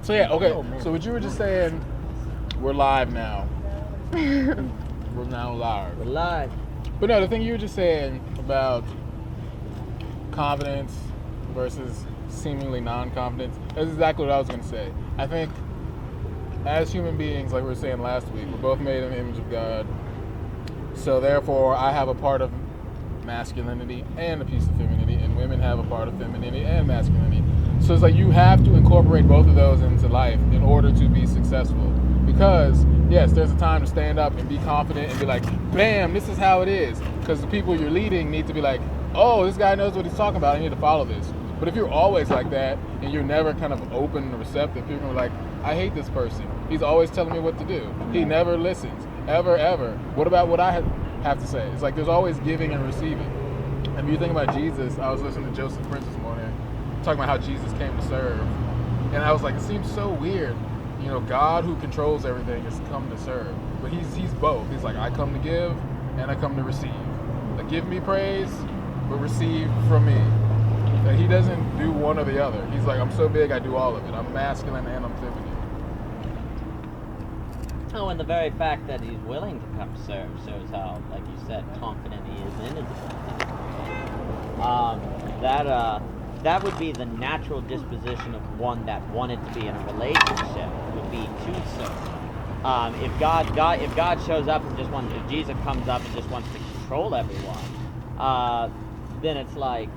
So yeah, okay. So what you were just saying, we're live now. We're now live. We're live. But no, the thing you were just saying about confidence versus seemingly non-confidence, that's exactly what I was going to say. I think as human beings, like we were saying last week, we're both made in the image of God. So therefore, I have a part of masculinity and a piece of femininity, and women have a part of femininity and masculinity. So it's like you have to incorporate both of those into life in order to be successful. Because, yes, there's a time to stand up and be confident and be like, bam, this is how it is. Because the people you're leading need to be like, oh, this guy knows what he's talking about, I need to follow this. But if you're always like that and you're never kind of open and receptive, people are like, I hate this person. He's always telling me what to do. He never listens, ever. What about what I have to say? It's like there's always giving and receiving. And if you think about Jesus, I was listening to Joseph Prince this morning, talking about how Jesus came to serve. And I was like, it seems so weird. You know, God who controls everything has come to serve. But he's both. He's like, I come to give and I come to receive. Like, give me praise, but receive from me. Like, he doesn't do one or the other. He's like, I'm so big, I do all of it. I'm masculine and I'm feminine. Oh, and the very fact that he's willing to come serve shows how, like you said, confident he is in his ability. That would be the natural disposition of one that wanted to be in a relationship, would be to serve. If God shows up and just wants, if Jesus comes up and just wants to control everyone, then it's like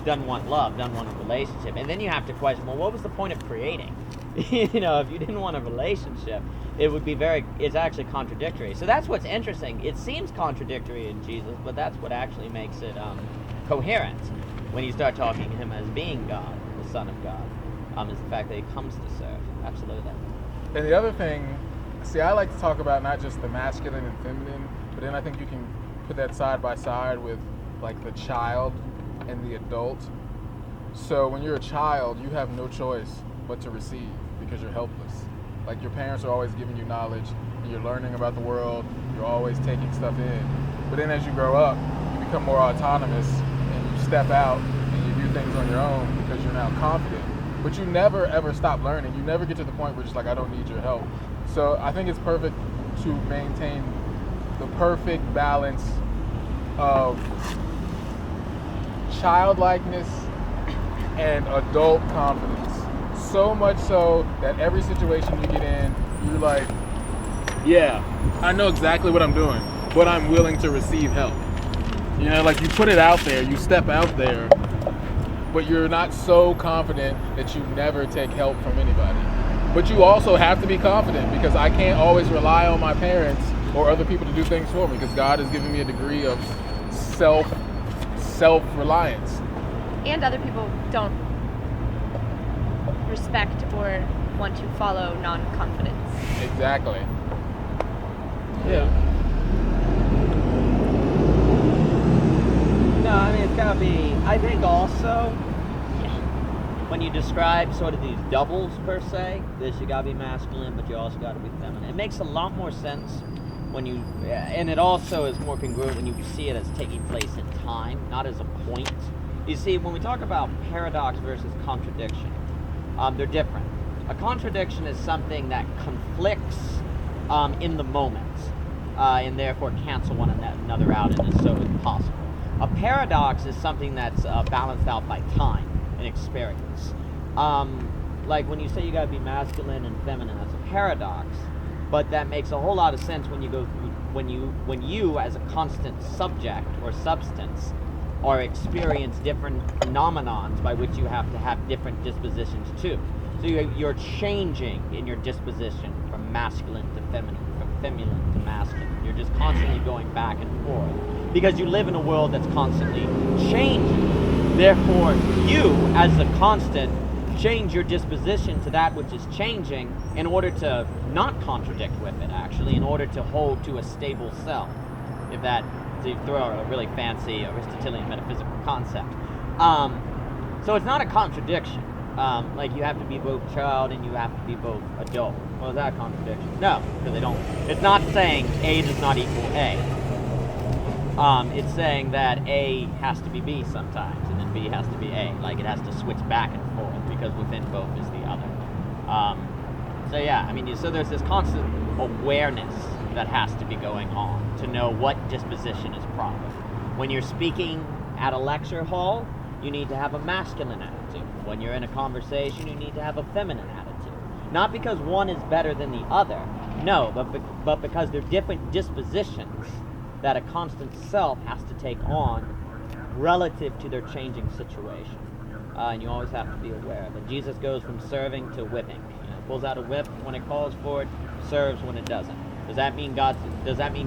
doesn't want love, doesn't want a relationship, and then you have to question, well, what was the point of creating? You know, if you didn't want a relationship, it's actually contradictory. So that's what's interesting. It seems contradictory in Jesus, but that's what actually makes it coherent when you start talking to him as being God, the Son of God, is the fact that he comes to serve. Absolutely. And the other thing, see, I like to talk about not just the masculine and feminine, but then I think you can put that side by side with like the child and the adult. So when you're a child, you have no choice but to receive because you're helpless. Like, your parents are always giving you knowledge and you're learning about the world, you're always taking stuff in. But then as you grow up, you become more autonomous and you step out and you do things on your own because you're now confident. But you never ever stop learning. You never get to the point where you're just like, I don't need your help. So I think it's perfect to maintain the perfect balance of childlikeness and adult confidence. So much so that every situation you get in, you're like, yeah, I know exactly what I'm doing, but I'm willing to receive help. You know, like, you put it out there, you step out there, but you're not so confident that you never take help from anybody. But you also have to be confident, because I can't always rely on my parents or other people to do things for me, because God has given me a degree of self-reliance. And other people don't respect or want to follow non-confidence. Exactly. Yeah. No, I mean, it's gotta be, I think also, when you describe sort of these doubles per se, you gotta be masculine, but you also gotta be feminine. It makes a lot more sense when you, and it also is more congruent when you see it as taking place in time, not as a point. You see, when we talk about paradox versus contradiction, they're different. A contradiction is something that conflicts in the moment, and therefore cancel one another out, and is so impossible. A paradox is something that's balanced out by time and experience. Like when you say you gotta be masculine and feminine, that's a paradox, but that makes a whole lot of sense when you go through, when you as a constant subject or substance or experience different phenomenons by which you have to have different dispositions too. So you're changing in your disposition from masculine to feminine, from feminine to masculine. You're just constantly going back and forth because you live in a world that's constantly changing. Therefore, you, as a constant, change your disposition to that which is changing in order to not contradict with it, actually, in order to hold to a stable self. If that, to throw out a really fancy Aristotelian metaphysical concept. So it's not a contradiction. Like you have to be both child and you have to be both adult. Well, is that a contradiction? No, because they don't. It's not saying A does not equal A. It's saying that A has to be B sometimes, and then B B has to be A. Like, it has to switch back and forth because within both is the other. So yeah, I mean, so there's this constant awareness that has to be going on to know what disposition is proper. When you're speaking at a lecture hall, you need to have a masculine attitude. When you're in a conversation, you need to have a feminine attitude. Not because one is better than the other, no, but because they're different dispositions that a constant self has to take on relative to their changing situation. And you always have to be aware of it. Jesus goes from serving to whipping. Pulls out a whip when it calls for it, serves when it doesn't. Does that mean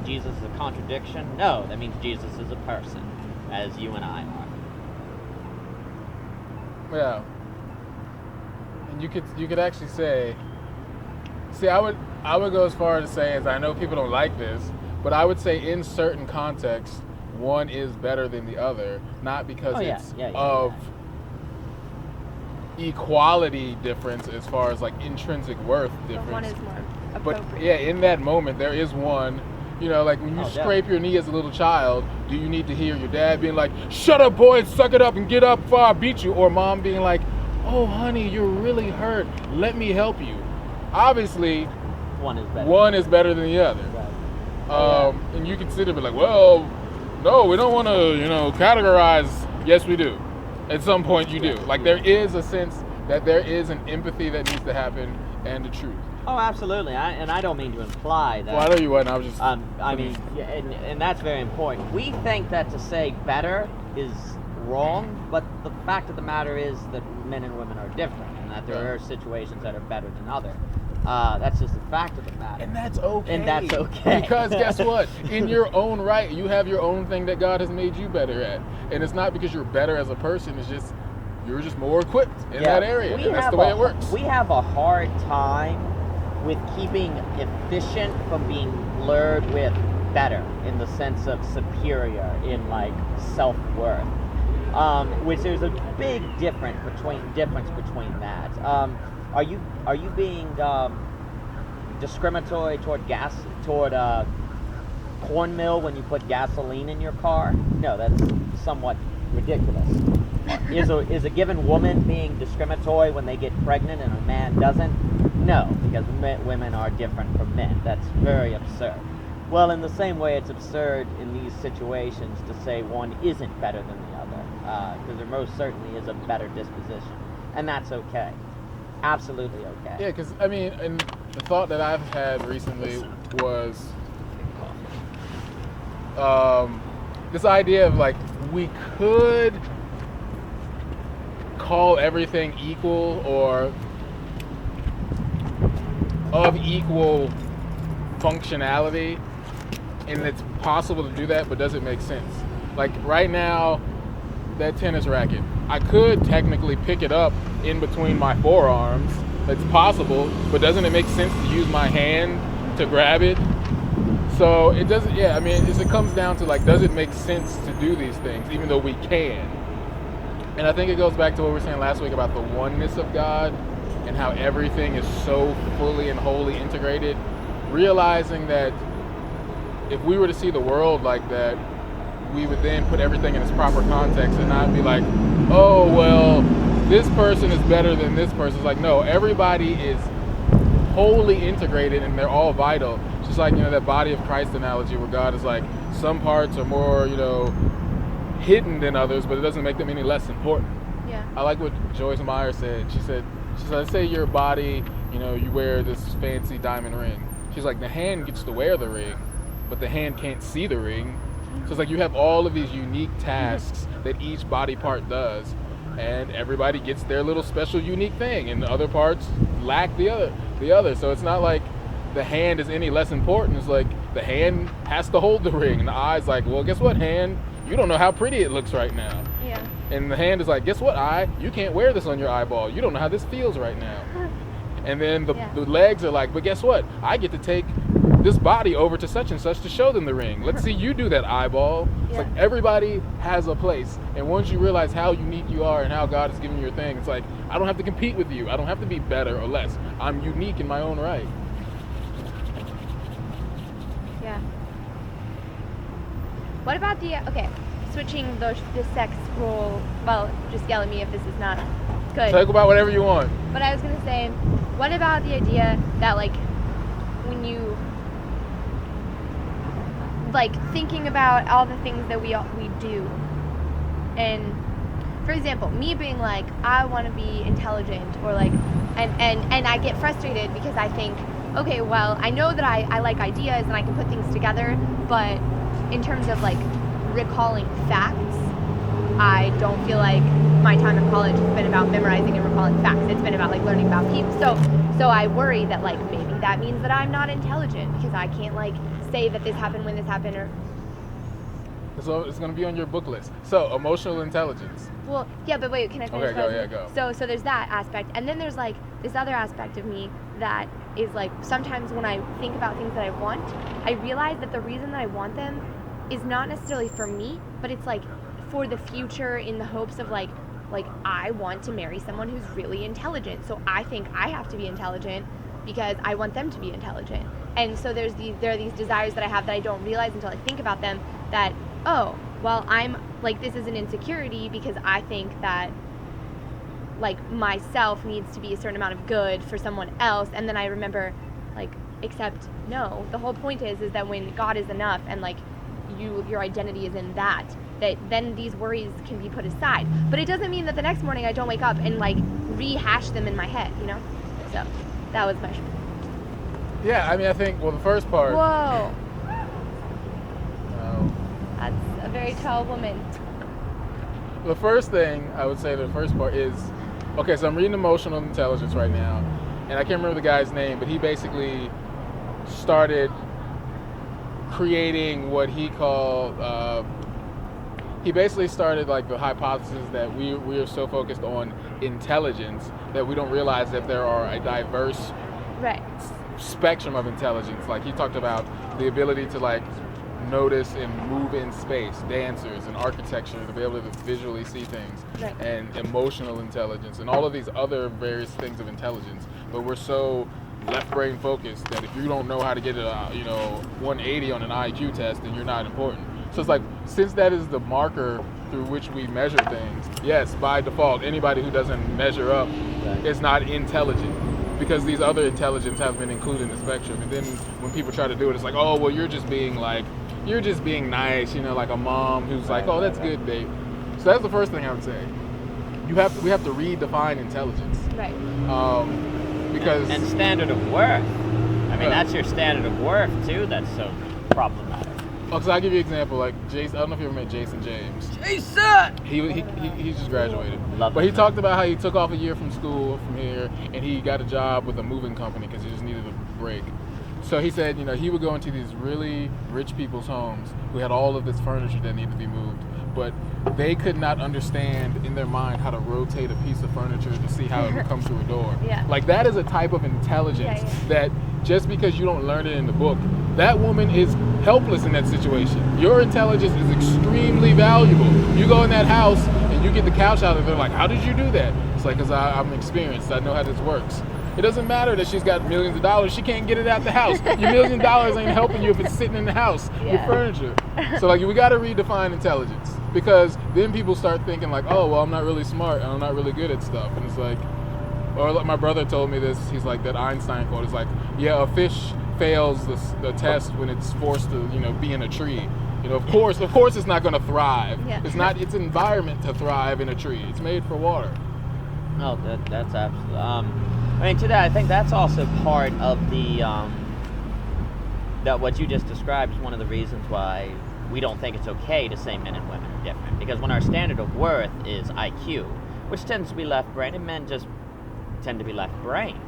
Jesus is a contradiction? No, that means Jesus is a person, as you and I are. Yeah. And you could actually say, I would go as far as to say, as I know people don't like this, but I would say in certain contexts, one is better than the other, not because of equality difference as far as like intrinsic worth difference. But one is more appropriate. But yeah, in that moment there is one, like when you scrape your knee as a little child, do you need to hear your dad being like, "Shut up, boy, suck it up and get up before I beat you," or mom being like, "Oh honey, you're really hurt, let me help you"? Obviously one is better than the other. Right. And you can sit there and be like, well, no, we don't want to categorize. Yes, we do. At some point you do. Like, there is a sense that there is an empathy that needs to happen and the truth. Oh, absolutely. And I don't mean to imply that. Well, I know you wouldn't. I was just... I mean, and that's very important. We think that to say better is wrong, but the fact of the matter is that men and women are different, and that there are situations that are better than others. That's just the fact of the matter. And that's okay. Because guess what? In your own right, you have your own thing that God has made you better at. And it's not because you're better as a person, it's just you're just more equipped in that area. And that's the way it works. We have a hard time with keeping efficient from being blurred with better in the sense of superior in like self-worth. Which there's a big difference between that. Are you being discriminatory toward corn mill when you put gasoline in your car? No, that's somewhat ridiculous. Is a given woman being discriminatory when they get pregnant and a man doesn't? No, because women are different from men. That's very absurd. Well, in the same way, it's absurd in these situations to say one isn't better than the other, because there most certainly is a better disposition, and that's okay. Absolutely okay. Yeah, because, I mean, and the thought that I've had recently was this idea of, like, we could call everything equal or of equal functionality, and it's possible to do that, but does it make sense? Like, right now, that tennis racket, I could technically pick it up in between my forearms. It's possible, but doesn't it make sense to use my hand to grab it? So it doesn't, I mean, it comes down to, like, does it make sense to do these things, even though we can? And I think it goes back to what we were saying last week about the oneness of God and how everything is so fully and wholly integrated. Realizing that if we were to see the world like that, we would then put everything in its proper context and not be like, oh, well, this person is better than this person. It's like, no, everybody is wholly integrated and they're all vital. Just like, that body of Christ analogy where God is like, some parts are more, hidden than others, but it doesn't make them any less important. Yeah. I like what Joyce Meyer said. She said, let's say your body, you wear this fancy diamond ring. She's like, the hand gets to wear the ring, but the hand can't see the ring. So it's like you have all of these unique tasks that each body part does, and everybody gets their little special unique thing, and the other parts lack the other. So it's not like the hand is any less important. It's like the hand has to hold the ring, and the eye's like, well, guess what, hand? You don't know how pretty it looks right now. Yeah. And the hand is like, guess what, eye? You can't wear this on your eyeball. You don't know how this feels right now. And then the legs are like, but guess what? I get to take this body over to such and such to show them the ring. Let's see you do that, eyeball. It's like everybody has a place. And once you realize how unique you are and how God has given you your thing, it's like, I don't have to compete with you. I don't have to be better or less. I'm unique in my own right. Yeah. What about switching the sex role. Well, just yell at me if this is not good. Talk about whatever you want. But I was gonna say, what about the idea that like when you like thinking about all the things that we do, and for example, me being like, I want to be intelligent, or like, and I get frustrated because I think, okay, well, I know that I like ideas and I can put things together, but in terms of like recalling facts, I don't feel like my time in college has been about memorizing and recalling facts. It's been about like learning about people. So I worry that like maybe that means that I'm not intelligent because I can't like say that this happened when this happened, or So it's going to be on your book list. So emotional intelligence. well, yeah, but wait, can I finish? Okay, go. So there's that aspect, and then there's like this other aspect of me that is like sometimes when I think about things that I want, I realize that the reason that I want them is not necessarily for me, but it's like for the future, in the hopes of like I want to marry someone who's really intelligent. So I think I have to be intelligent because I want them to be intelligent. And so there are these desires that I have that I don't realize until I think about them, that, oh, well, I'm like, this is an insecurity because I think that like myself needs to be a certain amount of good for someone else. And then I remember like, except no, the whole point is that when God is enough and like your identity is in that then these worries can be put aside. But it doesn't mean that the next morning I don't wake up and like rehash them in my head, you know? So that was my Yeah, I mean, I think, well, the first part. Whoa. That's a very tall woman. The first thing I would say, the first part is, okay, so I'm reading Emotional Intelligence right now, and I can't remember the guy's name, but he basically started creating what he called, he basically started like the hypothesis that we are so focused on intelligence that we don't realize that there are a diverse spectrum of intelligence. Like he talked about the ability to like notice and move in space, dancers and architecture, to be able to visually see things, and emotional intelligence and all of these other various things of intelligence. But we're so left brain focused that if you don't know how to get a 180 on an IQ test, then you're not important. So it's like, since that is the marker through which we measure things, yes, by default, anybody who doesn't measure up is not intelligent, because these other intelligence have been included in the spectrum. And then when people try to do it, it's like, oh, well, you're just being nice, like a mom who's like, oh, that's good, babe. So that's the first thing I would say. We have to redefine intelligence. Right. Because and standard of worth. I mean, that's your standard of worth too. That's so problematic. Oh, so I'll give you an example. Like Jason, I don't know if you ever met Jason James. Jason! He just graduated. But he talked about how he took off a year from school from here, and he got a job with a moving company because he just needed a break. So he said, he would go into these really rich people's homes who had all of this furniture that needed to be moved, but they could not understand in their mind how to rotate a piece of furniture to see how it would come through a door. Yeah. Like, that is a type of intelligence that just because you don't learn it in the book, that woman is helpless in that situation. Your intelligence is extremely valuable. You go in that house and you get the couch out, and they're like, how did you do that? It's like, because I'm experienced. I know how this works. It doesn't matter that she's got millions of dollars. She can't get it out the house. Your $1 million ain't helping you if it's sitting in the house with furniture. So, like, we got to redefine intelligence, because then people start thinking like, oh, well, I'm not really smart and I'm not really good at stuff. And it's like, or like my brother told me this. He's like, that Einstein quote is like, yeah, a fish fails the test when it's forced to, be in a tree. Of course, it's not going to thrive. Yeah. It's not its environment to thrive in a tree. It's made for water. No, that's absolutely. To that, I think that's also part of the that what you just described is one of the reasons why we don't think it's okay to say men and women are different. Because when our standard of worth is IQ, which tends to be left-brained, and men just tend to be left-brained,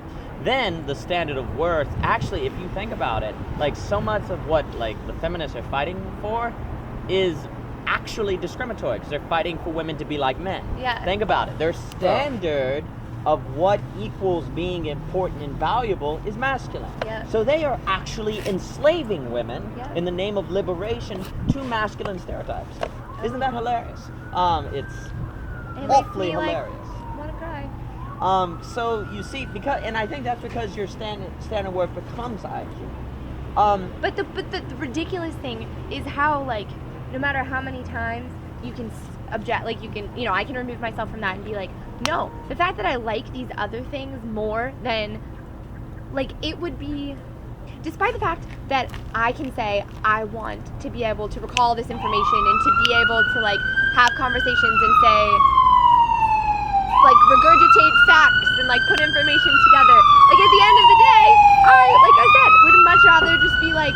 then the standard of worth, actually, if you think about it, like so much of what like the feminists are fighting for is actually discriminatory, because they're fighting for women to be like men. Yeah. Think about it. Their standard of what equals being important and valuable is masculine. Yeah. So they are actually enslaving women in the name of liberation to masculine stereotypes. Isn't that hilarious? It's awfully hilarious. I want to cry. So you see, and I think that's because your standard worth becomes IQ. But the ridiculous thing is how, like, no matter how many times you can object, like you can, I can remove myself from that and be like, no, the fact that I like these other things more than, like, it would be, despite the fact that I can say I want to be able to recall this information and to be able to, like, have conversations and say, like, regurgitate facts and, like, put information together. Like, at the end of the day, like I said, would much rather just be, like,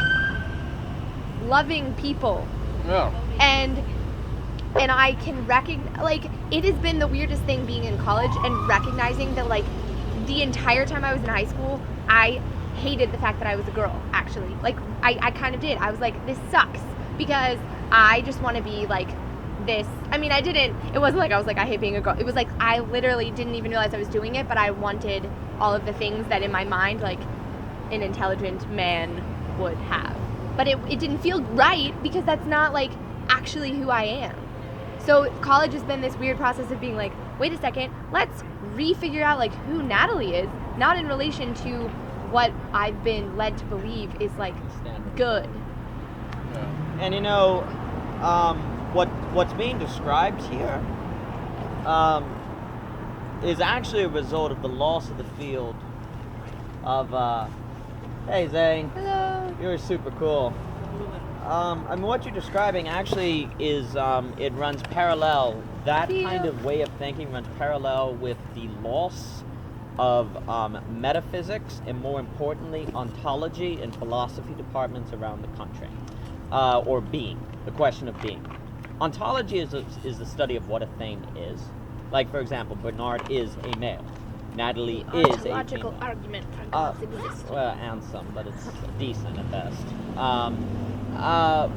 loving people. Yeah. And I can recognize, like, it has been the weirdest thing being in college and recognizing that, like, the entire time I was in high school, I hated the fact that I was a girl, actually. Like, I kind of did. I was like, this sucks, because I just want to be, like, this. I mean, it wasn't like I was like, I hate being a girl. It was like, I literally didn't even realize I was doing it, but I wanted all of the things that in my mind, like, an intelligent man would have. But it didn't feel right, because that's not, like, actually who I am. So college has been this weird process of being like, wait a second, let's refigure out, like, who Natalie is, not in relation to what I've been led to believe is, like, good. Yeah. And what's being described here is actually a result of the loss of the field of hey Zane. Hello. You're super cool. I mean, what you're describing actually is it runs parallel. That kind of way of thinking runs parallel with the loss of metaphysics, and more importantly, ontology and philosophy departments around the country, or being, the question of being. Ontology is the study of what a thing is. Like, for example, Bernard is a male. Natalie is a female. Ontological argument for God's existence. Well, and some, but it's decent at best.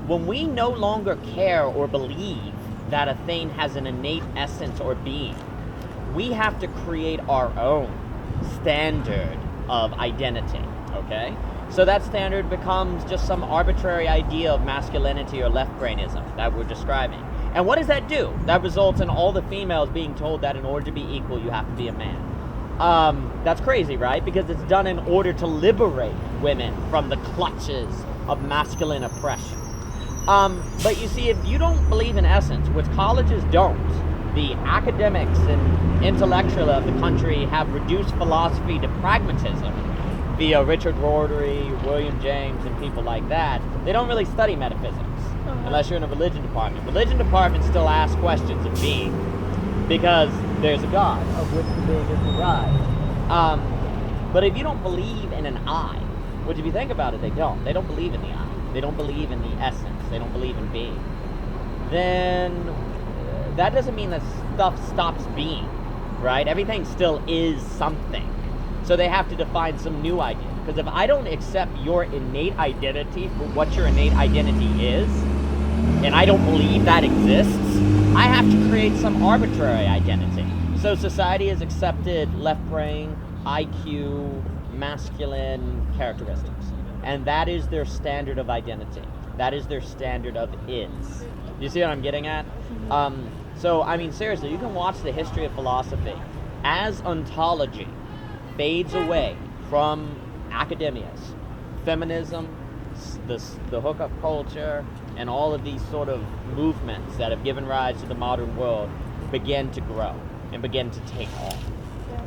When we no longer care or believe that a thing has an innate essence or being, we have to create our own standard of identity, okay? So that standard becomes just some arbitrary idea of masculinity or left-brainism that we're describing. And what does that do? That results in all the females being told that in order to be equal, you have to be a man. That's crazy, right? Because it's done in order to liberate women from the clutches of masculine oppression. But you see, if you don't believe in essence, which colleges don't, the academics and intellectual of the country have reduced philosophy to pragmatism via Richard Rorty, William James, and people like that. They don't really study metaphysics unless you're in a religion department. Religion departments still ask questions of being because there's a God of which the being is derived. But if you don't believe in an I, which if you think about it, they don't. They don't believe in the I. They don't believe in the essence. They don't believe in being. Then that doesn't mean that stuff stops being, right? Everything still is something. So they have to define some new idea. Because if I don't accept your innate identity for what your innate identity is, and I don't believe that exists, I have to create some arbitrary identity. So society has accepted left brain, IQ, masculine characteristics. And that is their standard of identity. That is their standard of is. You see what I'm getting at? So, I mean, seriously, you can watch the history of philosophy. As ontology fades away from academias, feminism, the hookup culture, and all of these sort of movements that have given rise to the modern world begin to grow and begin to take off.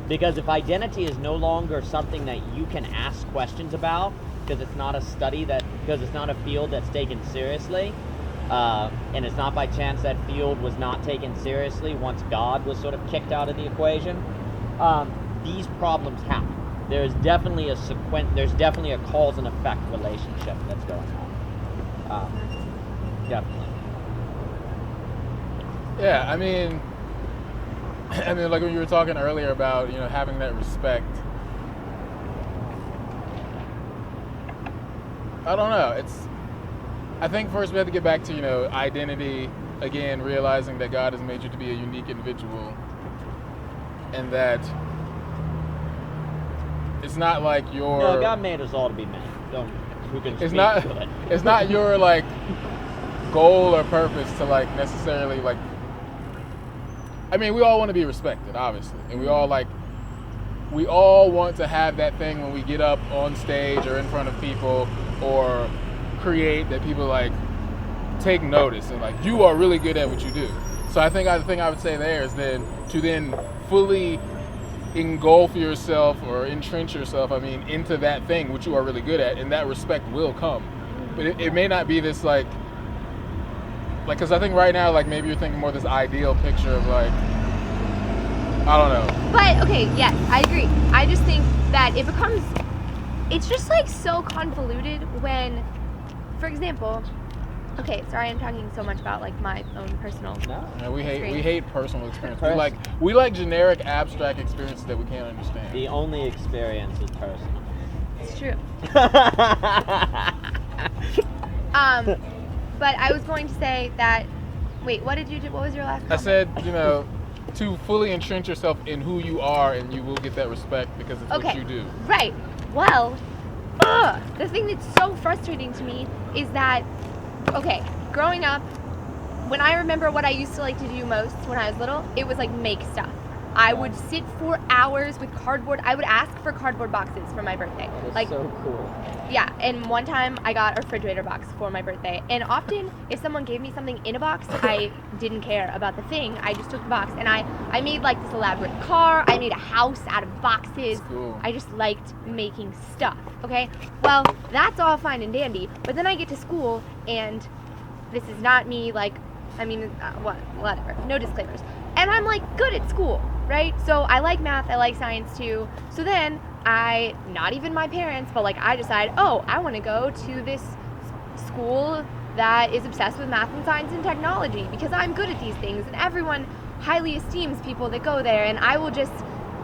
Because if identity is no longer something that you can ask questions about, because it's not a because it's not a field that's taken seriously, and it's not by chance that field was not taken seriously once God was sort of kicked out of the equation, these problems happen. There's definitely a cause and effect relationship that's going on. Definitely. Yeah, I mean, like when you were talking earlier about, having that respect. I don't know. I think first we have to get back to, identity, again, realizing that God has made you to be a unique individual, and that it's not like your... No, God made us all to be men. It's not your, like, goal or purpose to, like, necessarily, like... I mean, we all want to be respected, obviously, and we all want to have that thing when we get up on stage or in front of people or create that people like, take notice and like you are really good at what you do. So I think the thing I would say there is then to fully engulf yourself or entrench yourself, into that thing which you are really good at, and that respect will come. But it may not be this like, because I think right now, like, maybe you're thinking more this ideal picture of, like, I don't know. But, okay, yes, I agree. I just think that it's just, like, so convoluted when, for example, okay, sorry I'm talking so much about, like, my own personal No, we experience. hate personal experience. We like generic, abstract experiences that we can't understand. The only experience is personal. It's true. But I was going to say that, wait, what did you do? What was your last comment? I said, to fully entrench yourself in who you are, and you will get that respect because it's what you do. Right. Well, the thing that's so frustrating to me is that, okay, growing up, when I remember what I used to like to do most when I was little, it was like make stuff. I would sit for hours with cardboard. I would ask for cardboard boxes for my birthday. That's so cool. Yeah, and one time I got a refrigerator box for my birthday. And often, if someone gave me something in a box, I didn't care about the thing. I just took the box, and I made like this elaborate car. I made a house out of boxes. Cool. I just liked making stuff, okay? Well, that's all fine and dandy. But then I get to school, and this is not me, like, whatever. No disclaimers. And I'm like good at school, right? So I like math, I like science too. So then not even my parents, but like I decide, I want to go to this school that is obsessed with math and science and technology because I'm good at these things, and everyone highly esteems people that go there, and I will just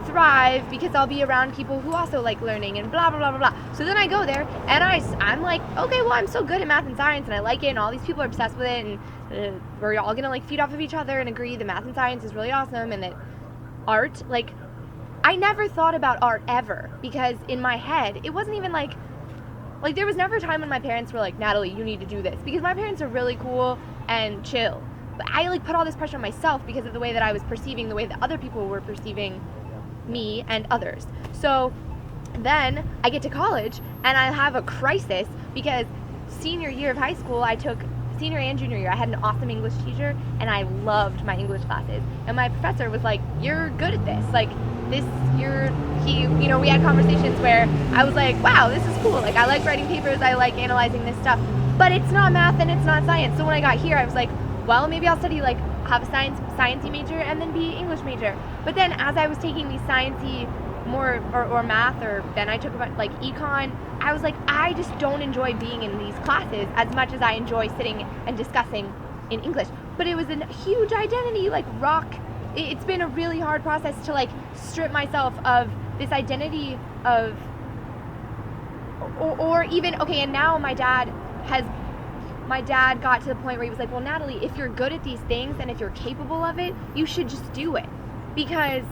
thrive because I'll be around people who also like learning and blah blah blah blah blah. So then I go there and I'm like, okay, well, I'm so good at math and science and I like it, and all these people are obsessed with it, and we're all gonna like feed off of each other and agree that math and science is really awesome, and that art, like, I never thought about art ever, because in my head it wasn't even like there was never a time when my parents were like, Natalie, you need to do this, because my parents are really cool and chill, but I like put all this pressure on myself because of the way that I was perceiving the way that other people were perceiving me and others. So then I get to college and I have a crisis because senior year of high school, senior and junior year, I had an awesome English teacher and I loved my English classes. And my professor was like, you're good at this. Like, we had conversations where I was like, wow, this is cool. Like, I like writing papers, I like analyzing this stuff, but it's not math and it's not science. So when I got here, I was like, well, maybe I'll study, like, have a sciencey major and then be English major. But then as I was taking these sciencey more or math, or then I took about like econ, I was like, I just don't enjoy being in these classes as much as I enjoy sitting and discussing in English. But it was a huge identity, like it's been a really hard process to like strip myself of this identity of, or even, okay, and now my dad got to the point where he was like, well, Natalie, if you're good at these things and if you're capable of it, you should just do it because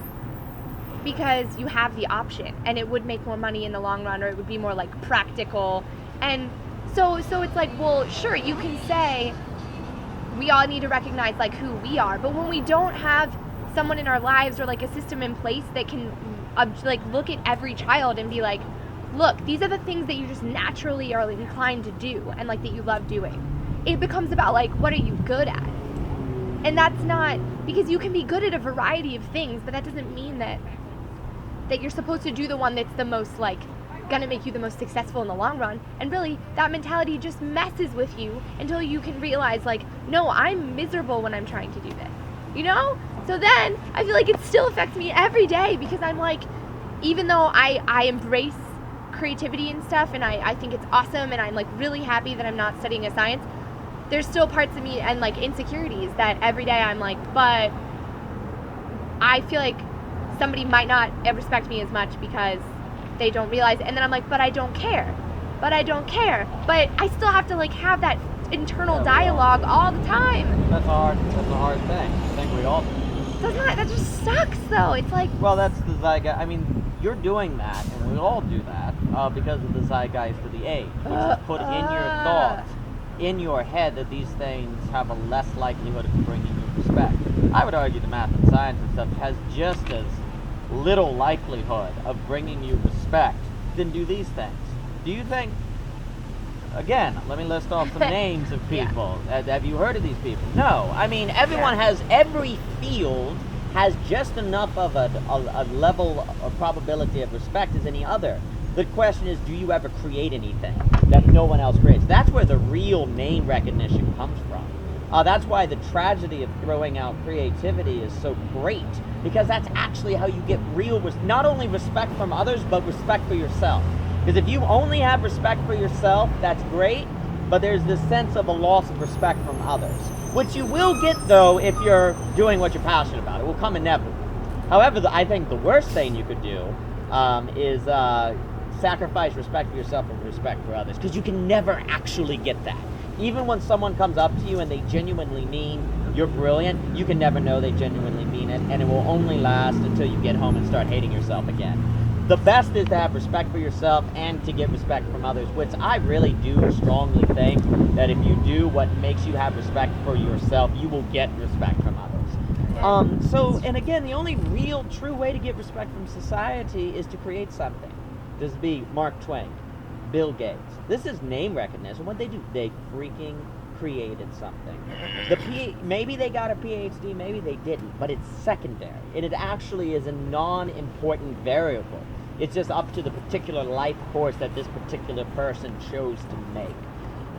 you have the option, and it would make more money in the long run, or it would be more like practical. And so it's like, well, sure, you can say we all need to recognize like who we are, but when we don't have someone in our lives or like a system in place that can like look at every child and be like, look, these are the things that you just naturally are inclined to do and like that you love doing, it becomes about like, what are you good at? And that's not, because you can be good at a variety of things, but that doesn't mean that you're supposed to do the one that's the most like gonna make you the most successful in the long run. And really, that mentality just messes with you until you can realize like, no, I'm miserable when I'm trying to do this, you know? So then I feel like it still affects me every day, because I'm like, even though I embrace creativity and stuff, and I think it's awesome, and I'm like really happy that I'm not studying a science, there's still parts of me and like insecurities that every day I'm like, but I feel like somebody might not respect me as much because they don't realize it. And then I'm like, but I don't care, but I still have to like have that internal dialogue all the time. That's a hard thing. I think we all do. That just sucks though. It's like, well, that's the zeitgeist. I mean, you're doing that, and we all do that because of the zeitgeist of the age, which is put in your thoughts, in your head, that these things have a less likelihood of bringing you respect. I would argue the math and science and stuff has just as little likelihood of bringing you respect than do these things. Do you think again, let me list off some names of people. Have you heard of these people? No. I mean, every field has just enough of a level of probability of respect as any other. The question is, do you ever create anything that no one else creates? That's where the real name recognition comes from. That's why the tragedy of throwing out creativity is so great, because that's actually how you get real, not only respect from others, but respect for yourself. Because if you only have respect for yourself, that's great, but there's this sense of a loss of respect from others, which you will get, though, if you're doing what you're passionate about. It will come inevitably. However, I think the worst thing you could do is sacrifice respect for yourself and respect for others, because you can never actually get that. Even when someone comes up to you and they genuinely mean you're brilliant, you can never know they genuinely mean it, and it will only last until you get home and start hating yourself again. The best is to have respect for yourself and to get respect from others, which I really do strongly think that if you do what makes you have respect for yourself, you will get respect from others. And again, the only real true way to get respect from society is to create something. This would be Mark Twain, Bill Gates. This is name recognition. What they do, they freaking created something. Maybe they got a PhD, maybe they didn't, but it's secondary. It actually is a non-important variable. It's just up to the particular life course that this particular person chose to make.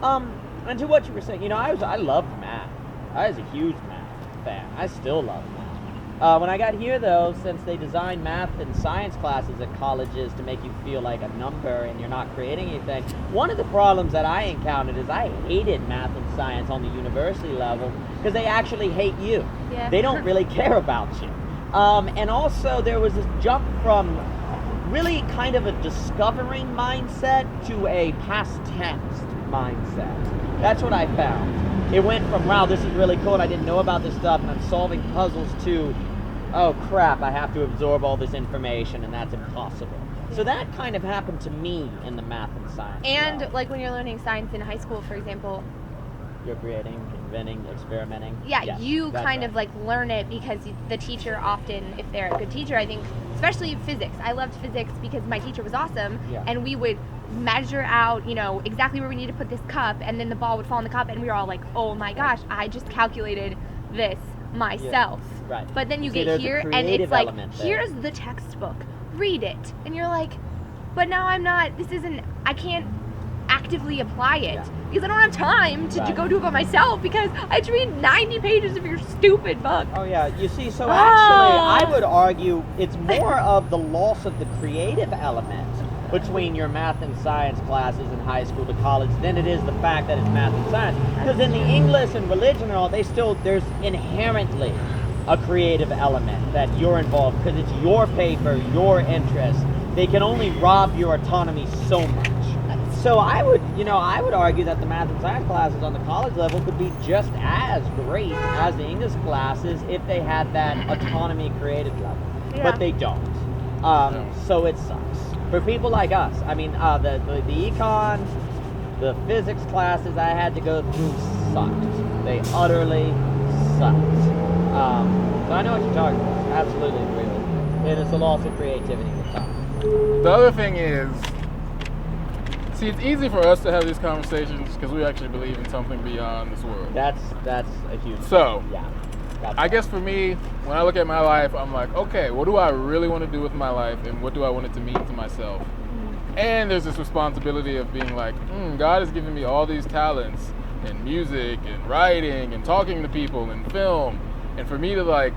And to what you were saying, I loved math. I was a huge math fan. I still love math. When I got here, though, since they designed math and science classes at colleges to make you feel like a number and you're not creating anything, one of the problems that I encountered is I hated math and science on the university level because they actually hate you. Yeah. They don't really care about you. And also, there was this jump from really kind of a discovering mindset to a past tense mindset. That's what I found. It went from, wow, this is really cool and I didn't know about this stuff and I'm solving puzzles, to, oh crap, I have to absorb all this information and that's impossible. So that kind of happened to me in the math and science And realm. like when you're learning science in high school, for example, You're creating, inventing, experimenting. yeah, Yes, you that's kind right. of like learn it because the teacher often, if they're a good teacher, I think, especially physics. I loved physics because my teacher was awesome, Yeah. and we would measure out, exactly where we need to put this cup, and then the ball would fall in the cup, and we were all like, oh my gosh, I just calculated this myself. Right. But then you See, get there's a here, and creative it's like, element there. here's the textbook, read it, and you're like, but now I can't actively apply it. Yeah. Because I don't have time to Right. go do it by myself, because I had to read 90 pages of your stupid book. Oh yeah, you see, so Oh. actually I would argue it's more of the loss of the creative element between your math and science classes in high school to college than it is the fact that it's math and science. Because in the English and religion and all, there's inherently a creative element that you're involved, because it's your paper, your interest. They can only rob your autonomy so much. So I would argue that the math and science classes on the college level could be just as great as the English classes if they had that autonomy creative level. Yeah. But they don't. So it sucks. For people like us, I mean, the econ, the physics classes I had to go through sucked. They utterly sucked. So I know what you're talking about. Absolutely agree with you. And it's a loss of creativity with time. The other thing is, see, it's easy for us to have these conversations because we actually believe in something beyond this world. That's a huge So, yeah. I guess for me, when I look at my life, I'm like, okay, what do I really want to do with my life, and what do I want it to mean to myself? And there's this responsibility of being like, God has given me all these talents in music and writing and talking to people and film, and for me to like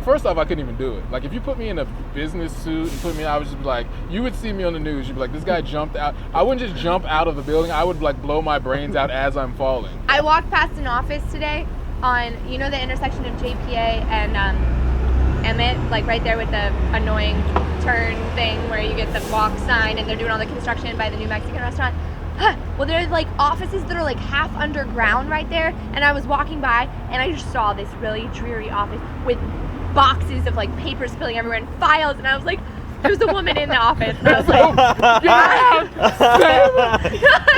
first off, I couldn't even do it. Like, if you put me in a business suit and I would just be like, you would see me on the news, you'd be like, this guy jumped out. I wouldn't just jump out of the building, I would like blow my brains out as I'm falling. I walked past an office today on, the intersection of JPA and Emmett, like right there with the annoying turn thing where you get the walk sign, and they're doing all the construction by the new Mexican restaurant. Well, there's like offices that are like half underground right there, and I was walking by and I just saw this really dreary office with boxes of like paper spilling everywhere and files, and I was like, there was a woman in the office, and I was like,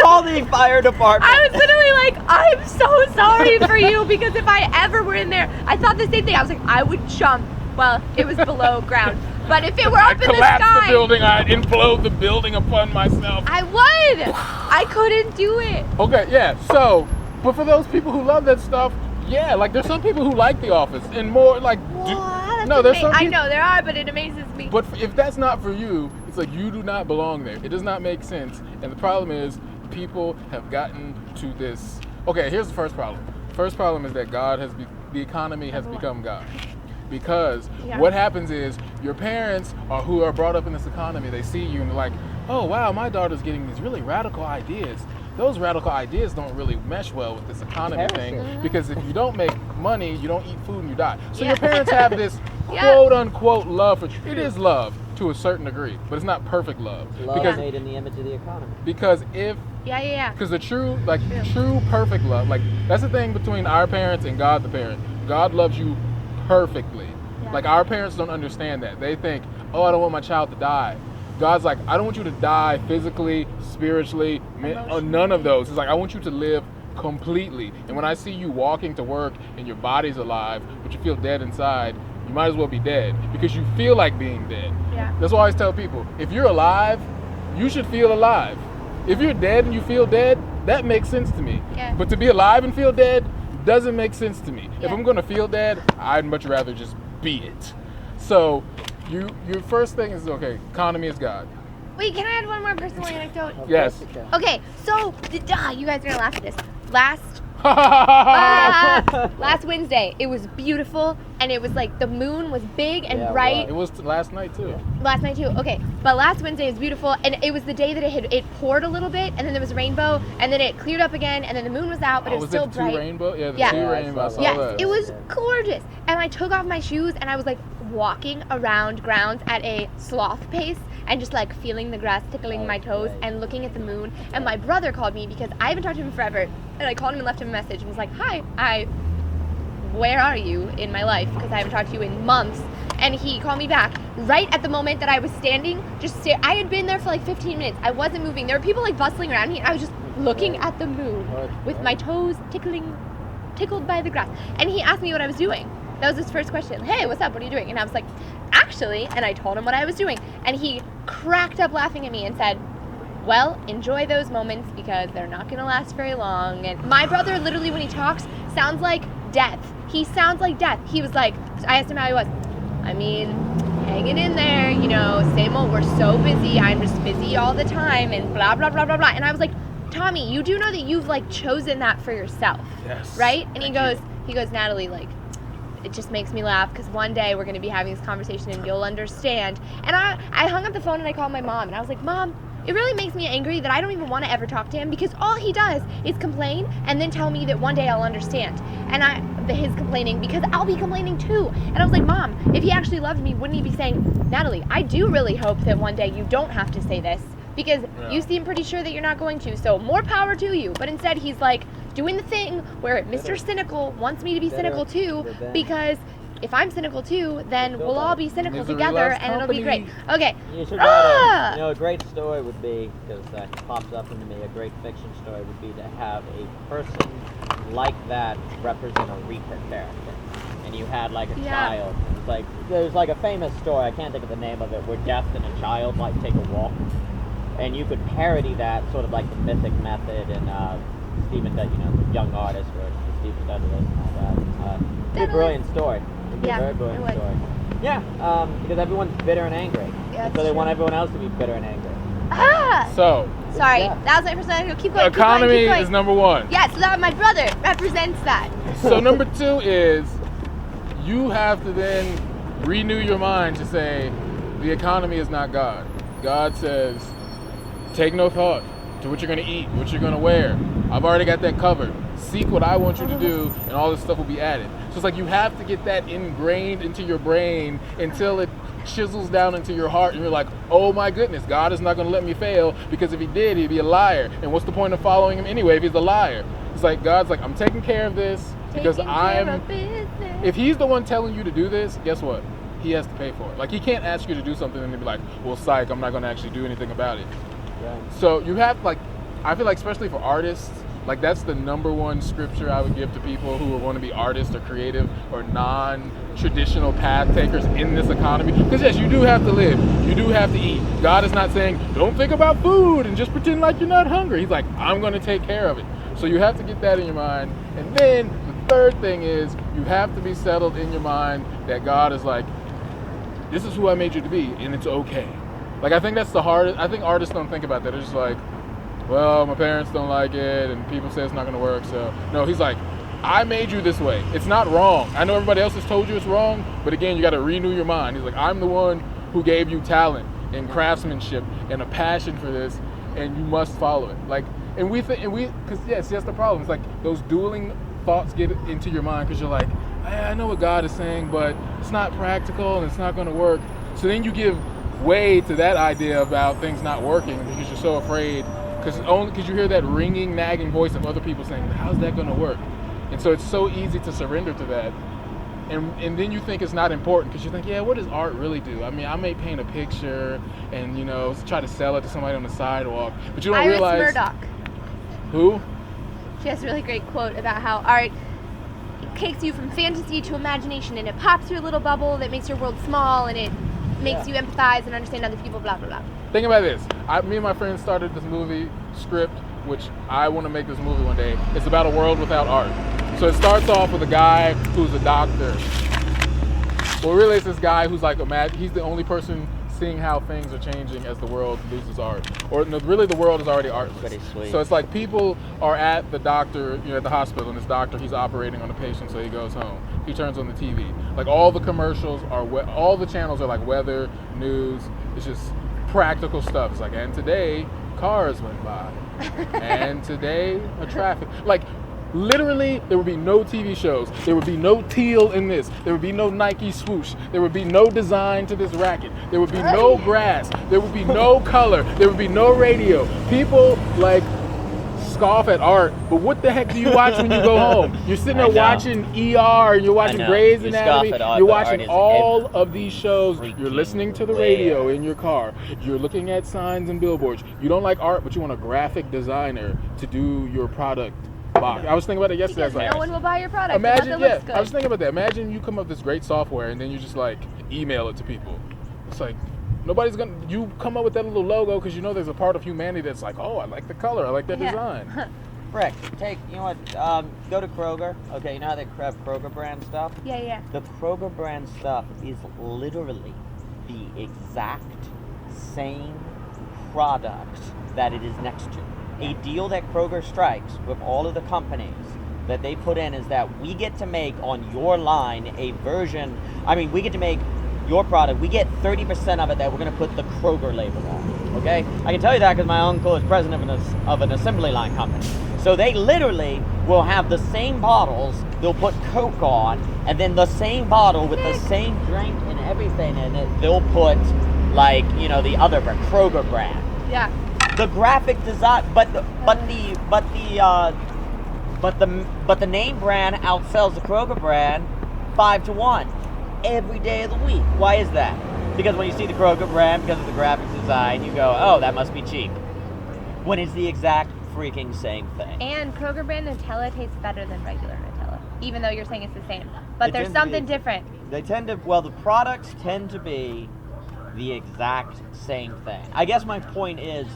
Call the fire department. I was literally like, I'm so sorry for you, because if I ever were in there, I thought the same thing. I was like, I would jump. Well, it was below ground. But if it were I'd up in the collapse sky, the building. I'd implode the building upon myself. I would. I couldn't do it. Okay, yeah. So, but for those people who love that stuff, yeah, like there's some people who like The Office and more like. What? No, there's some. I know there are, but it amazes me. But if that's not for you, it's like you do not belong there. It does not make sense. And the problem is, people have gotten to this. Okay, here's the first problem. First problem is that the economy has become God. Because what happens is your parents who are brought up in this economy, they see you and they're like, oh wow, my daughter's getting these really radical ideas. Those radical ideas don't really mesh well with this economy thing, because if you don't make money, you don't eat food and you die. So your parents have this quote unquote love for it is love to a certain degree, but it's not perfect love. Love made in the image of the economy. Because if because the true perfect love, like that's the thing between our parents and God the parent. God loves you perfectly. Like our parents don't understand that. They think, oh, I don't want my child to die. God's like, I don't want you to die physically, spiritually, none of those. It's like, I want you to live completely. And when I see you walking to work and your body's alive, but you feel dead inside, you might as well be dead because you feel like being dead. Yeah. That's why I always tell people, if you're alive, you should feel alive. If you're dead and you feel dead, that makes sense to me. Yeah. But to be alive and feel dead doesn't make sense to me. Yeah. If I'm going to feel dead, I'd much rather just be it. So your first thing is, okay, economy is God. Wait, can I add one more personal anecdote? Yes. Okay, so you guys are gonna laugh at this. Last Wednesday, it was beautiful, and it was like the moon was big and bright. It was last night too. Last night too. Okay, but last Wednesday was beautiful, and it was the day that it poured a little bit, and then there was a rainbow, and then it cleared up again, and then the moon was out, but it was still bright. Two rainbow? Yeah, the two rainbows. Yes, it was gorgeous, and I took off my shoes, and I was like walking around grounds at a sloth pace, and just like feeling the grass tickling my toes and looking at the moon. And my brother called me because I haven't talked to him forever, and I called him and left him a message and was like, hi, where are you in my life? Because I haven't talked to you in months. And he called me back right at the moment that I was standing, I had been there for like 15 minutes. I wasn't moving. There were people like bustling around me, and I was just looking at the moon with my toes tickled by the grass. And he asked me what I was doing. That was his first question. Hey, what's up? What are you doing? And I was like, actually, and I told him what I was doing. And he cracked up laughing at me and said, well, enjoy those moments because they're not going to last very long. And my brother literally, when he talks, sounds like death. He sounds like death. He was like, I asked him how he was. I mean, hanging in there, you know, same old, we're so busy. I'm just busy all the time and blah, blah, blah, blah, blah. And I was like, Tommy, you do know that you've like chosen that for yourself. Yes. Right? And he goes, Natalie, like, it just makes me laugh because one day we're going to be having this conversation and you'll understand. And I hung up the phone and I called my mom and I was like, Mom, it really makes me angry that I don't even want to ever talk to him because all he does is complain and then tell me that one day I'll understand. And his complaining because I'll be complaining too. And I was like, Mom, if he actually loved me, wouldn't he be saying, Natalie, I do really hope that one day you don't have to say this because you seem pretty sure that you're not going to. So more power to you. But instead he's like, doing the thing where Mr. Cynical wants me to be cynical too, because if I'm cynical too, then we'll all be cynical together and it'll be great. Okay. You should write a great story would be, because that pops up into me, a great fiction story would be to have a person like that represent a Reaper character. And you had like a child. It's like, there's like a famous story, I can't think of the name of it, where Death and a child might take a walk. And you could parody that, sort of like the Mythic Method and Stephen, young artist, or Stephen Douglas and all that. It's a brilliant story. It's a very brilliant story. Yeah, because everyone's bitter and angry. Yeah, and so they want everyone else to be bitter and angry. So. Sorry, that was my personality. Keep going. Economy is number one. Yeah, so that my brother represents that. So number two is you have to then renew your mind to say the economy is not God. God says, take no thought to what you're going to eat, what you're going to wear. I've already got that covered. Seek what I want you to do, and all this stuff will be added. So it's like you have to get that ingrained into your brain until it chisels down into your heart, and you're like, oh my goodness, God is not going to let me fail, because if he did, he'd be a liar. And what's the point of following him anyway if he's a liar? It's like God's like, I'm taking care of this because if he's the one telling you to do this, guess what? He has to pay for it. Like, he can't ask you to do something and then be like, well, psych, I'm not going to actually do anything about it. Yeah. So you have, like, I feel like especially for artists, Like, that's the number one scripture I would give to people who want to be artists or creative or non-traditional path takers in this economy. Because yes, you do have to live. You do have to eat. God is not saying, don't think about food and just pretend like you're not hungry. He's like, I'm going to take care of it. So you have to get that in your mind. And then the third thing is, you have to be settled in your mind that God is like, this is who I made you to be, and it's okay. Like, I think that's the hardest. I think artists don't think about that. They're just like, well, my parents don't like it, and people say it's not going to work. So, no, he's like, I made you this way. It's not wrong. I know everybody else has told you it's wrong, but again, you got to renew your mind. He's like, I'm the one who gave you talent and craftsmanship and a passion for this, and you must follow it. Like, because yes, that's the problem. It's like those dueling thoughts get into your mind because you're like, I know what God is saying, but it's not practical and it's not going to work. So then you give way to that idea about things not working because you're so afraid. Because you hear that ringing, nagging voice of other people saying, how's that going to work? And so it's so easy to surrender to that. And then you think it's not important because you think, yeah, what does art really do? I mean, I may paint a picture and, try to sell it to somebody on the sidewalk. But you don't Iris realize... Murdoch. Who? She has a really great quote about how art takes you from fantasy to imagination, and it pops your little bubble that makes your world small, and it makes you empathize and understand other people, blah, blah, blah. Think about this. Me and my friends started this movie script, which I want to make this movie one day. It's about a world without art. So it starts off with a guy who's a doctor. Well, really, it's this guy who's like he's the only person seeing how things are changing as the world loses art. Or no, really, the world is already artless. Pretty sweet. So it's like people are at the doctor, at the hospital, and this doctor, he's operating on a patient, so he goes home. He turns on the TV. Like, all the commercials all the channels are like weather, news. It's just practical stuff. It's like, and today cars went by, and today a traffic. Like, literally, there would be no TV shows. There would be no teal in this. There would be no Nike swoosh. There would be no design to this racket. There would be no grass. There would be no color. There would be no radio. People like scoff at art, but what the heck do you watch when you go home? You're sitting there watching ER, and you're watching Grey's Anatomy. You're watching all of these shows. You're listening to the radio in your car. You're looking at signs and billboards. You don't like art, but you want a graphic designer to do your product box. I was thinking about it yesterday. Because no one will buy your product. Imagine, I was thinking about that. Imagine you come up with this great software and then you just like email it to people. It's like, you come up with that little logo because there's a part of humanity that's like, oh, I like the color, I like that design. Rick, go to Kroger. Okay, you know how they have Kroger brand stuff? Yeah. The Kroger brand stuff is literally the exact same product that it is next to. A deal that Kroger strikes with all of the companies that they put in is that we get to make on your line we get to make your product, we get 30% of it that we're going to put the Kroger label on, okay? I can tell you that because my uncle is president of an assembly line company. So they literally will have the same bottles, they'll put Coke on, and then the same bottle with the same drink and everything in it, they'll put the other Kroger brand. Yeah. The graphic design, but the name brand outsells the Kroger brand 5-1 every day of the week. Why is that? Because when you see the Kroger brand, because of the graphic design, you go, oh, that must be cheap. When it's the exact freaking same thing. And Kroger brand Nutella tastes better than regular Nutella, even though you're saying it's the same. But there's something different. The products tend to be the exact same thing. I guess my point is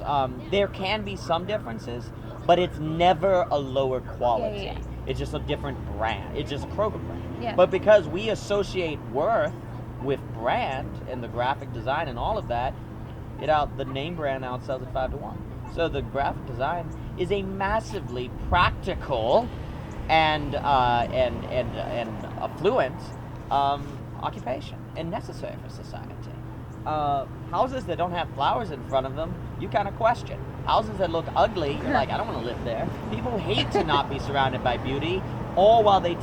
there can be some differences, but it's never a lower quality. Yeah. It's just a different brand. It's just a Kroger brand. Yeah. But because we associate worth with brand and the graphic design and all of that, the name brand outsells it 5-1. So the graphic design is a massively practical and affluent occupation and necessary for society. Houses that don't have flowers in front of them, you kind of question. Houses that look ugly, you're like, I don't want to live there. People hate to not be surrounded by beauty, all while they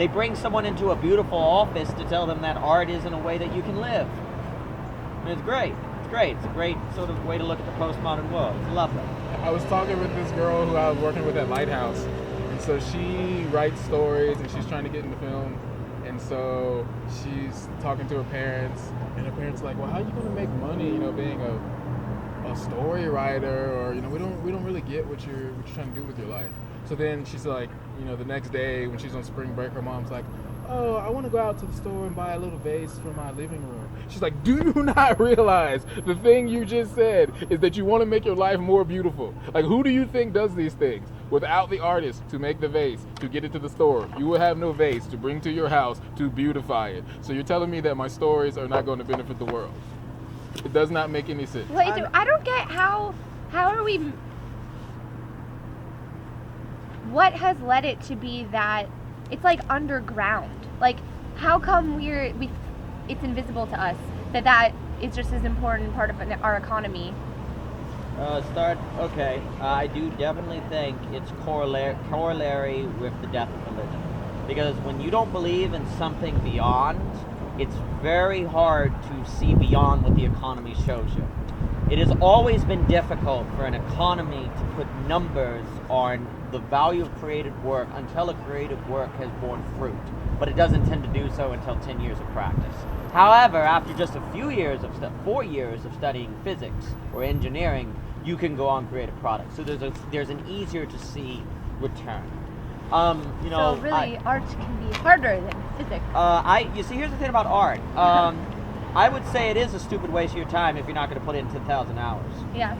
bring someone into a beautiful office to tell them that art isn't a way that you can live. And it's great. It's a great sort of way to look at the postmodern world. It's lovely. I was talking with this girl who I was working with at Lighthouse, and so she writes stories and she's trying to get into film. And so she's talking to her parents, and her parents are like, well, how are you going to make money, being a a story writer, or we don't really get what you're trying to do with your life. So then she's like, the next day when she's on spring break, her mom's like, oh, I want to go out to the store and buy a little vase for my living room. She's like, do you not realize the thing you just said is that you want to make your life more beautiful? Like, who do you think does these things? Without the artist to make the vase, to get it to the store, you will have no vase to bring to your house to beautify it. So you're telling me that my stories are not going to benefit the world? It does not make any sense. Wait, I don't get how are we... What has led it to be that it's like underground? Like, how come it's invisible to us that is just as important part of our economy? Okay. I do definitely think it's corollary with the death of religion. Because when you don't believe in something beyond, it's very hard to see beyond what the economy shows you. It has always been difficult for an economy to put numbers on the value of creative work until a creative work has borne fruit. But it doesn't tend to do so until 10 years of practice. However, after just a few years 4 years of studying physics or engineering, you can go on creative products. So there's an easier to see return. So really, art can be harder than physics. You see, here's the thing about art. I would say it is a stupid waste of your time if you're not going to put in 10,000 hours. Yeah.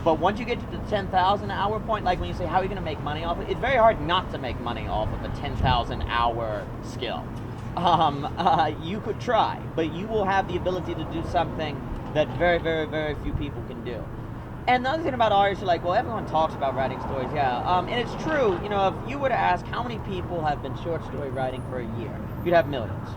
But once you get to the 10,000 hour point, like when you say, how are you going to make money off it? It's very hard not to make money off of a 10,000 hour skill. You could try, but you will have the ability to do something that very, very, very few people can do. And the other thing about art is, you're like, well, everyone talks about writing stories, yeah. And it's true, if you were to ask how many people have been short story writing for a year, you'd have millions.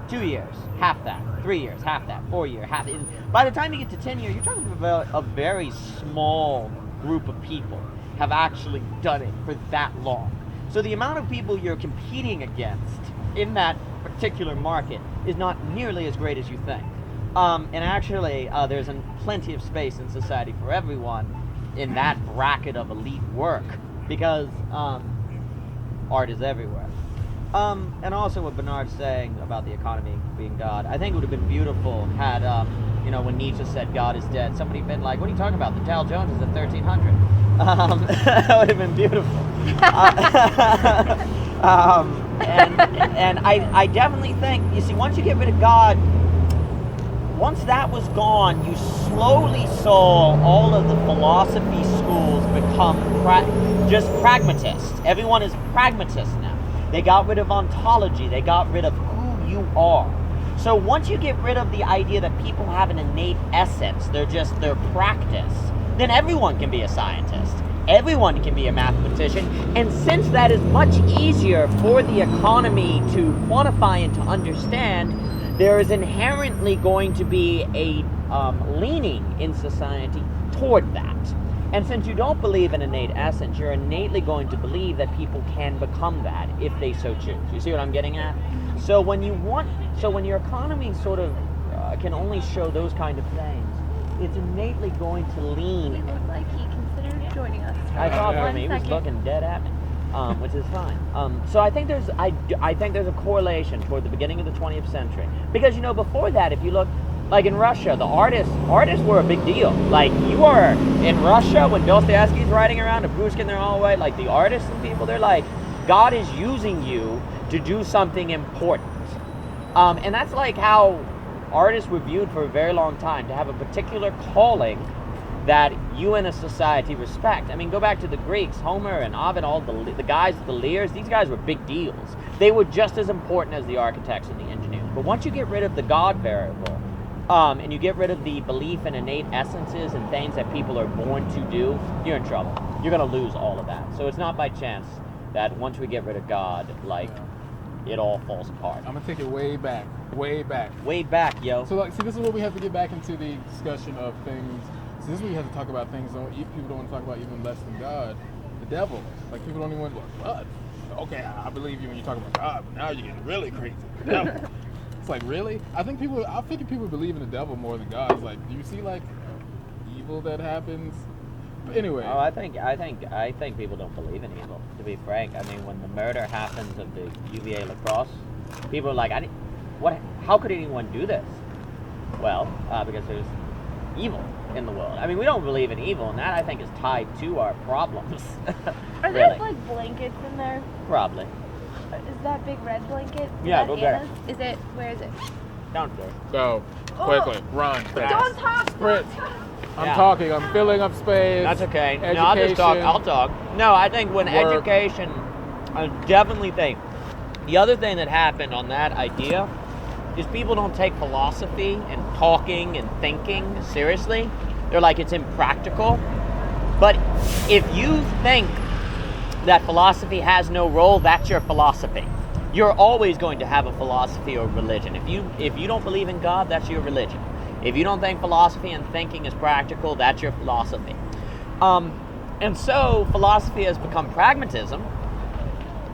2 years, half that. 3 years, half that. 4 years, half. By the time you get to 10 years, you're talking about a very small group of people have actually done it for that long. So the amount of people you're competing against in that particular market is not nearly as great as you think. And actually, there's plenty of space in society for everyone in that bracket of elite work, because art is everywhere. And also what Bernard's saying about the economy being God, I think it would have been beautiful had, when Nietzsche said God is dead, somebody been like, what are you talking about? The Dow Jones is at 1,300. That would have been beautiful. And I definitely think, you see, once you get rid of God, once that was gone, you slowly saw all of the philosophy schools become just pragmatists. Everyone is pragmatist now. They got rid of ontology. They got rid of who you are. So once you get rid of the idea that people have an innate essence, they're just their practice, then everyone can be a scientist. Everyone can be a mathematician. And since that is much easier for the economy to quantify and to understand, there is inherently going to be a leaning in society toward that. And since you don't believe in innate essence, you're innately going to believe that people can become that if they so choose. You see what I'm getting at? So when your economy sort of can only show those kind of things, it's innately going to lean. It's like he considered joining us. I thought for me, he was looking dead at me, which is fine. So I think there's a correlation toward the beginning of the 20th century, because before that, if you look. Like in Russia, the artists were a big deal. Like, you are in Russia when Dostoevsky's riding around and Pushkin, they're all away. Like, the artists and people, they're like, God is using you to do something important. And that's like how artists were viewed for a very long time, to have a particular calling that you in a society respect. I mean, go back to the Greeks, Homer and Ovid, all the guys, the Lears, these guys were big deals. They were just as important as the architects and the engineers. But once you get rid of the God variable, and you get rid of the belief in innate essences and things that people are born to do, you're in trouble. You're going to lose all of that. So it's not by chance that once we get rid of God, it all falls apart. I'm going to take it way back. Way back, yo. So, see, this is where we have to get back into the discussion of things. So this is where you have to talk about things people don't want to talk about even less than God. The devil. Like, people don't even want to God. Okay, I believe you when you talk about God, but now you're getting really crazy. The devil. It's like, really? I figure people believe in the devil more than God. It's like, do you see evil that happens? But anyway. Oh, I think people don't believe in evil. To be frank, I mean, when the murder happens of the UVA lacrosse, people are like, how could anyone do this? Well, because there's evil. in the world. I mean, we don't believe in evil, and that I think is tied to our problems. Are there Really. like blankets in there? Probably. Is that big red blanket? Yeah, Is go that get Anna's? Is it? Where is it? Downstairs. Go. Oh. Quickly. Run. Fast. Don't talk. Sprint. Don't talk. I'm Yeah. talking. I'm filling up space. That's okay. Education. No, I'll just talk. I'll talk. No, I think when Work. education, I definitely think the other thing that happened on that idea is people don't take philosophy and talking and thinking seriously. They're like, it's impractical. But if you think that philosophy has no role, that's your philosophy. You're always going to have a philosophy or religion. If you don't believe in God, that's your religion. If you don't think philosophy and thinking is practical, that's your philosophy. And so philosophy has become pragmatism.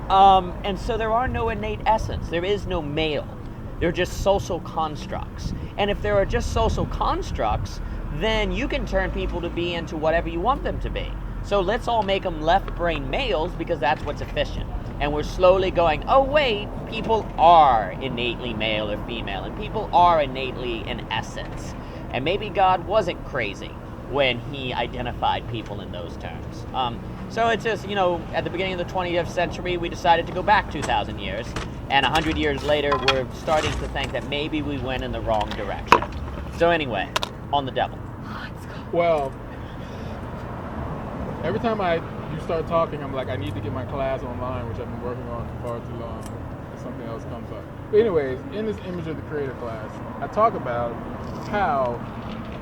And so there are no innate essence. There is no male. They're just social constructs. And if there are just social constructs, then you can turn people to be into whatever you want them to be. So let's all make them left-brain males because that's what's efficient. And we're slowly going, oh wait, people are innately male or female, and people are innately an essence. And maybe God wasn't crazy when he identified people in those terms. So it's just, at the beginning of the 20th century, we decided to go back 2,000 years. And 100 years later, we're starting to think that maybe we went in the wrong direction. So anyway, on the devil. Well, every time you start talking, I'm like, I need to get my class online, which I've been working on for far too long. Something else comes up. But anyways, in this image of the creator class, I talk about how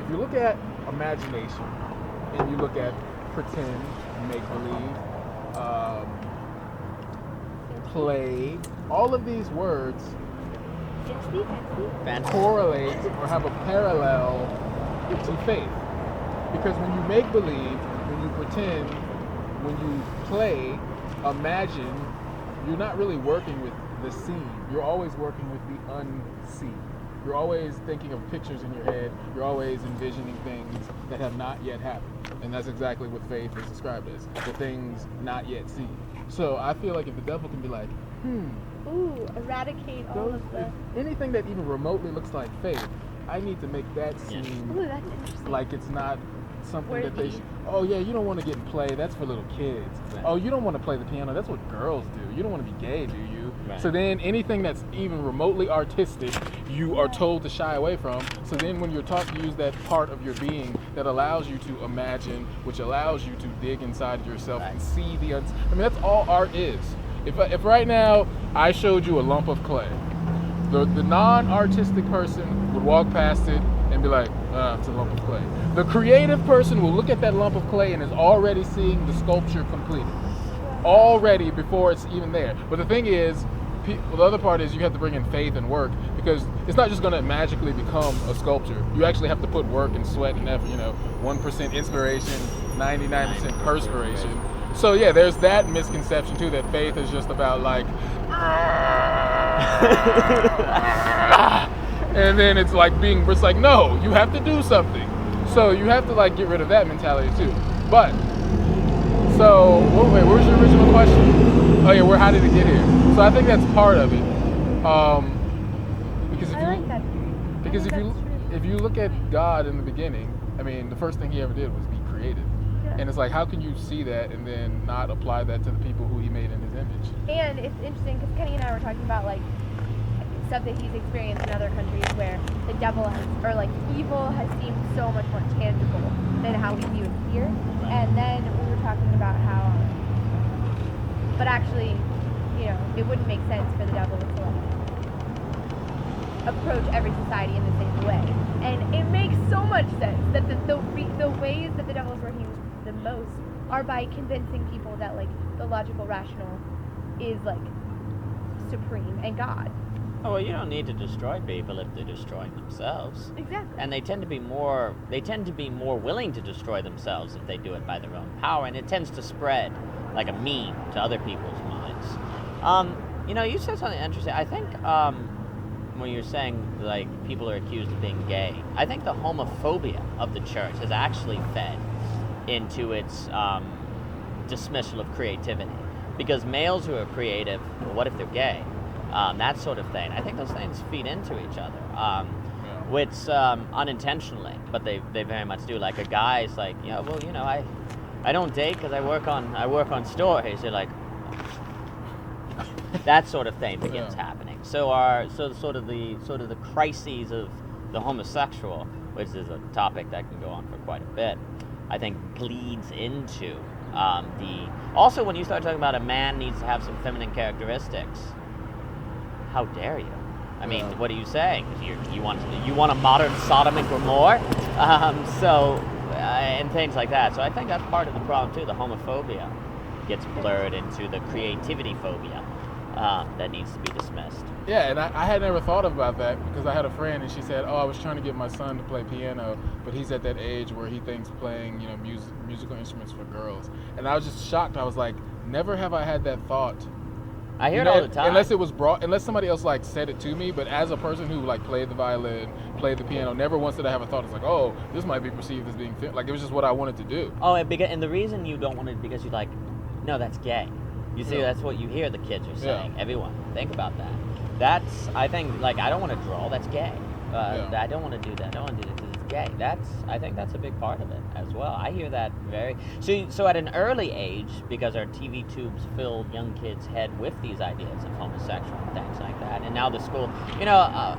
if you look at imagination and you look at pretend, make-believe, play, all of these words Fantasy. correlate or have a parallel to faith. Because when you make believe, when you pretend, when you play, imagine, you're not really working with the seen. You're always working with the unseen. You're always thinking of pictures in your head. You're always envisioning things that have not yet happened. And that's exactly what faith is described as, the things not yet seen. So I feel like if the devil can be like, Ooh, eradicate all of the. anything that even remotely looks like faith, I need to make that seem Ooh, that's interesting. like it's not something Worthy. that they should. Oh yeah, you don't want to get in play. That's for little kids. Right. Oh, you don't want to play the piano. That's what girls do. You don't want to be gay, do you? Right. So then anything that's even remotely artistic, you are told to shy away from. So then when you're taught to use that part of your being that allows you to imagine, which allows you to dig inside yourself and see the. I mean, that's all art is. If right now I showed you a lump of clay, the non-artistic person would walk past it and be like, it's a lump of clay. The creative person will look at that lump of clay and is already seeing the sculpture completed. Already before it's even there. But the thing is, the other part is you have to bring in faith and work, because it's not just going to magically become a sculpture. You actually have to put work and sweat and effort, 1% inspiration, 99% perspiration. So yeah, there's that misconception too, that faith is just about like, and then it's like it's like, no, you have to do something. So you have to like get rid of that mentality too. But, so, wait, where's your original question? Oh yeah, how did it get here? So I think that's part of it. Because I like that. because I think that's true. if you look at God in the beginning, I mean, the first thing he ever did was be created. Yeah. And it's like, how can you see that and then not apply that to the people who he made in his image? And it's interesting because Kenny and I were talking about like stuff that he's experienced in other countries where the devil has, or like evil has seemed so much more tangible than how we view it here. And then we were talking about how, but actually, it wouldn't make sense for the devil to like approach every society in the same way. And it makes so much sense that the ways that the devil is working the most are by convincing people that like the logical rational is like supreme and God. Oh, well, you don't need to destroy people if they're destroying themselves. Exactly. And they tend to be more willing to destroy themselves if they do it by their own power, and it tends to spread like a meme to other people's minds. You said something interesting. I think when you're saying like people are accused of being gay, I think the homophobia of the church has actually fed into its dismissal of creativity. Because males who are creative, well, what if they're gay? That sort of thing. I think those things feed into each other. which unintentionally, but they very much do. Like a guy's like, I don't date because I work on stories. You're like, that sort of thing begins happening. So sort of the crises of the homosexual, which is a topic that can go on for quite a bit, I think bleeds into also when you start talking about a man needs to have some feminine characteristics. How dare you? I mean, what are you saying? You want a modern Sodom and Gomorrah? And things like that. So I think that's part of the problem too. The homophobia gets blurred into the creativity phobia that needs to be dismissed. Yeah, and I had never thought about that because I had a friend and she said, I was trying to get my son to play piano, but he's at that age where he thinks playing, musical instruments for girls. And I was just shocked. I was like, never have I had that thought. I hear it all the time. Unless somebody else like said it to me, but as a person who like played the violin, played the piano, never once did I have a thought. It's like, oh, this might be perceived as being like it was just what I wanted to do. Oh, and the reason you don't want it because you're like, no, that's gay. You see, that's what you hear the kids are saying. Yeah. Everyone, think about that. I think, like, I don't want to draw. That's gay. I don't want to do that. I don't want to do this because it's gay. I think that's a big part of it as well. I hear that so at an early age, because our TV tubes filled young kids' head with these ideas of homosexual and things like that, and now the school, now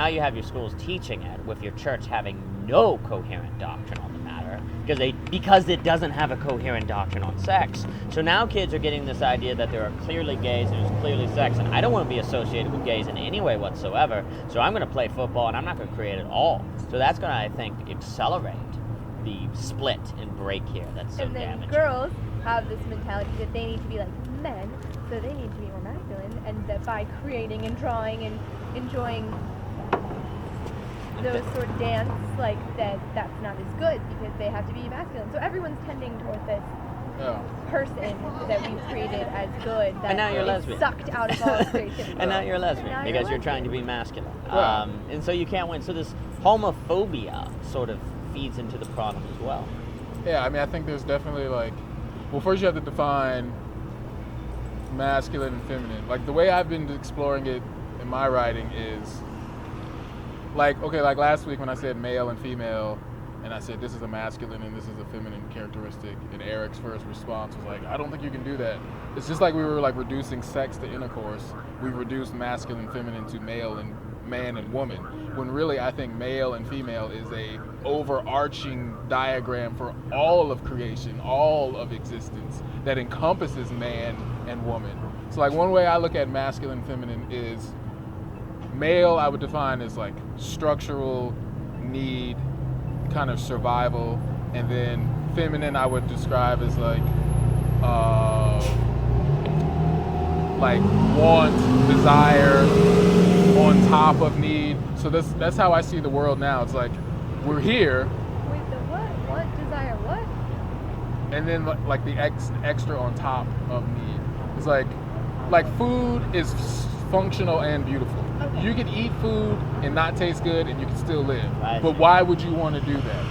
you have your schools teaching it with your church having no coherent doctrine on the matter because it doesn't have a coherent doctrine on sex. So now kids are getting this idea that there are clearly gays and there's clearly sex, and I don't want to be associated with gays in any way whatsoever, so I'm going to play football and I'm not going to create it all. So that's going to, I think, accelerate the split and break here that's so damaging. And then girls have this mentality that they need to be like men, so they need to be more masculine, and that by creating and drawing and enjoying those sort of dance, like that's not as good because they have to be masculine. So everyone's tending toward this person that we've created as good that and now you're lesbian. Sucked out of all creativity. And now you're a lesbian because you're trying to be masculine. And so you can't win. So this homophobia sort of feeds into the problem as well. Yeah, I think there's definitely first you have to define masculine and feminine. Like the way I've been exploring it in my writing is like last week when I said male and female, and I said this is a masculine and this is a feminine characteristic, and Eric's first response was like, I don't think you can do that. It's just like we were like reducing sex to intercourse. We reduced masculine, feminine to male and man and woman, when really I think male and female is a overarching diagram for all of creation, all of existence that encompasses man and woman. So like one way I look at masculine, feminine is male I would define as like structural need, kind of survival, and then feminine I would describe as like want, desire on top of need. So that's how I see the world now. It's like we're here. Wait, the what? What? Desire what? And then like the extra on top of need. It's like food is functional and beautiful. Okay. You can eat food and not taste good and you can still live. But why would you want to do that?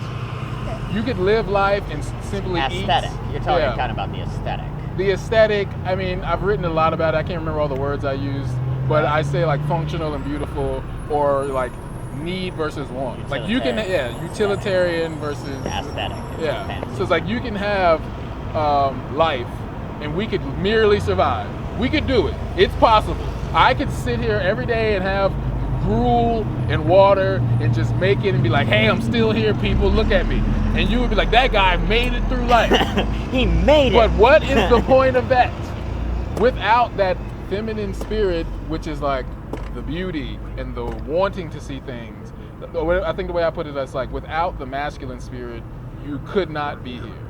Okay. You could live life and simply aesthetic. eat. You're talking kind of about the aesthetic. The aesthetic, I've written a lot about it. I can't remember all the words I used, but I say like functional and beautiful, or like need versus want. Like you can, utilitarian versus aesthetic. Yeah. So it's like you can have life and we could merely survive. We could do it. It's possible. I could sit here every day and have gruel and water and just make it and be like, hey, I'm still here, people, look at me. And you would be like, that guy made it through life. He made it. But what is the point of that? Without that feminine spirit, which is like the beauty and the wanting to see things. I think the way I put it is like, without the masculine spirit, you could not be here.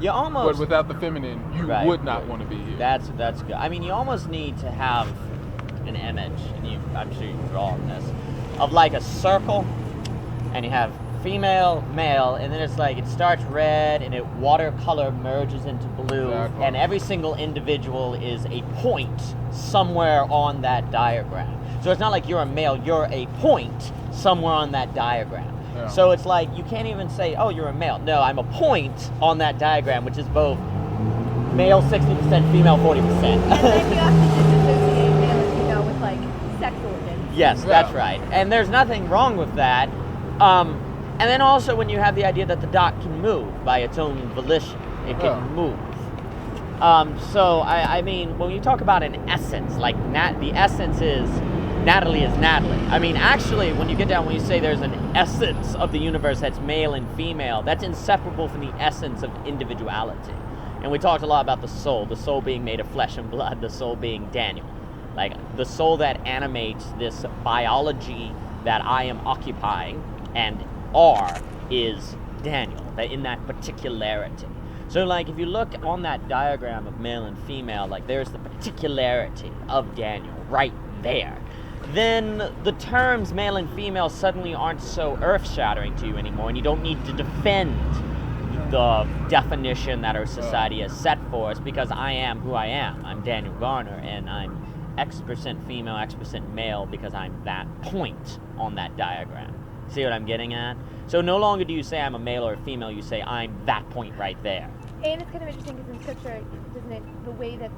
You almost, but without the feminine, you would not want to be here. That's good. You almost need to have an image, and I'm sure you've drawn this, of like a circle, and you have female, male, and then it's like it starts red, and watercolor merges into blue, and every single individual is a point somewhere on that diagram. So it's not like you're a male, you're a point somewhere on that diagram. Yeah. So it's like, you can't even say, oh, you're a male. No, I'm a point on that diagram, which is both male 60%, female 40%. And then you have to disassociate male and female with like sex organs. Yes, Yeah. that's right. And there's nothing wrong with that. And then also when you have the idea that the dot can move by its own volition, it can Yeah. move. So I mean, when you talk about an essence, like the essence is Natalie is Natalie. I mean, actually, when you say there's an essence of the universe that's male and female, that's inseparable from the essence of individuality. And we talked a lot about the soul being made of flesh and blood, the soul being Daniel. Like, the soul that animates this biology that I am occupying and is Daniel, that in that particularity. So, like, if you look on that diagram of male and female, like, there's the particularity of Daniel right there. Then the terms male and female suddenly aren't so earth-shattering to you anymore, and you don't need to defend the definition that our society has set for us, because I am who I am. I'm Daniel Garner, and I'm X% female, X% male, because I'm that point on that diagram. See what I'm getting at? So no longer do you say I'm a male or a female, you say I'm that point right there. And it's kind of interesting because in scripture, doesn't it, the way that,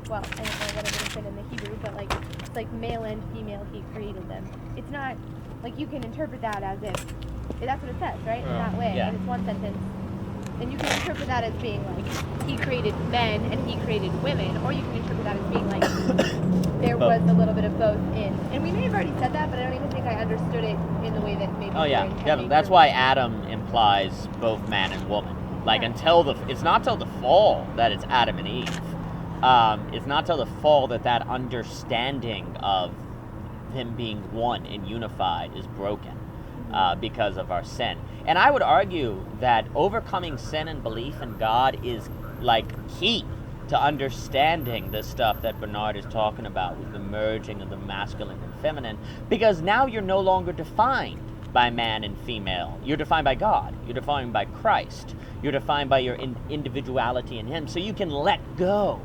well, I don't know what it would have been in the Hebrew, but like, it's like male and female, he created them. It's not, like, you can interpret that as if, that's what it says, right? In that way, Yeah. and it's one sentence. And you can interpret that as being like, he created men and he created women, or you can interpret that as being like, there was a little bit of both in. And we may have already said that, but I don't even think I understood it in the way that maybe. Oh yeah, you're definitely. intending That's for why me. Adam implies both man and woman. Like, Yeah. it's not till the fall that it's Adam and Eve. It's not till the fall that understanding of them being one and unified is broken because of our sin. And I would argue that overcoming sin and belief in God is like key to understanding this stuff that Bernard is talking about with the merging of the masculine and feminine, because now you're no longer defined by man and female. You're defined by God. You're defined by Christ. You're defined by your individuality in Him. So you can let go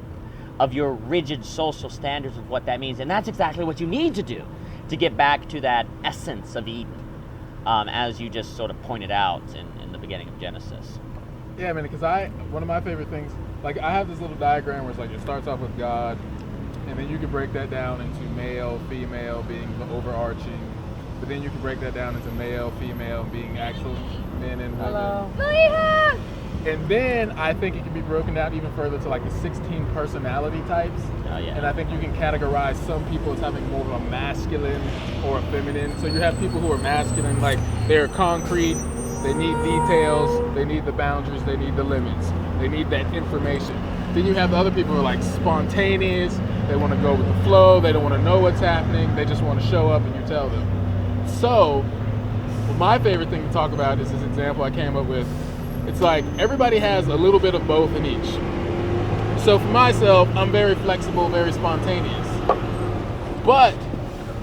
of your rigid social standards of what that means. And that's exactly what you need to do to get back to that essence of Eden, as you just sort of pointed out in the beginning of Genesis. Yeah, man, because one of my favorite things, like, I have this little diagram where it's like, it starts off with God, and then you can break that down into male, female being the overarching, but then you can break that down into male, female being actual men and women. Hello. Malia! And then I think it can be broken down even further to like the 16 personality types. Oh, yeah. And I think you can categorize some people as having more of a masculine or a feminine. So you have people who are masculine, like they're concrete, they need details, they need the boundaries, they need the limits, they need that information. Then you have the other people who are like spontaneous, they want to go with the flow, they don't want to know what's happening, they just want to show up and you tell them. So my favorite thing to talk about is this example I came up with. It's like everybody has a little bit of both in each. So for myself, I'm very flexible, very spontaneous. But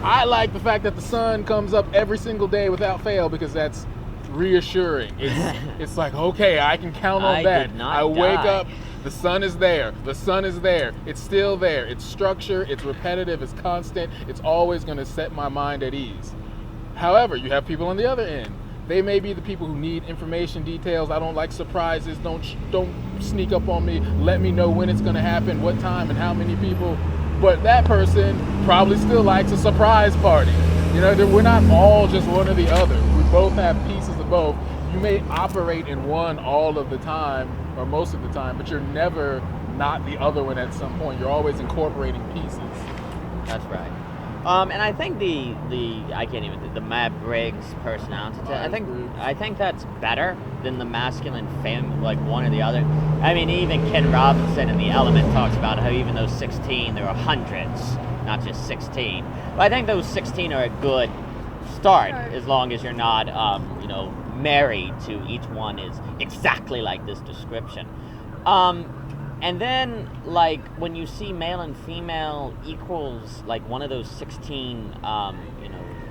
I like the fact that the sun comes up every single day without fail, because that's reassuring. It's like, okay, I can count on that. did not I wake die. up, the sun is there. The sun is there. It's still there. It's structure, it's repetitive, it's constant. It's always going to set my mind at ease. However, you have people on the other end. They may be the people who need information, details. I don't like surprises. Don't sneak up on me. Let me know when it's going to happen, what time, and how many people. But that person probably still likes a surprise party. You know, we're not all just one or the other. We both have pieces of both. You may operate in one all of the time or most of the time, but you're never not the other one at some point. You're always incorporating pieces. That's right. And I think the Matt Briggs personality test, I think that's better than the masculine femme, like one or the other. I mean, even Ken Robinson in The Element talks about how even those 16, there are hundreds, not just 16. But I think those 16 are a good start, as long as you're not, married to each one is exactly like this description. And then, like, when you see male and female equals, like, one of those 16,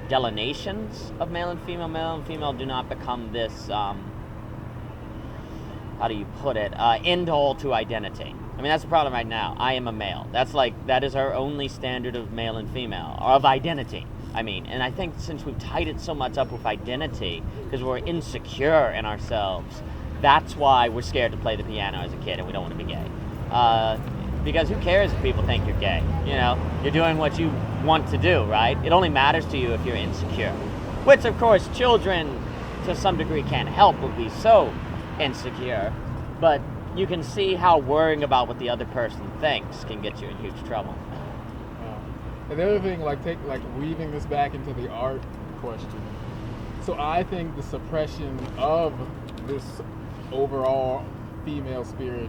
delineations of male and female do not become this, how do you put it, end all to identity. I mean, that's the problem right now. I am a male. That is our only standard of male and female, or of identity. I mean, and I think since we've tied it so much up with identity, because we're insecure in ourselves, that's why we're scared to play the piano as a kid and we don't want to be gay. Because who cares if people think you're gay? You know, you're doing what you want to do, right? It only matters to you if you're insecure. Which, of course, children, to some degree, can't help but be so insecure. But you can see how worrying about what the other person thinks can get you in huge trouble. And the other thing, like weaving this back into the art question. So I think the suppression of this overall female spirit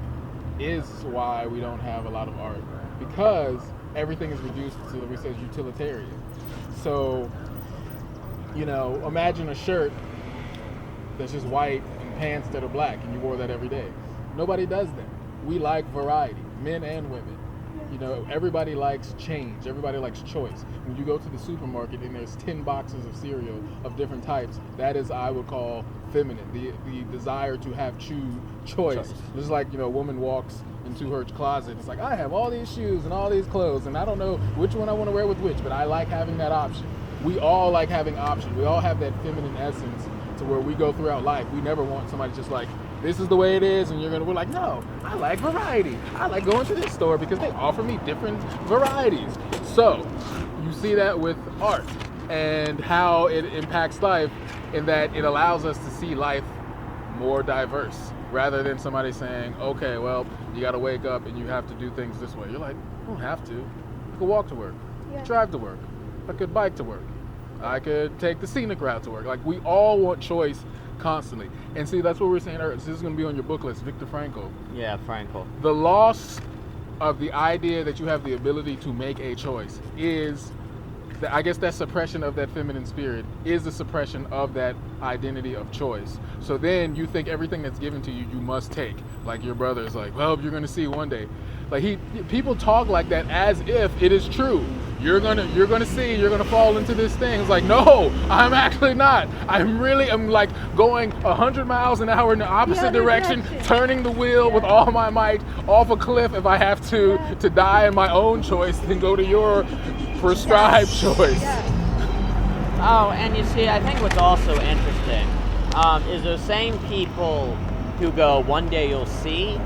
is why we don't have a lot of art, because everything is reduced to, we say, utilitarian. So, imagine a shirt that's just white and pants that are black, and you wore that every day. Nobody does that. We like variety, men and women. Everybody likes change. Everybody likes choice. When you go to the supermarket and there's 10 boxes of cereal of different types, that is, I would call, feminine. The desire to have choice. Just like, a woman walks into her closet. It's like, I have all these shoes and all these clothes, and I don't know which one I want to wear with which, but I like having that option. We all like having options. We all have that feminine essence to where we go throughout life. We never want somebody just like, this is the way it is, and we're like, no, I like variety. I like going to this store because they offer me different varieties. So, you see that with art and how it impacts life, in that it allows us to see life more diverse, rather than somebody saying, okay, well, you got to wake up and you have to do things this way. You're like, I don't have to. I could walk to work, drive to work, I could bike to work, I could take the scenic route to work. Like, we all want choice constantly. And see, that's what we're saying earlier. This is going to be on your book list, Viktor Frankl. Yeah, Frankl. The loss of the idea that you have the ability to make a choice is, I guess, that suppression of that feminine spirit is the suppression of that identity of choice. So then you think everything that's given to you, you must take. Like your brother is like, well, you're going to see one day. Like people talk like that as if it is true. You're gonna see, you're gonna fall into this thing. It's like, no, I'm actually not. I'm like going 100 miles an hour in the opposite direction, turning the wheel with all my might off a cliff if I have to die in my own choice than go to your prescribed choice. Oh, and you see, I think what's also interesting is those same people who go, one day you'll see,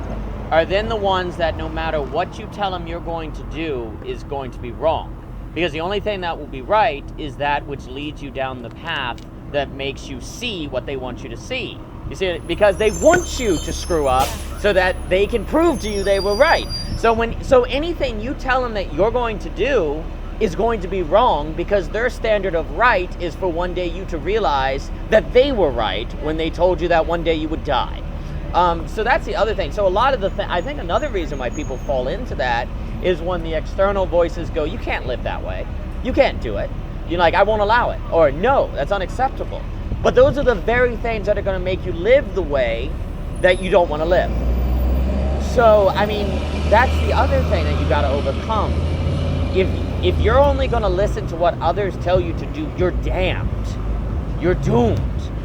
are then the ones that no matter what you tell them you're going to do is going to be wrong. Because the only thing that will be right is that which leads you down the path that makes you see what they want you to see. You see, because they want you to screw up so that they can prove to you they were right. So anything you tell them that you're going to do is going to be wrong, because their standard of right is for one day you to realize that they were right when they told you that one day you would die. So that's the other thing. So a lot of I think another reason why people fall into that is when the external voices go, you can't live that way. You can't do it. You're like, I won't allow it. Or no, that's unacceptable. But those are the very things that are going to make you live the way that you don't want to live. So, I mean, that's the other thing that you got to overcome. If you're only going to listen to what others tell you to do, you're damned. You're doomed.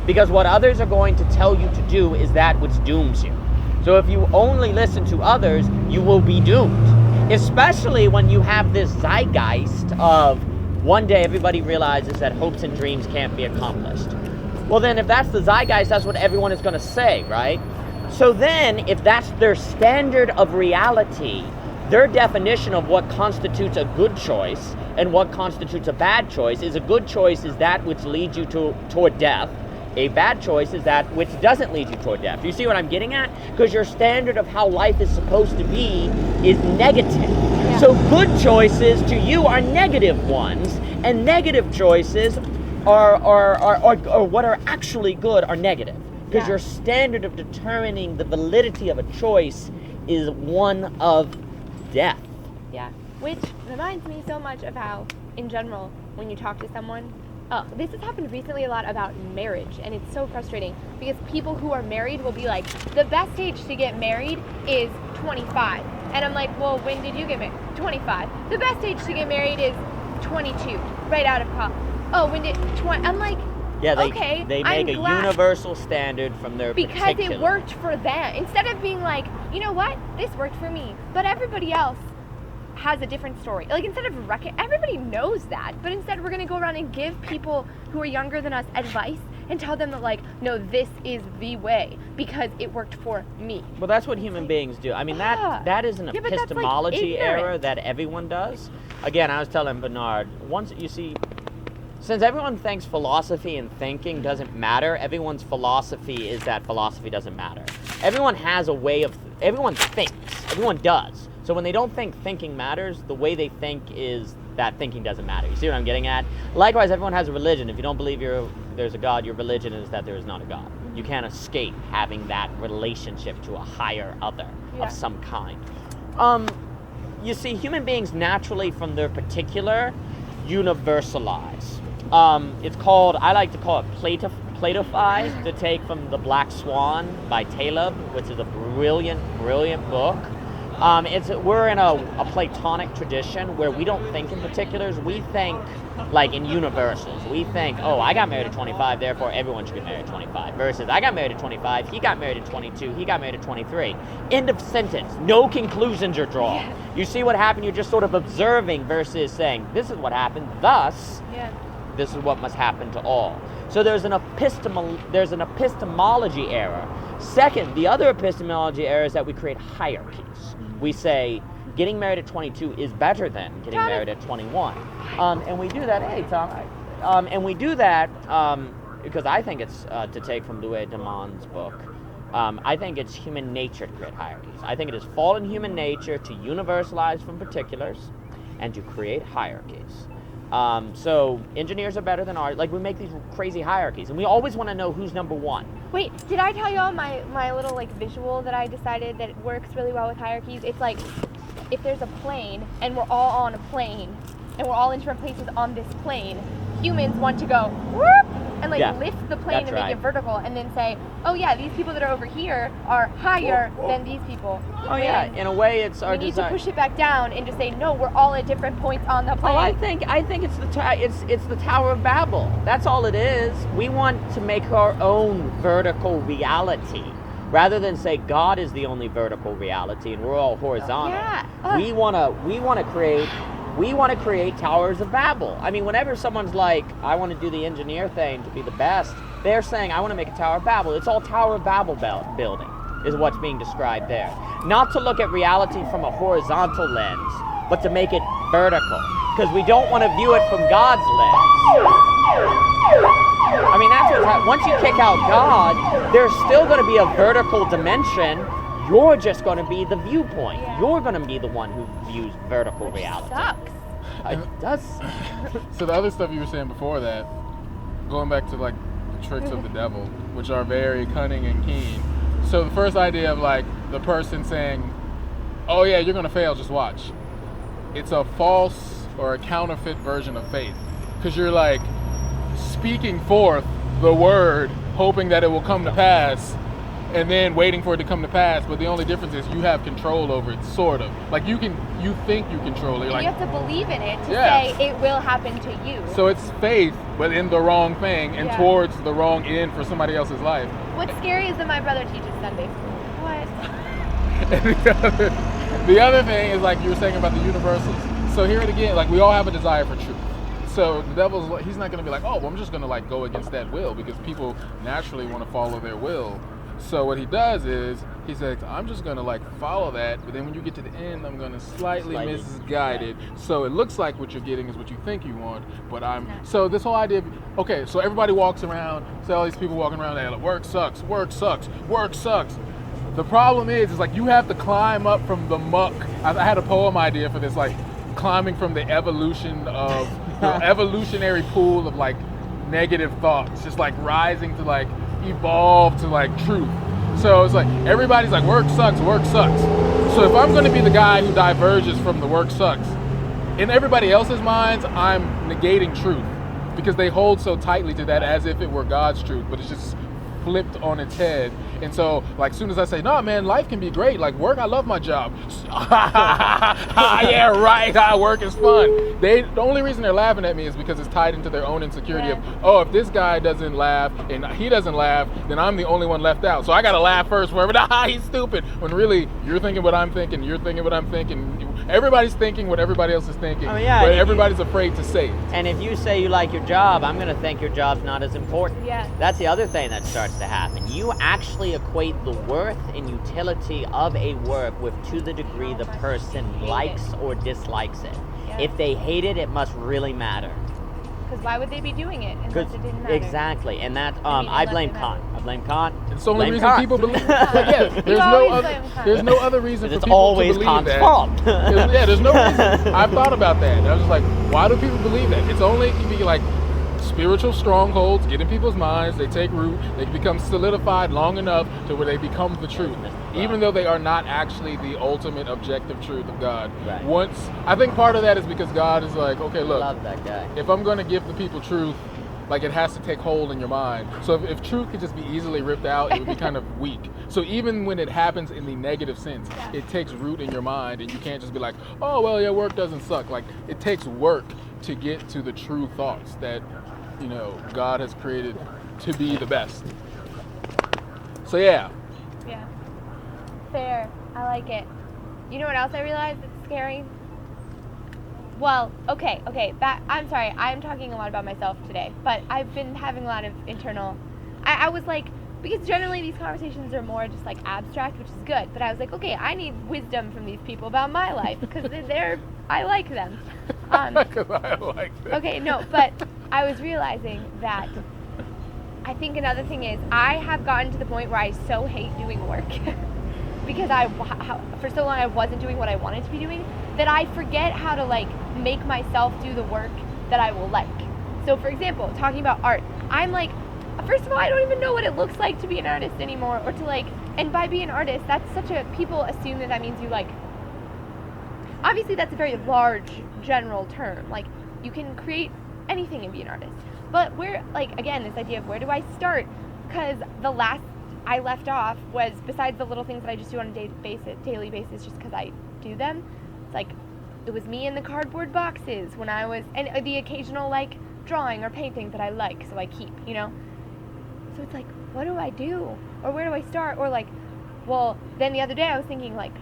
Because what others are going to tell you to do is that which dooms you. So if you only listen to others, you will be doomed. Especially when you have this zeitgeist of one day everybody realizes that hopes and dreams can't be accomplished. Well then, if that's the zeitgeist, that's what everyone is going to say, right? So then, if that's their standard of reality, their definition of what constitutes a good choice and what constitutes a bad choice is, a good choice is that which leads you toward death. A bad choice is that which doesn't lead you toward death. Do you see what I'm getting at? Because your standard of how life is supposed to be is negative. Yeah. So good choices to you are negative ones, and negative choices are what are actually good are negative. Because your standard of determining the validity of a choice is one of death. Yeah. Which reminds me so much of how, in general, when you talk to someone, this has happened recently a lot about marriage, and it's so frustrating because people who are married will be like, the best age to get married is 25. And I'm like, well, when did you get married? 25. The best age to get married is 22, right out of college. Oh, when did 20? I'm like, yeah, okay, they make a universal standard from their because particular. It worked for them. Instead of being like, you know what, this worked for me, but everybody else has a different story. Like, instead of everybody knows that, but instead we're gonna go around and give people who are younger than us advice and tell them that, like, no, this is the way because it worked for me. Well, that's what human beings do. I mean, that is an epistemology like error that everyone does. again, I was telling Bernard, once you see, since everyone thinks philosophy and thinking doesn't matter, everyone's philosophy is that philosophy doesn't matter. Everyone has a way of, everyone thinks, everyone does. So when they don't think thinking matters, the way they think is that thinking doesn't matter. You see what I'm getting at? Likewise, everyone has a religion. If you don't believe there's a God, your religion is that there is not a God. You can't escape having that relationship to a higher other of some kind. You see, human beings naturally, from their particular, universalize. It's called, I like to call it Platofy, to take from The Black Swan by Taleb, which is a brilliant, brilliant book. We're in a Platonic tradition where we don't think in particulars, we think like in universals. We think, oh, I got married at 25, therefore everyone should get married at 25. Versus, I got married at 25, he got married at 22, he got married at 23. End of sentence. No conclusions are drawn. Yeah. You see what happened? You're just sort of observing versus saying, this is what happened, thus, this is what must happen to all. So there's an epistemology error. Second, the other epistemology error is that we create hierarchies. We say, getting married at 22 is better than getting married at 21. And we do that, hey, Tom, and we do that because I think it's, to take from Louis Demond's book, I think it's human nature to create hierarchies. I think it is fallen human nature to universalize from particulars and to create hierarchies. So engineers are better than art. Like, we make these crazy hierarchies, and we always want to know who's number one. Wait, did I tell y'all my little like visual that I decided that works really well with hierarchies? It's like, if there's a plane and we're all on a plane and we're all in different places on this plane, humans want to go whoop and like lift the plane and make it vertical, and then say, oh yeah, these people that are over here are higher than these people. Oh yeah, in a way it's our desire. We need to push it back down and just say, no, we're all at different points on the plane. Oh, I think it's the Tower of Babel. That's all it is. We want to make our own vertical reality. Rather than say God is the only vertical reality and we're all horizontal. Yeah. We want to create towers of Babel. I mean, whenever someone's like, I want to do the engineer thing to be the best, they're saying, I want to make a Tower of Babel. It's all Tower of Babel building is what's being described there. Not to look at reality from a horizontal lens, but to make it vertical. Because we don't want to view it from God's lens. I mean, that's what's happening. Once you kick out God, there's still going to be a vertical dimension. You're just going to be the viewpoint. Yeah. You're going to be the one who views vertical reality. Sucks. It does. So the other stuff you were saying before that, going back to like the tricks of the devil, which are very cunning and keen. So the first idea of like the person saying, oh yeah, you're going to fail, just watch. It's a false or a counterfeit version of faith. Because you're like speaking forth the word, hoping that it will come to pass, and then waiting for it to come to pass. But the only difference is you have control over it, sort of. Like you think you control it. And like, you have to believe in it to say it will happen to you. So it's faith, but in the wrong thing and towards the wrong end for somebody else's life. What's scary is that my brother teaches Sunday school. What? The other thing is like you were saying about the universals. So here it again, like we all have a desire for truth. So the devil's, he's not going to be like, oh, well, I'm just going to like go against that will, because people naturally want to follow their will. So what he does is he says, I'm just going to like follow that, but then when you get to the end, I'm going to slightly misguide it. So it looks like what you're getting is what you think you want, but so this whole idea of, okay, so everybody walks around, so all these people walking around, they're like, work sucks, work sucks, work sucks. The problem is like you have to climb up from the muck. I had a poem idea for this, like climbing from the evolution of the evolutionary pool of like negative thoughts, just like rising to like evolve to like truth. So it's like everybody's like work sucks. So if I'm going to be the guy who diverges from the work sucks, in everybody else's minds I'm negating truth, because they hold so tightly to that as if it were God's truth, but it's just flipped on its head. And so like as soon as I say, no man, life can be great, like work, I love my job. Yeah, right, work is fun. The only reason they're laughing at me is because it's tied into their own insecurity of, oh, if this guy doesn't laugh and he doesn't laugh, then I'm the only one left out. So I gotta laugh first wherever, he's stupid. When really you're thinking what I'm thinking, you're thinking what I'm thinking. Everybody's thinking what everybody else is thinking, but everybody's afraid to say it. And if you say you like your job, I'm gonna think your job's not as important. Yeah. That's the other thing that starts to happen. You actually equate the worth and utility of a work with to the degree the person likes or dislikes it. If they hate it, it must really matter. Because why would they be doing it unless it didn't matter? Exactly, and that mean, I unless blame it Kant. matters. I blame Kant. It's the only Blame reason Kant. people believe. But yeah, there's no other reason for It's people always to believe Kant's that. fault. There's no reason. I've thought about that. And I was just like, why do people believe that? It's only be like spiritual strongholds get in people's minds. They take root. They become solidified long enough to where they become the truth, even though they are not actually the ultimate objective truth of God. Right. I think part of that is because God is like, okay, look, I love that guy. if I'm going to give the people truth, like it has to take hold in your mind. So if truth could just be easily ripped out, it would be kind of weak. So even when it happens in the negative sense, it takes root in your mind, and you can't just be like, oh, well, yeah, work doesn't suck. Like, it takes work to get to the true thoughts that, God has created to be the best. So yeah. Yeah. Fair. I like it. You know what else I realized that's scary? Well, okay. I'm sorry. I'm talking a lot about myself today, but I've been having a lot of internal. I was like, because generally these conversations are more just like abstract, which is good. But I was like, okay, I need wisdom from these people about my life because I like them. Because I like them. Okay, no, but I was realizing that I think another thing is I have gotten to the point where I so hate doing work because for so long I wasn't doing what I wanted to be doing that I forget how to like make myself do the work that I will like. So for example, talking about art, I'm like, first of all, I don't even know what it looks like to be an artist anymore, or to like, and by being an artist, that's people assume that means you like, obviously that's a very large general term, like you can create anything and be an artist, but where, like, again, this idea of where do I start, because the last I left off was, besides the little things that I just do on a daily basis just because I do them, it's like, it was me in the cardboard boxes when I was, and the occasional like drawing or painting that I like, so I keep, so it's like, what do I do, or where do I start, or like, well, then the other day I was thinking like,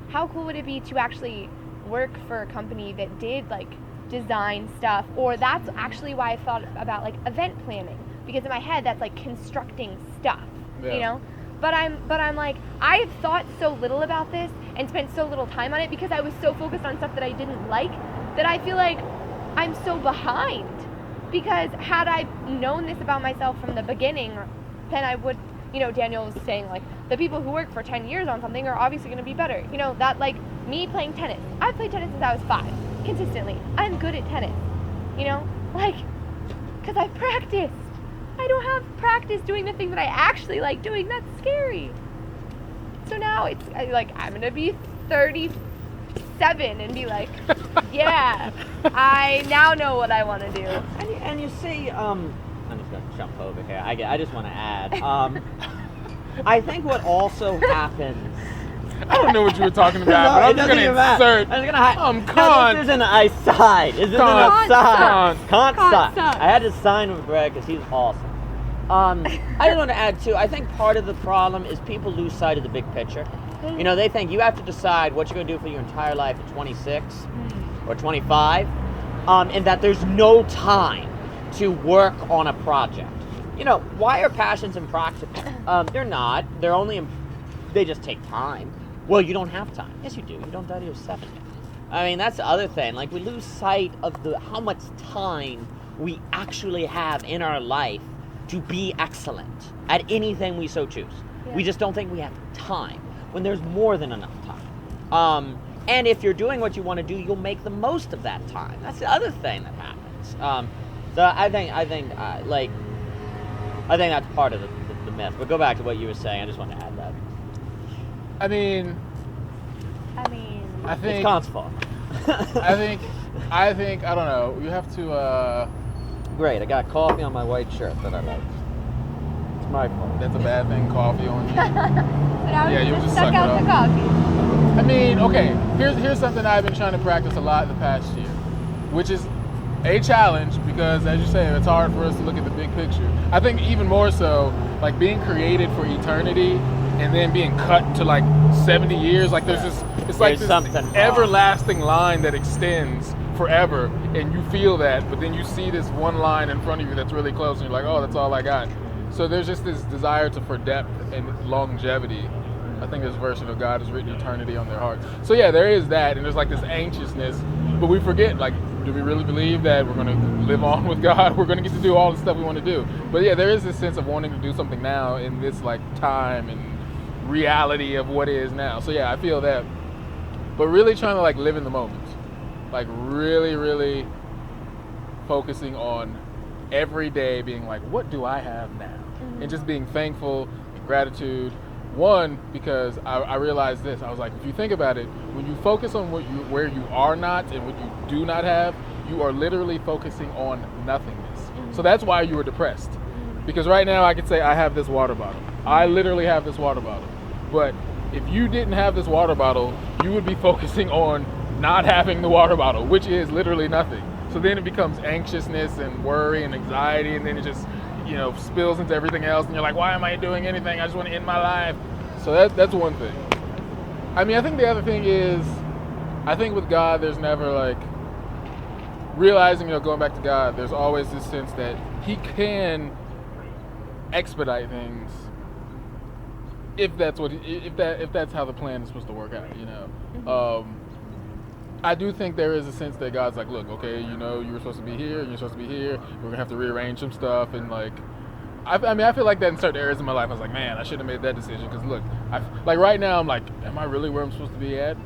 how cool would it be to actually work for a company that did like design stuff, or that's actually why I thought about like event planning, because in my head that's like constructing stuff, but I'm like, I've thought so little about this and spent so little time on it because I was so focused on stuff that I didn't like that I feel like I'm so behind, because had I known this about myself from the beginning, then I would, Daniel was saying like the people who work for 10 years on something are obviously going to be better, that like me playing tennis, I've played tennis since I was 5 consistently. I'm good at tennis, like, because I've practiced. I don't have practice doing the thing that I actually like doing. That's scary. So now it's like I'm going to be 37 and be like, yeah, I now know what I want to do. And you see, I'm just going to jump over here. I just want to add, I think what also happens. I don't know what you were talking about, but I'm just going to insert. Kant. This isn't an aside. This isn't an aside. Kant sucks. I had to sign with Greg because he's awesome. I just want to add too. I think part of the problem is people lose sight of the big picture. They think you have to decide what you're going to do for your entire life at 26 or 25, and that there's no time to work on a project. Why are passions impractical? They're not. They just take time. Well, you don't have time. Yes, you do. You don't die till you're 70. I mean, that's the other thing. Like, we lose sight of how much time we actually have in our life to be excellent at anything we so choose. Yeah. We just don't think we have time when there's more than enough time. And if you're doing what you want to do, you'll make the most of that time. That's the other thing that happens. So I think that's part of the myth. But go back to what you were saying. I just want to add that. I think it's Kant's fault. I think I don't know. You have to. Great, I got coffee on my white shirt that I like. It's my fault. That's a bad thing. Coffee on you. So now you just suck out the coffee. Okay. Here's something I've been trying to practice a lot the past year, which is a challenge because, as you say, it's hard for us to look at the big picture. I think even more so, like being created for eternity and then being cut to like 70 years. Like it's like this everlasting line that extends forever, and you feel that, but then you see this one line in front of you that's really close, and you're like, oh, that's all I got. So there's just this desire for depth and longevity. I think this version of God has written eternity on their hearts. So yeah, there is that, and there's like this anxiousness, but we forget, like, do we really believe that we're going to live on with God? We're going to get to do all the stuff we want to do. But yeah, there is this sense of wanting to do something now in this like time and reality of what is now. So yeah, I feel that. But really trying to like live in the moment. Like really, really focusing on every day being like, what do I have now? And just being thankful, gratitude. One, because I realized this. I was like, if you think about it, when you focus on where you are not and what you do not have, you are literally focusing on nothingness. So that's why you were depressed. Because right now I could say I have this water bottle. I literally have this water bottle. But if you didn't have this water bottle, you would be focusing on not having the water bottle, which is literally nothing. So then it becomes anxiousness and worry and anxiety, and then it just, you know, spills into everything else, and you're like, why am I doing anything? I just want to end my life. So that's one thing. I mean, I think the other thing is, I think with God, there's never like, realizing, you know, going back to God, there's always this sense that He can expedite things if that's how the plan is supposed to work out, you know. I do think there is a sense that God's like, look, okay, you know, you were supposed to be here, and you're supposed to be here. We're gonna have to rearrange some stuff, and like, I mean, I feel like that in certain areas of my life. I was like, man, I should have made that decision because look, like right now, I'm like, am I really where I'm supposed to be at?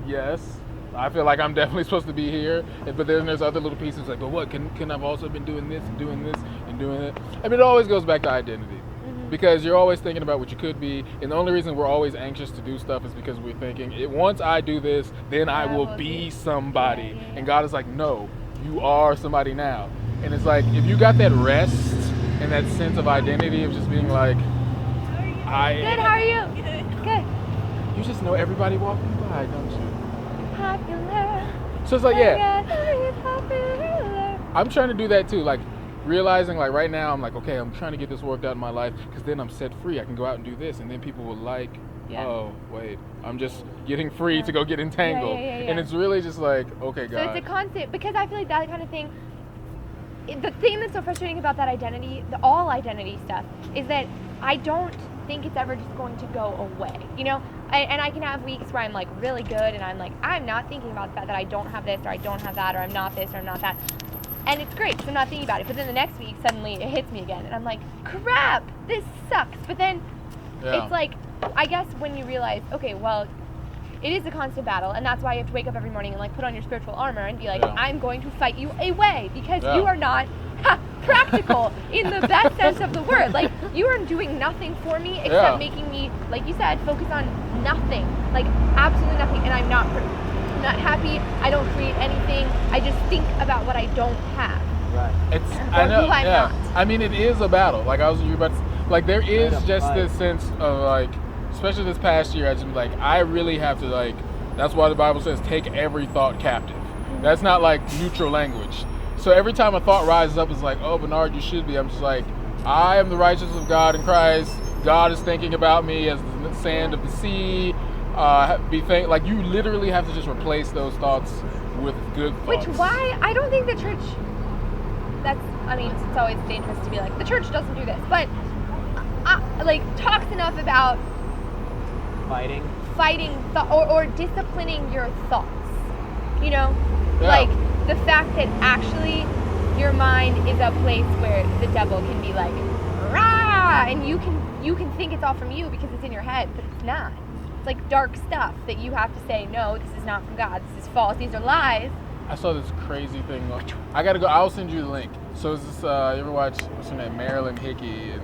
Yes, I feel like I'm definitely supposed to be here, but then there's other little pieces like, but what can I've also been doing this and doing this and doing it? I mean, it always goes back to identity. Because you're always thinking about what you could be, and the only reason we're always anxious to do stuff is because we're thinking, once I do this, then I will be somebody. And God is like, no, you are somebody now. And it's like, if you got that rest and that sense of identity of just being like, Good, how are you? Good. You just know everybody walking by, don't you? Popular. So it's like, yeah. I'm trying to do that too, like, realizing like right now I'm like, okay, I'm trying to get this worked out in my life because then I'm set free. I can go out and do this, and then people will like, oh wait, I'm just getting free to go get entangled. And it's really just like, okay, God. So it's a constant, because I feel like that kind of thing, the thing that's so frustrating about that identity, all identity stuff, is that I don't think it's ever just going to go away, you know? And I can have weeks where I'm like really good and I'm like, I'm not thinking about the fact that I don't have this or I don't have that or I'm not this or I'm not that. And it's great, so I'm not thinking about it. But then the next week, suddenly it hits me again. And I'm like, crap, this sucks. But then it's like, I guess when you realize, okay, well, it is a constant battle. And that's why you have to wake up every morning and like put on your spiritual armor and be like, I'm going to fight you away. Because you are not practical in the best sense of the word. Like, you are doing nothing for me except making me, like you said, focus on nothing. Like, absolutely nothing. And I'm not not happy. I don't create anything. I just think about what I don't have. Right. I know. Not. I mean, it is a battle. Like you about to, like there is just this sense of like, especially this past year, I just like I really have to like. That's why the Bible says take every thought captive. That's not like neutral language. So every time a thought rises up, it's like, oh, Bernard, you should be. I'm just like, I am the righteousness of God in Christ. God is thinking about me as the sand of the sea. Like you literally have to just replace those thoughts with good thoughts. Which why I don't think the church. I mean, it's always dangerous to be like the church doesn't do this, but like talks enough about fighting or disciplining your thoughts. You know, like the fact that actually your mind is a place where the devil can be like, rah, and you can think it's all from you because it's in your head, but it's not. It's like dark stuff that you have to say, no, this is not from God. This is false. These are lies. I saw this crazy thing. I gotta go. I'll send you the link. So is this? You ever watch what's her name, Marilyn Hickey, and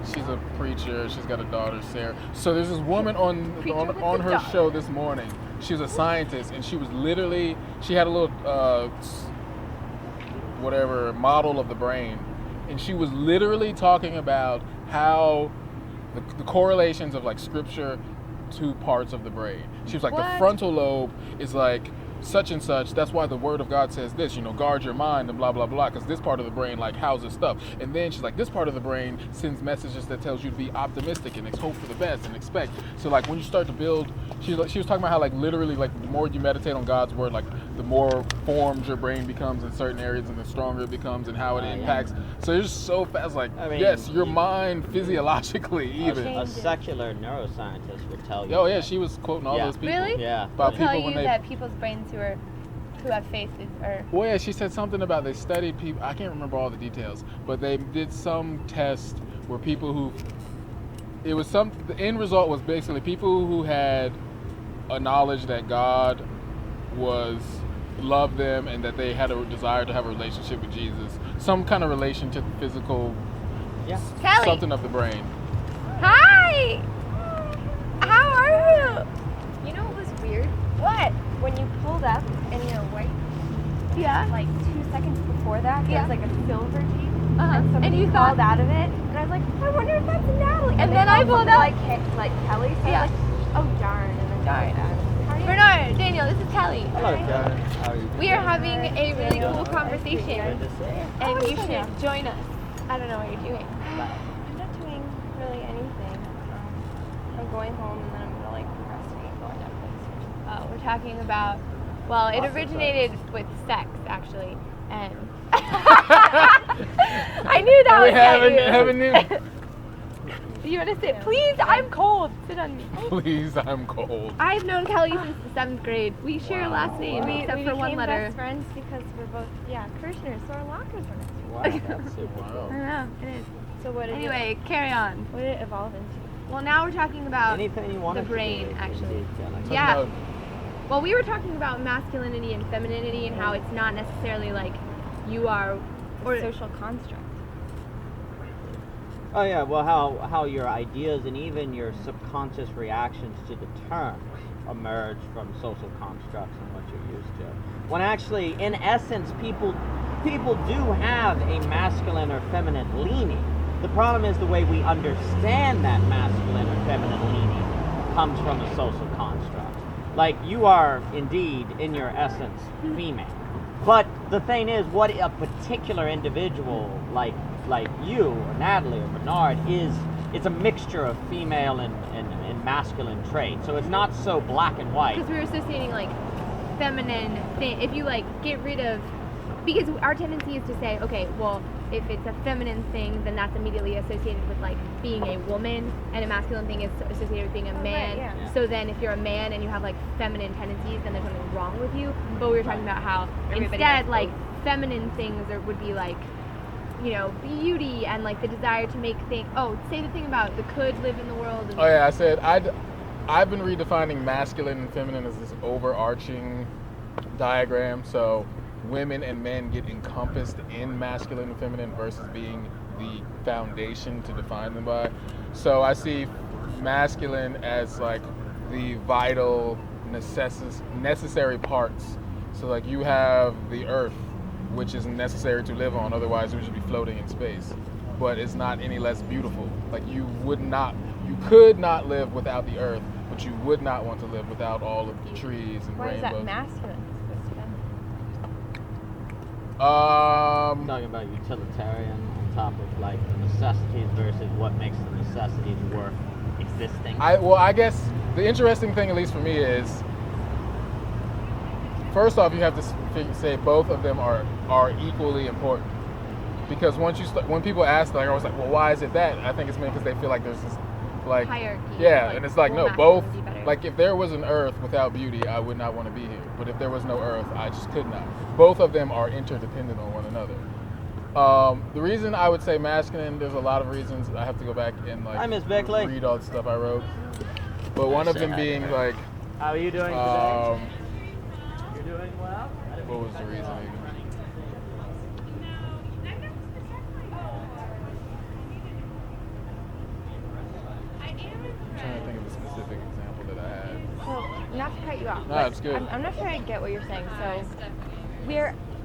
she's a preacher. She's got a daughter, Sarah. So there's this woman on her show this morning. She was a scientist, and she was literally she had a little whatever model of the brain, and she was literally talking about how the correlations of like scripture to parts of the brain. She was like, the frontal lobe is like such and such. That's why the word of God says this, you know, guard your mind and blah, blah, blah, because this part of the brain like houses stuff. And then she's like, this part of the brain sends messages that tells you to be optimistic and hope for the best and expect. So like when you start to build, she was talking about how like literally like the more you meditate on God's word, like the more formed your brain becomes in certain areas and the stronger it becomes and how it impacts. So it's just so fast. Like, I mean, yes, your mind physiologically even. A secular neuroscientist would tell you. Oh yeah, she was quoting all those people. Really? Yeah. About They'll people tell you that people's brains who are who have faith or Well, yeah, she said something about they studied people. I can't remember all the details, but they did some test where people who the end result was basically people who had a knowledge that God loved them and that they had a desire to have a relationship with Jesus, some kind of relation to physical, Kelly. something of the brain. Hi! How are you? You know what was weird? What? When you pulled up and you're white. Yeah. Like 2 seconds before that, there was like a silver Jeep. And somebody you called thought- out of it. And I was like, I wonder if that's Natalie. And they then I called pulled up. like Kelly. So I was like, oh darn. And then Darn. How are you? Bernard, Daniel, this is Kelly. Hello, Karen. How are you? We are having a really cool conversation, Good to see you. and you should join us. I don't know what you're doing, but I'm not doing really anything. I'm going home and then I'm gonna like procrastinate and go on Netflix. we're talking about. Well, it Awesome originated with sex, actually, and I knew that would get you. You want to sit? Please, I'm cold. Sit on me. Please, I'm cold. I've known Kelly since the 7th grade. We share a last name, except for one letter. Best friends because we're both Kirschners, so our lockers are next to Wow, that's so I wow. know, it is. So what did Anyway, carry on. what did it evolve into? Well, now we're talking about Anything you want the to brain, do, actually. Jenna. Yeah. Well, we were talking about masculinity and femininity and how it's not necessarily like you are, or Social construct. Oh yeah, well how your ideas and even your subconscious reactions to the terms emerge from social constructs and what you're used to. When actually, in essence, people do have a masculine or feminine leaning. The problem is the way we understand that masculine or feminine leaning comes from a social construct. Like, you are indeed, in your essence, female. But the thing is, what a particular individual like you or Natalie or Bernard is, it's a mixture of female and masculine traits. So it's not so black and white. because we were associating like feminine thing. If you like get rid of, because our tendency is to say, okay, well, if it's a feminine thing, then that's immediately associated with like being a woman, and a masculine thing is associated with being a man. yeah. Yeah. So then if you're a man and you have like feminine tendencies, then there's something wrong with you. But we were talking about how Everybody instead has like feminine things would be like, you know, beauty and like the desire to make things. Oh, say the thing about the could live in the world. And Oh yeah, I said I've been redefining masculine and feminine as this overarching diagram. So women and men get encompassed in masculine and feminine versus being the foundation to define them by. So I see masculine as like the vital necessary parts. So like you have the earth, which is necessary to live on, otherwise we should be floating in space. But it's not any less beautiful. Like you could not live without the earth, but you would not want to live without all of the trees and Why is rainbows. that masculine? Talking about utilitarian on top of like the necessities versus what makes the necessities worth existing. I guess the interesting thing, at least for me, is first off, you have to say both of them are equally important. Because when people ask, like I was like, well, why is it that? I think it's mainly because they feel like there's this like hierarchy. yeah, like, and it's like well, no, both. masculine would be better. Like if there was an earth without beauty, I would not want to be here. But if there was no earth, I just could not. Both of them are interdependent on one another. The reason I would say masculine, there's a lot of reasons. I have to go back and like Hi, Miss Bickley. read all the stuff I wrote. But one of them being like, How are you doing today? You're doing well? what was the reasoning? I'm trying to think of a specific example that I had. So, not to cut you off. No, but it's good. I'm not sure I get what you're saying. So,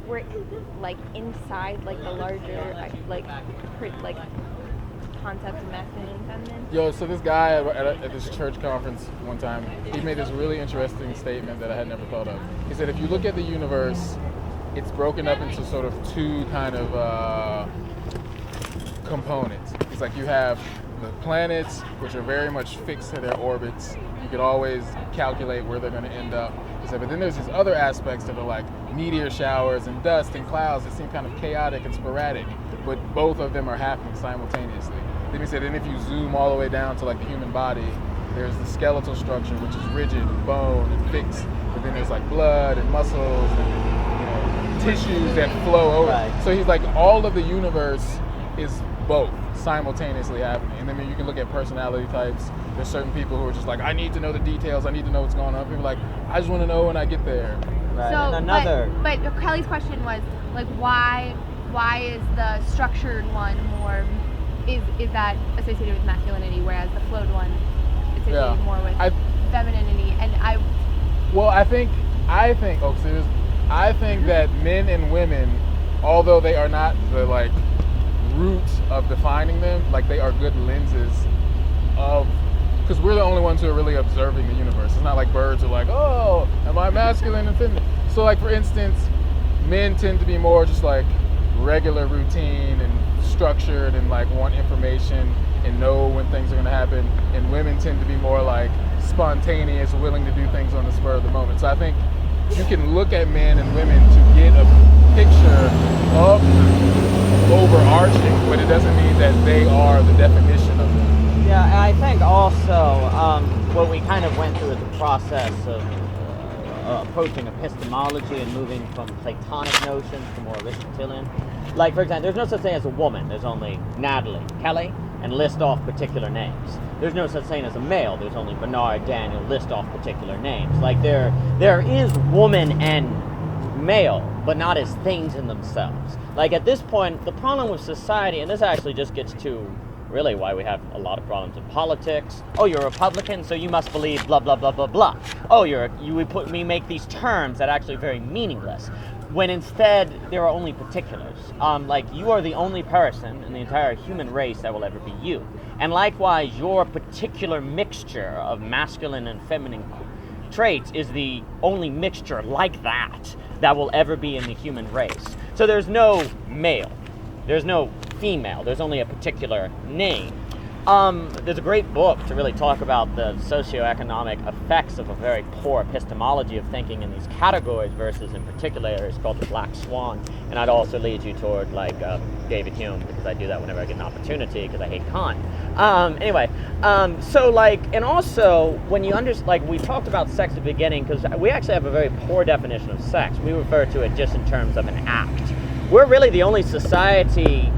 we're like inside like the larger like concept of masculine and feminine. Yo, so this guy at this church conference one time, he made this really interesting statement that I had never thought of. He said, if you look at the universe, it's broken up into sort of two kind of components. It's like you have the planets, which are very much fixed to their orbits. You could always calculate where they're going to end up. He said, but then there's these other aspects that are like meteor showers and dust and clouds that seem kind of chaotic and sporadic, but both of them are happening simultaneously. Then he said, and if you zoom all the way down to like the human body, there's the skeletal structure, which is rigid and bone and fixed, but then there's like blood and muscles and tissues that flow over. Right. So he's like, all of the universe is both simultaneously happening. And then you can look at personality types. There's certain people who are just like, I need to know the details. I need to know what's going on. People are like, I just want to know when I get there. Right. So, And another. but Kelly's question was like, why is the structured one more? Is that associated with masculinity, whereas the flowed one associated more with femininity? And I think that men and women, although they are not the like root of defining them, like they are good lenses of, because we're the only ones who are really observing the universe. It's not like birds are like, oh, am I masculine and feminine? So like, for instance, men tend to be more just like regular routine and structured and like want information and know when things are going to happen, and women tend to be more like spontaneous, willing to do things on the spur of the moment. So I think you can look at men and women to get a picture of overarching, but it doesn't mean that they are the definition of them. Yeah, and I think also what we kind of went through is the process of approaching epistemology and moving from Platonic notions to more Aristotelian. Like, for example, there's no such thing as a woman. There's only Natalie, Kelly, and list off particular names. There's no such thing as a male. There's only Bernard, Daniel, list off particular names. Like, there is woman and male, but not as things in themselves. Like, at this point, the problem with society, and this actually just gets to really why we have a lot of problems in politics. Oh, you're a Republican, so you must believe blah, blah, blah, blah, blah. Oh, we make these terms that are actually very meaningless, when instead there are only particulars. Like, you are the only person in the entire human race that will ever be you. And likewise, your particular mixture of masculine and feminine traits is the only mixture like that will ever be in the human race. So there's no male, there's no female, there's only a particular name. There's a great book to really talk about the socioeconomic effects of a very poor epistemology of thinking in these categories versus in particular areas, called The Black Swan. And I'd also lead you toward like David Hume, because I do that whenever I get an opportunity, because I hate Kant. So like, and also when you like we talked about sex at the beginning, because we actually have a very poor definition of sex. We refer to it just in terms of an act. We're really the only society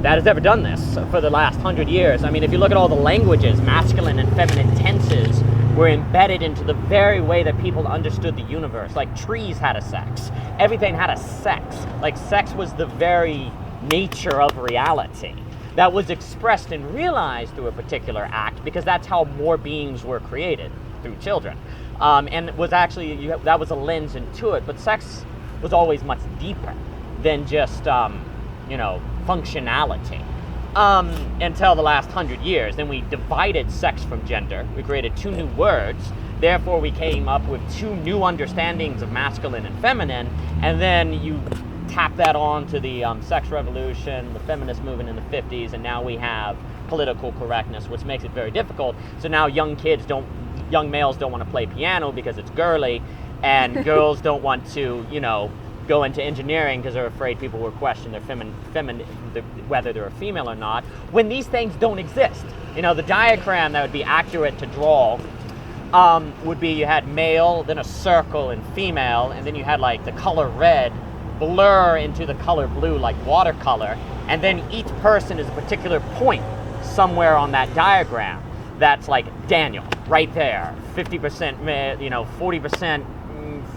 that has ever done this for the last 100 years. I mean, if you look at all the languages, masculine and feminine tenses were embedded into the very way that people understood the universe. Like, trees had a sex. Everything had a sex. Like, sex was the very nature of reality that was expressed and realized through a particular act, because that's how more beings were created, through children. And it was actually, that was a lens into it. But sex was always much deeper than just functionality, until the last 100 years. Then we divided sex from gender. We created two new words. Therefore, we came up with two new understandings of masculine and feminine. And then you tap that on to the sex revolution, the feminist movement in the 50s, and now we have political correctness, which makes it very difficult. So now young males don't want to play piano because it's girly, and girls don't want to, go into engineering because they're afraid people will question their whether they're a female or not, when these things don't exist. The diagram that would be accurate to draw would be, you had male, then a circle, and female, and then you had like the color red blur into the color blue like watercolor, and then each person is a particular point somewhere on that diagram. That's like Daniel, right there, 50% male, 40%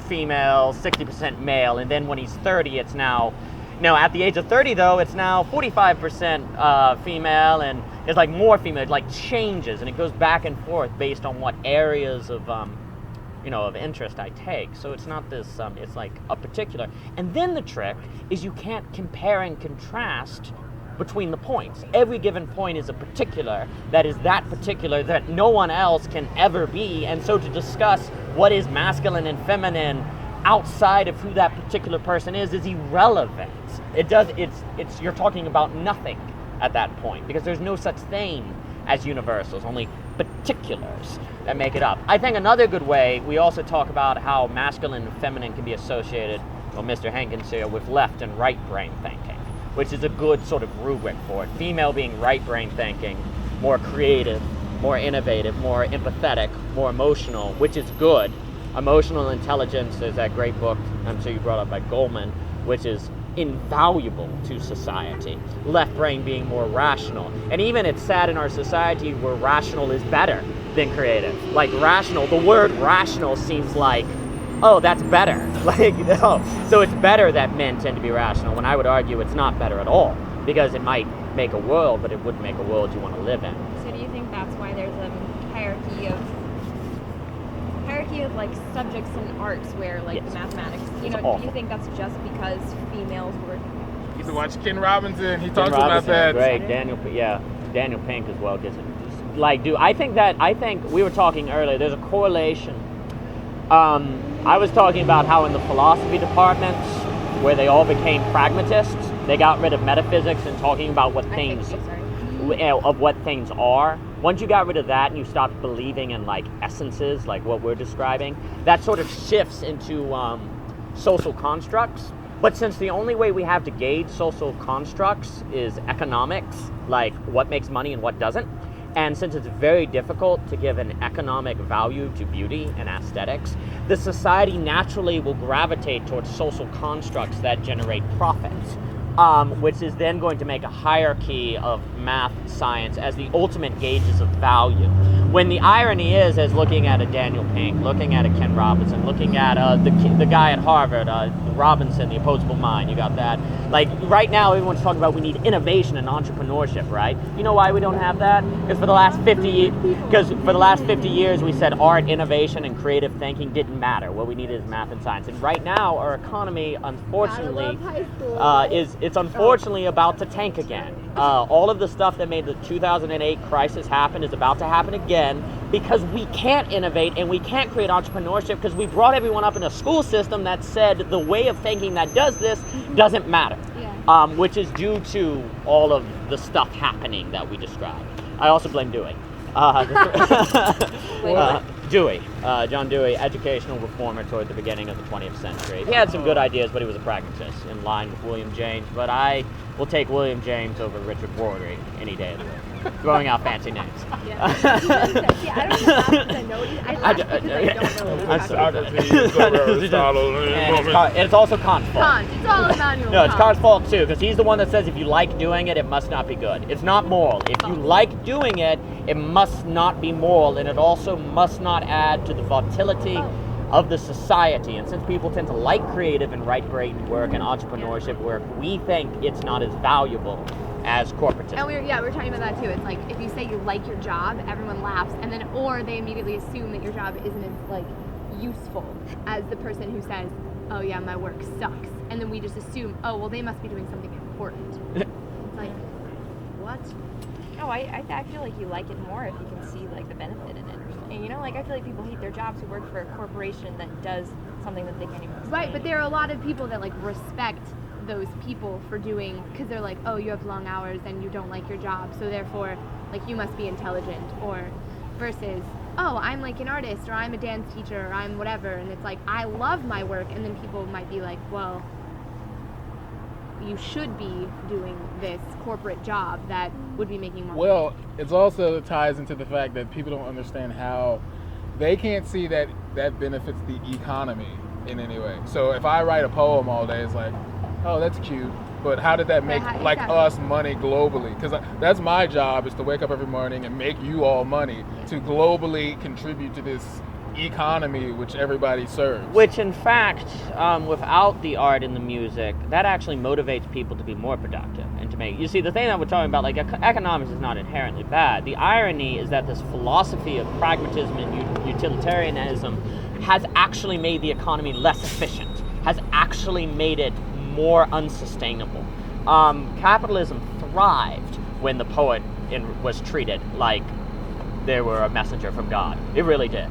female, 60% male, and then when he's 30, it's now, at the age of 30 though, it's now 45% female, and it's like more female. It like changes, and it goes back and forth based on what areas of of interest I take. So it's not this, it's like a particular. And then the trick is you can't compare and contrast between the points. Every given point is a particular that is that particular that no one else can ever be. And so to discuss what is masculine and feminine outside of who that particular person is irrelevant. You're talking about nothing at that point, because there's no such thing as universals, only particulars that make it up. I think another good way, we also talk about how masculine and feminine can be associated, well, Mr. Hankins here, with left and right brain thinking, which is a good sort of rubric for it. Female being right brain thinking, more creative, more innovative, more empathetic, more emotional, which is good. Emotional intelligence is that great book, I'm sure you brought up by Goldman, which is invaluable to society. Left brain being more rational. And even it's sad in our society where rational is better than creative. Like rational, the word rational seems like, oh, that's better. Like, oh, so it's better that men tend to be rational, when I would argue it's not better at all, because it might make a world, but it wouldn't make a world you want to live in. So do you think that's why there's a hierarchy of like subjects in arts where like Yes. the mathematics, you It's know, awful. do you think that's just because females were You need to watch Ken Robinson. He Ken talks about Robinson, that. Great, Daniel Pink as well gets it. Like, dude, I think we were talking earlier. There's a correlation. I was talking about how in the philosophy departments, where they all became pragmatists, they got rid of metaphysics and talking about what things of what things are. Once you got rid of that and you stopped believing in like essences, like what we're describing, that sort of shifts into social constructs. But since the only way we have to gauge social constructs is economics, like what makes money and what doesn't, and since it's very difficult to give an economic value to beauty and aesthetics, the society naturally will gravitate towards social constructs that generate profits, which is then going to make a hierarchy of math, science as the ultimate gauges of value. When the irony is, as looking at a Daniel Pink, looking at a Ken Robinson, looking at the guy at Harvard, Robinson, the opposable mind, you got that. Like right now, everyone's talking about we need innovation and entrepreneurship, right? You know why we don't have that? Because for the last 50 years, we said art, innovation, and creative thinking didn't matter. What we needed is math and science. And right now, our economy, unfortunately, it's unfortunately about to tank again. All of the stuff that made the 2008 crisis happen is about to happen again because we can't innovate and we can't create entrepreneurship because we brought everyone up in a school system that said the way of thinking that does this doesn't matter, which is due to all of the stuff happening that we described. I also blame Dewey. Dewey, John Dewey, educational reformer toward the beginning of the 20th century. He had some good ideas, but he was a pragmatist in line with William James. But I will take William James over Richard Rorty any day of the week. Throwing out fancy names. Yeah. See, I don't laugh because I know it. I laugh because I don't know what I'm you're talking about. And it's also Kant's fault. Kant. It's all Immanuel No, it's Kant. Kant's fault too, because he's the one that says if you like doing it, it must not be good. It's not moral. If you like doing it, it must not be moral, and it also must not add to the volatility of the society. And since people tend to like creative and right-brain work and entrepreneurship work, we think it's not as valuable as corporatism. And we're talking about that too. It's like if you say you like your job, everyone laughs, and then or they immediately assume that your job isn't as like useful as the person who says, "Oh yeah, my work sucks," and then we just assume, "Oh well, they must be doing something important." It's like, what? No, I feel like you like it more if you can see like the benefit in it. And you know, like I feel like people hate their jobs who work for a corporation that does something that they can't even explain. Right, but there are a lot of people that like respect those people for doing, because they're like, oh, you have long hours and you don't like your job, so therefore like you must be intelligent, or versus, oh, I'm like an artist, or I'm a dance teacher, or I'm whatever, and it's like I love my work, and then people might be like, well, you should be doing this corporate job that would be making more money. Well, it also ties into the fact that people don't understand how they can't see that that benefits the economy in any way. So if I write a poem all day, it's like, oh, that's cute, but how did that make like us money globally? Because that's my job, is to wake up every morning and make you all money to globally contribute to this economy which everybody serves. Which in fact, without the art and the music, that actually motivates people to be more productive and to make, you see, the thing that we're talking about, like economics is not inherently bad. The irony is that this philosophy of pragmatism and utilitarianism has actually made the economy less efficient, has actually made it more unsustainable. Capitalism thrived when the poet was treated like they were a messenger from God. It really did.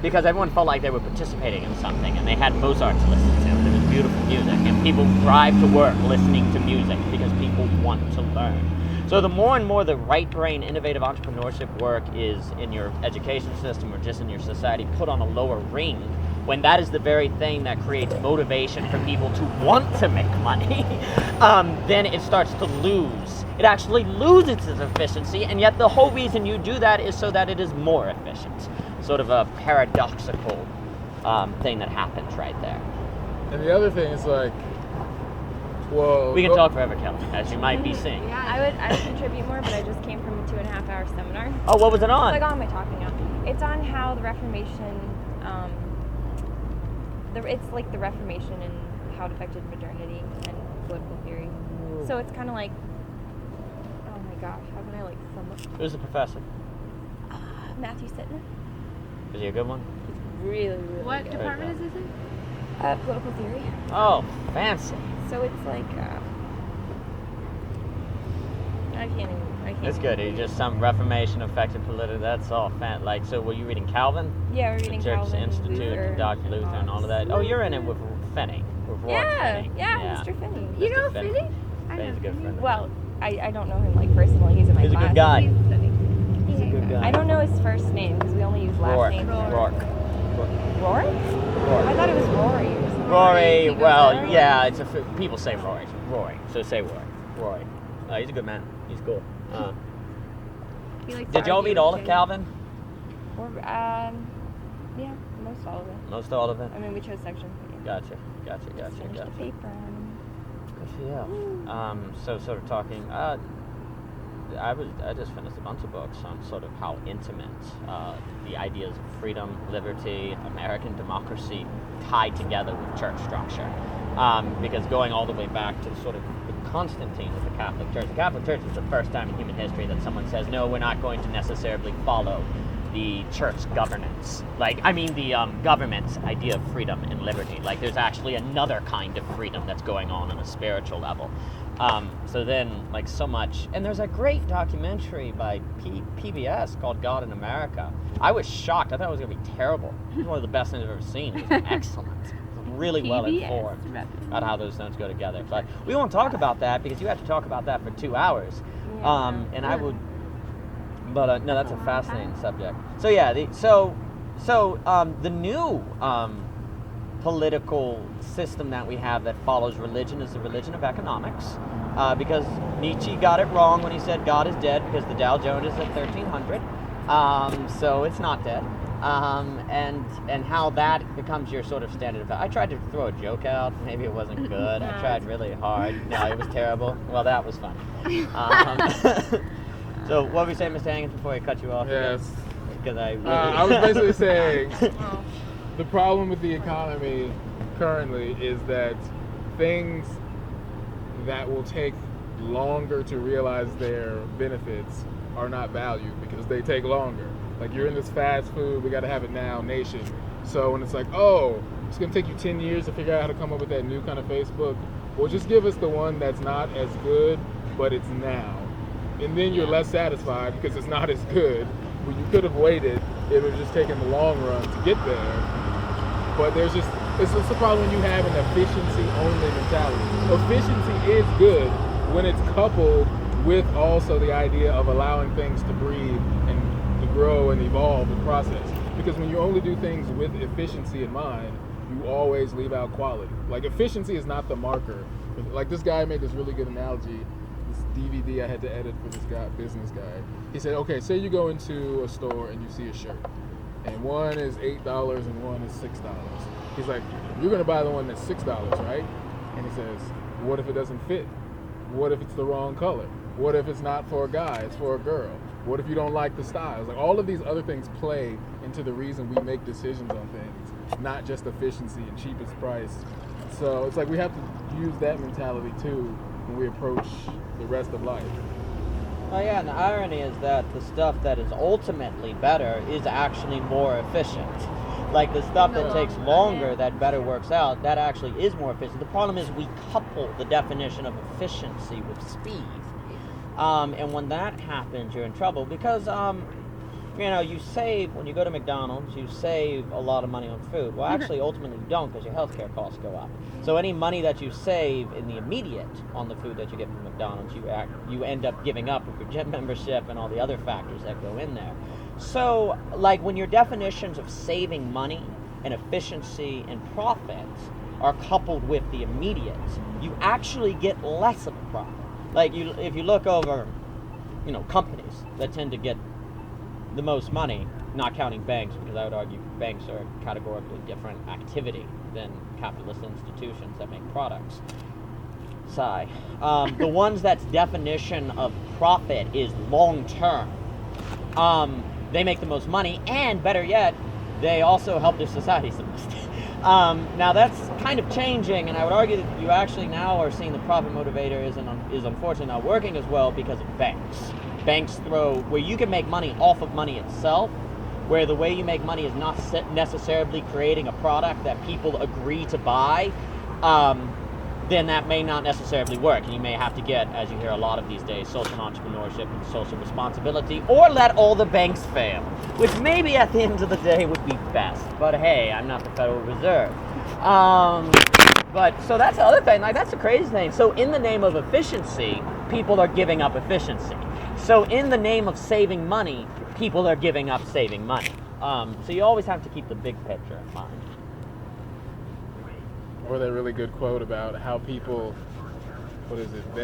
Because everyone felt like they were participating in something, and they had Mozart to listen to, and it was beautiful music, and people drive to work listening to music because people want to learn. So the more and more the right brain innovative entrepreneurship work is in your education system or just in your society put on a lower ring, when that is the very thing that creates motivation for people to want to make money, then it starts to lose it actually loses its efficiency, and yet the whole reason you do that is so that it is more efficient. Sort of a paradoxical thing that happens right there. And the other thing is like, well, We can talk forever, Kelly, as you might be seeing. I would contribute more, but I just came from a 2.5-hour seminar. Oh, what was it It's on? like all my talking now. It's on how the Reformation, it's like the Reformation and how it affected modernity and political theory. So it's kind of like, oh my gosh, how can I like sum up? Who's the professor? Matthew Sittner. Is he a good one? Really, really What good. department is this in? Political theory. Oh, fancy. So it's like, I can't. That's good. It's just some Reformation affected political. That's all like. So, were you reading Calvin? Yeah, we're The reading Church Calvin, Institute, Luther, and Dr. Luther, and all of that. Oh, you're in it with Finney. With Rourke Yeah, Finney. yeah, Mr. Finney. You know Mr. Finney. Finney? I Finney's know a good Finney. friend. Well, I don't know him like personally. He's in my He's a class. good guy. He's funny. He's a good guy. I don't know his first name because we only use last Rourke. names. Rourke. Rory? I thought it was Rory or something. Rory. He goes Well, Rory? yeah. People say Rory. Rory. So say Rory. Rory. He's a good man. He's cool. He likes to Did y'all argue read all with of Jay. Calvin? Or, yeah, most all of it. Most all of it. I mean, we chose sections. But yeah. Gotcha. Just finished the paper. Good for you. So sort of talking. I just finished a bunch of books on sort of how intimate the ideas of freedom, liberty, American democracy tie together with church structure. Because going all the way back to sort of Constantine with the Catholic Church. The Catholic Church is the first time in human history that someone says, no, we're not going to necessarily follow the church governance. The government's idea of freedom and liberty. Like, there's actually another kind of freedom that's going on a spiritual level. So then, like, so much... And there's a great documentary by PBS called God in America. I was shocked. I thought it was going to be terrible. It was one of the best things I've ever seen. It was excellent. Really well informed about how those stones go together. But we won't talk about that because you have to talk about that for 2 hours. Yeah. And I would... But no, that's a fascinating subject. So yeah, the new political system that we have that follows religion is the religion of economics, because Nietzsche got it wrong when he said God is dead because the Dow Jones is at 1300, so it's not dead, and how that becomes your sort of standard of... I tried to throw a joke out, maybe it wasn't good. I tried really hard. No, it was terrible. Well, that was fun. So what were we saying, Mr. Hankins, before I cut you off? Yes. Because I really... I was basically saying the problem with the economy currently is that things that will take longer to realize their benefits are not valued because they take longer. Like, you're in this fast food, we got to have it now nation. So when it's like, oh, it's going to take you 10 years to figure out how to come up with that new kind of Facebook, well, just give us the one that's not as good, but it's now. And then you're less satisfied because it's not as good. When you could have waited, it would have just taken the long run to get there. But it's just a problem when you have an efficiency-only mentality. Efficiency is good when it's coupled with also the idea of allowing things to breathe and to grow and evolve and process. Because when you only do things with efficiency in mind, you always leave out quality. Like, efficiency is not the marker. Like, this guy made this really good analogy. DVD I had to edit for this business guy. He said, okay, say you go into a store and you see a shirt, and one is $8 and one is $6. He's like, you're gonna buy the one that's $6, right? And he says, what if it doesn't fit? What if it's the wrong color? What if it's not for a guy, it's for a girl? What if you don't like the styles? Like, all of these other things play into the reason we make decisions on things, not just efficiency and cheapest price. So it's like we have to use that mentality too when we approach the rest of life. Oh yeah, and the irony is that the stuff that is ultimately better is actually more efficient. Like, the stuff that takes longer, that better works out, that actually is more efficient. The problem is we couple the definition of efficiency with speed. And when that happens, you're in trouble because, you save, when you go to McDonald's, you save a lot of money on food. Well, actually, ultimately you don't because your healthcare costs go up. So any money that you save in the immediate on the food that you get from McDonald's, you end up giving up with your gym membership and all the other factors that go in there. So, like, when your definitions of saving money and efficiency and profit are coupled with the immediate, you actually get less of a profit. like if you look over, companies that tend to get the most money, not counting banks, because I would argue banks are a categorically different activity than capitalist institutions that make products. Sigh. The ones that's definition of profit is long term. They make the most money, and better yet, they also help their societies the most. Now that's kind of changing, and I would argue that you actually now are seeing the profit motivator is unfortunately not working as well because of banks. Banks throw where you can make money off of money itself, where the way you make money is not necessarily creating a product that people agree to buy. Then that may not necessarily work, and you may have to get, as you hear a lot of these days, social entrepreneurship and social responsibility, or let all the banks fail, which maybe at the end of the day would be best. But hey, I'm not the Federal Reserve. But so that's the other thing. Like, that's the crazy thing. So in the name of efficiency, people are giving up efficiency. So in the name of saving money, people are giving up saving money. So you always have to keep the big picture in mind. Or that really good quote about how people, what is it,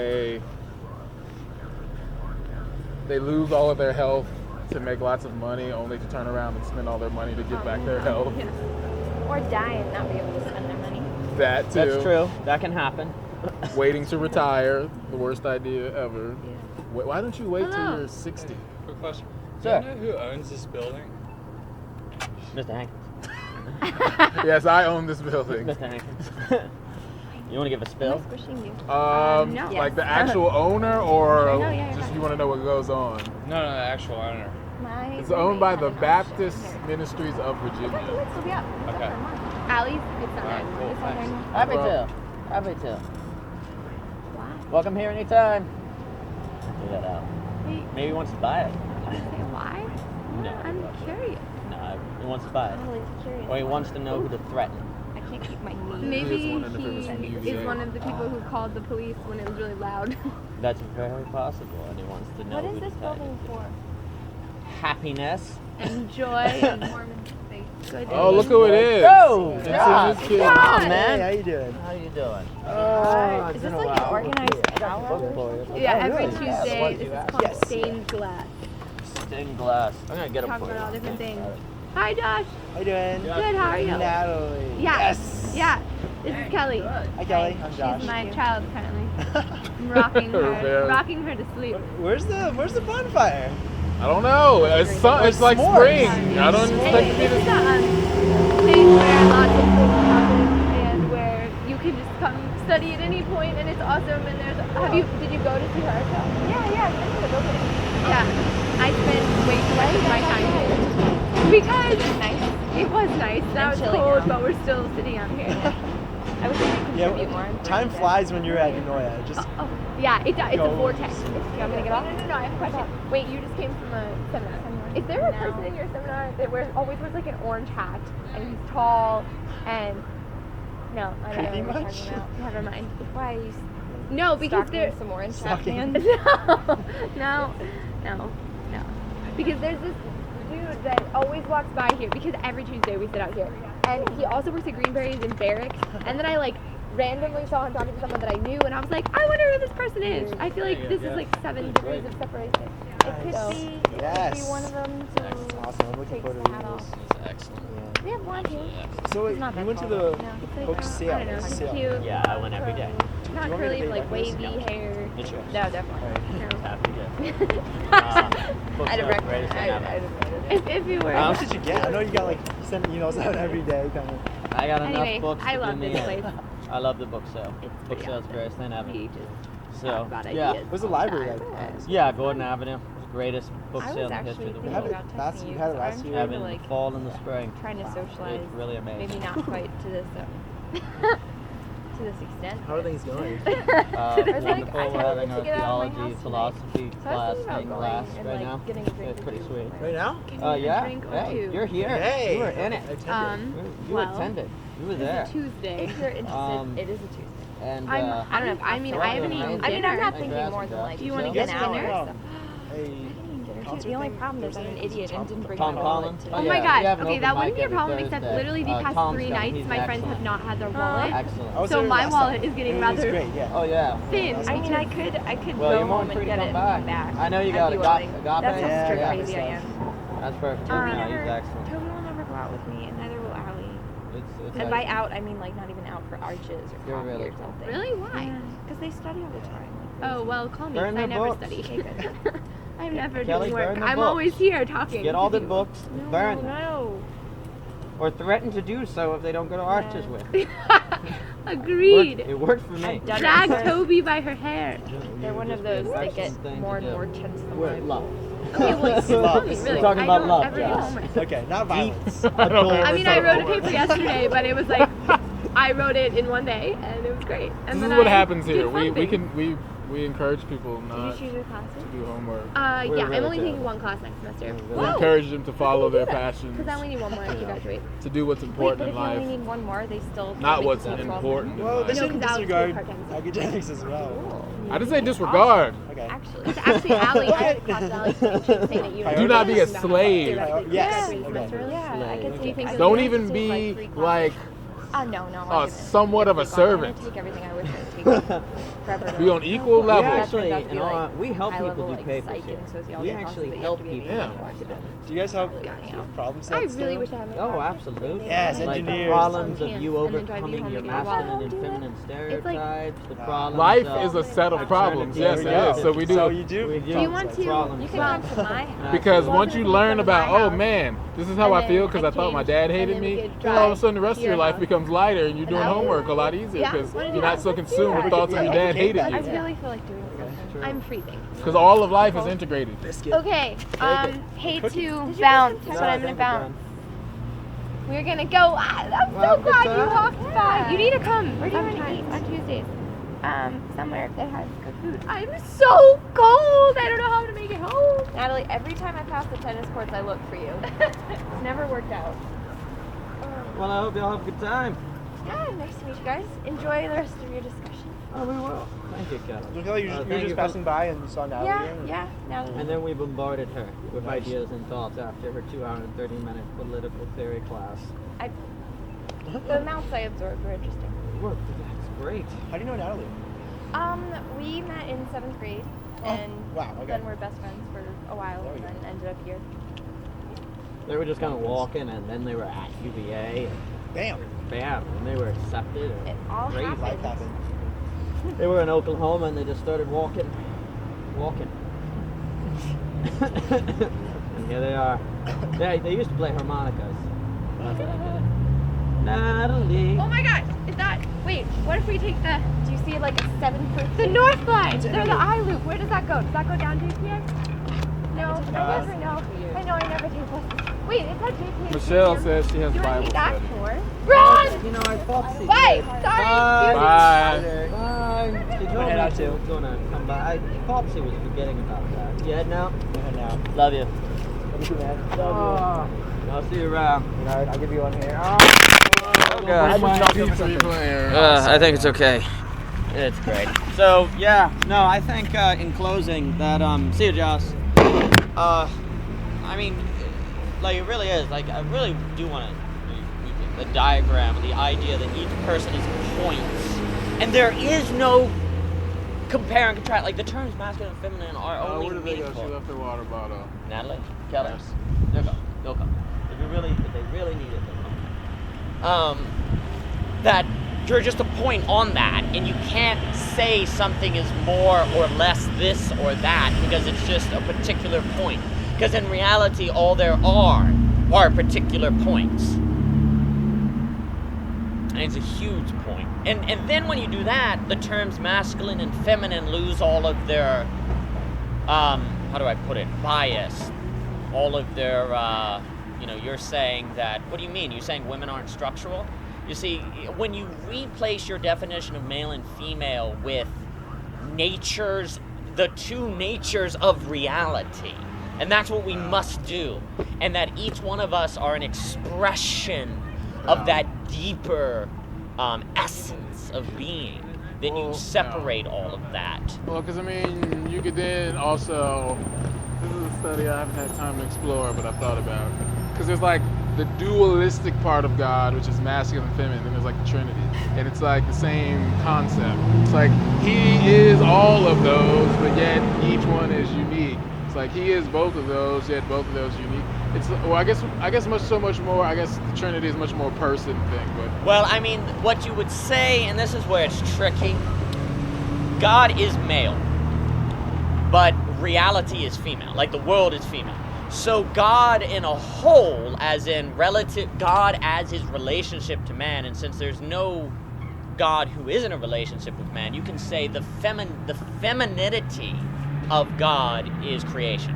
they lose all of their health to make lots of money, only to turn around and spend all their money to get back their health. Yeah. Or die and not be able to spend their money. That too. That's true. That can happen. Waiting to retire, the worst idea ever. Yeah. Why don't you wait till you're 60? Quick question. Sir. Do you know who owns this building? Mr. Hankins. Yes, I own this building. Mr. Hankins. You want to give a spill? I'm squishing you. No. Like the actual owner, or No, yeah, you're just fine. you want to know what goes on? No, the actual owner. It's owned by the Baptist Ministries of Virginia. Still be up. It's Okay. up for a month. Allie's, it's not Alright, cool. It's on Thanks. there. Happy Well- to. Happy to. Why? Welcome here anytime. Do that out. Wait, Maybe he wants to buy it. say why? No. I'm curious. No, he wants to buy it. I'm always curious. Or he wants to know who to threaten. I can't keep my knees. Maybe He is wondering if it was from he UVA. is one of the people who called the police when it was really loud. That's very possible, and he wants to know What who is to this tell building you. for? Happiness. And joy and good Oh, look days. who it is! Oh, It's John. his kid. John, Hey, man. how you doing? How you doing? Is this like an organized power? Yeah, Oh, every really? Tuesday. This is called Yes. Stained Glass. Stained glass. I'm gonna get him Talk for about all you. different things. Hi, Josh. How you doing? Good, how are you? Natalie. Yeah. Yes. Yeah. This is Kelly. Hi, Kelly. I'm Josh. She's my child currently. I'm rocking Very- rocking her to sleep. Where's the bonfire? I don't know. It's like S'mores. spring. I don't expect And to be this is the. a place where lots of things happen and where you can just come study at any point, and it's awesome. And there's did you go to see her show? Yeah. I've been to the building. Yeah, I spent way too much of my time here because Nice. it was nice. Now it's chilly cold, now. but we're still sitting out here. I wish I could contribute more. Time flies when you're at Unoya. Just Oh, yeah, it's a Go. vortex. You want me to get off? No, I have a question. Wait, you just came from a seminar. Is there a person in your seminar that always wears like an orange hat and he's tall and no, I don't Pretty know what you're much. talking about. Never mind. Why are you No, because stalking there. some orange Stalking. man? No. Because there's this dude that always walks by here because every Tuesday we sit out here, and he also works at Greenberry's in Barracks. And then I like randomly saw him talking to someone that I knew, and I was like, I wonder who this person is. I feel like this is like 7 degrees of separation. It could Nice. be. It could be Yes. one of them That's who awesome. I'm looking takes forward the to hat reading off. this. That's excellent. Yeah. We have one too. So It's not you that went to tall. the It's like, book I sale. don't know, Sale. cute. Yeah, I went every day. Not Do you want me to curly, pay but like for this? wavy Yeah. hair. It's yours. No, definitely. No. Happy to. Book I'd sale, have greatest thing ever. If you were. How much did you get? I know you got like send emails out every day, kind of. I got enough Anyway, books I to love give me this a- place. I love the book sale. It's Book pretty sale's awesome. greatest thing ever. We just So, talk about yeah. ideas. Where's the all library time. like? Yeah, Gordon Avenue. It's the greatest book I sale was in the actually history of the thinking had world. it about last- texting you you. had it 'cause last I'm year? trying Having to like fall in the spring. trying to socialize. It's really amazing. Maybe not quite to this to this extent. How are things going? There's, like, Wonderful. I We're can't having wait a to get out of my theology, house philosophy So I class was thinking in about class going and right like now. getting a drink It's or pretty two sweet. Right now? Give me a Yeah. drink or Hey, two. you're here. Hey. You were in it. I attended. You Well, attended. You were there. It's a Tuesday. If you're interested, It is a Tuesday. And I don't know if I mean, I haven't eaten dinner. I mean, I'm not Thanks for thinking more asking, than like Do you wanna get an dinner? hour. Oh. So. Hey. The only problem is I'm an idiot and didn't bring Tom my wallet Collins? today. Oh Yeah, my we god. have an Okay, open that wouldn't mic be a every problem except Thursday. literally the past Tom's 3 coming. nights He's my friends excellent. have not had their wallet. Excellent. I was So there my last wallet time. is getting It was rather great, yeah. Oh, yeah. thin. I mean, I could Well, go you're more home than and free to get come it back. back. I know you I'd got be a willing. agape. That's how Yeah, stir yeah, crazy I yeah. am. That's perfect. Toby No, he's never, excellent. Toby will never go out with me, and neither will Allie. It's And by excellent. out, I mean like not even out for arches or You're coffee really or cool. something. Really? Why? Because they study all the time. Oh, well, call me. Burn 'Cause I the never books. study. Okay, good. I'm never Kelly, doing work. burn the I'm books. always here talking. Get all to the you. books, No, burn them. no. Or threaten to do so if they don't go to arches with. Agreed. It worked for me. I've done it. Drag Toby by her hair. They're one of those that get more and more tense than We're life. love. Okay, well, you tell me, We're really. talking I about don't love, ever do yes. homework. Okay, not violence. I mean, I wrote a paper yesterday, but it was like, I wrote it in one day, and it was great. And This then is what I happens did here. fun things. We encourage people Did you not choose your classes? to do homework. We're Yeah, I'm really only taking terrible. one class next semester. We're We encourage them to follow their passions, Because I only need one more to Yeah. graduate. to do what's Wait, important but in if you only life, need one more, they still not make what's you 12 important in Well, they life. No, shouldn't 'cause Alex disregard did part-time. academics as well. I didn't say disregard. Okay. Actually, It's actually Allie. I had a class with Allie saying that you Do not be a slave. Yes. Graduate semester early. yeah, I Slave. could Do you take. think I it's Don't could even take, be 3 like classes. No, I'm somewhat of a servant. I'm gonna take everything I wish I'd taken forever. to Be on equal We level. actually, Turns out to be, in all, like, we help high people level, do like, papers psych here. and sociology We classes actually that you help have to be people. Yeah. able to do. Do you guys have Yeah. problem I sets really too? wish I had my Oh, class. absolutely. Yes, Like the engineers. problems of Chance, you and then drive you overcoming home your and be like, masculine "Wow, and do that." feminine stereotypes, the Wow. problems Life of is a set of problems. maternity. Yes, There it we is. go. So we do. So you do. We Do you want to? Problem You can solving. come to my house. Because Well, once then you we learn go to my about, oh house, man, this is how and I then feel because I I thought my changed, dad and hated then we me, could then all of a drive sudden the rest of to your your life house. becomes lighter and you're doing I would- homework a lot easier Yeah, because wanna do you're that. not so Let's do consumed with that. thoughts of your dad hated I you. really feel like doing something. I'm freezing. Because all of life is integrated. Biscuit. Okay, hate Cookie. to Did you bounce, just but I'm gonna bounce. We're gonna go. I'm Well, so good glad you time. walked by. Yeah. You need to come. Where do you wanna sometime eat? on Tuesdays. Somewhere that has good food. I'm so cold. I don't know how to make it home. Natalie, every time I pass the tennis courts, I look for you. It's never worked out. Well, I hope y'all have a good time. Yeah, nice to meet you guys. Enjoy the rest of your discussion. Oh, we will. Thank you, Kelly. You were Thank just you passing by and you saw Natalie. Yeah, Natalie. And then we bombarded her with Nice. ideas and thoughts after her 2 hour and 30-minute political theory class. The amounts I absorbed were interesting. Look, that's great. How do you know Natalie? We met in 7th grade, Oh, and wow, okay. then we're best friends for a while, There we and then ended up here. They were just kind of walking, and then they were at UVA, and Bam. bam, and they were accepted. It And all crazy. happened. Life happened. They were in Oklahoma, and they just started walking. And here they are. They used to play harmonicas. That's what I did. Natalie. Oh my gosh, is that? Wait, what if we take the Do you see like a 7 the north line? They're the I loop. Where does that go? Does that go down JPA? No, I never know. I know I never take buses. Wait, is that JPA? Michelle says she has Do I Bible take that study. tour? Run! You know, I thought she Bye. did. Sorry. Bye. Bye. She told head me out she too. was gonna come by. I thought she was forgetting about that. You head now? And now. Love you. Love you, man. I'll see you around. You know, I'll give you one here. Oh, God. I think it's okay. It's great. So yeah, no, I think in closing that see you, Josh. I mean, like it really is. Like I really do want to the diagram, the idea that each person is points, and there is no compare and contrast. Like the terms masculine and feminine are only Where did they go? meaningful. She left her water bottle. Natalie, Kelly, they'll go. They'll come. If they really need it, they'll come. That you're just a point on that, and you can't say something is more or less this or that because it's just a particular point. Because in reality, all there are particular points, and it's a huge point. And then when you do that, the terms masculine and feminine lose all of their how do I put it, bias, all of their you're saying that, what do you mean? You're saying women aren't structural? You see, when you replace your definition of male and female with the two natures of reality, and that's what we must do, and that each one of us are an expression of that deeper essence of being, then you Well, separate all of that. Well, because I mean, you could then also. This is a study I haven't had time to explore, but I've thought about. Because there's like the dualistic part of God, which is masculine and feminine, and there's like the Trinity. And it's like the same concept. It's like he is all of those, but yet each one is unique. It's like he is both of those, yet both of those unique. It's well, I guess much more. I guess the Trinity is much more person thing, but Well, I mean, what you would say, and this is where it's tricky, God is male, but reality is female. Like the world is female. So God in a whole, as in relative, God as his relationship to man, and since there's no God who is in a relationship with man, you can say the femininity of God is creation.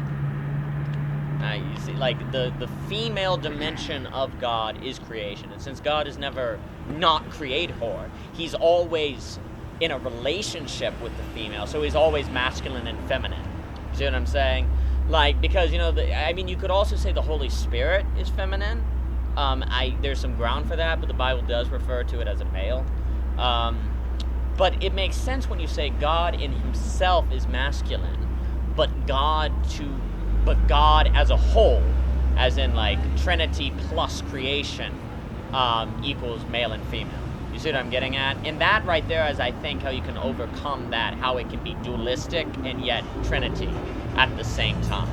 You see, like the female dimension of God is creation. And since God is never not creator, he's always in a relationship with the female. So he's always masculine and feminine. You see what I'm saying? Like, because, you could also say the Holy Spirit is feminine. There's some ground for that, but the Bible does refer to it as a male. But it makes sense when you say God in himself is masculine, but God as a whole, as in like Trinity plus creation, equals male and female. You see what I'm getting at? And that right there is, I think, how you can overcome that, how it can be dualistic and yet Trinity at the same time.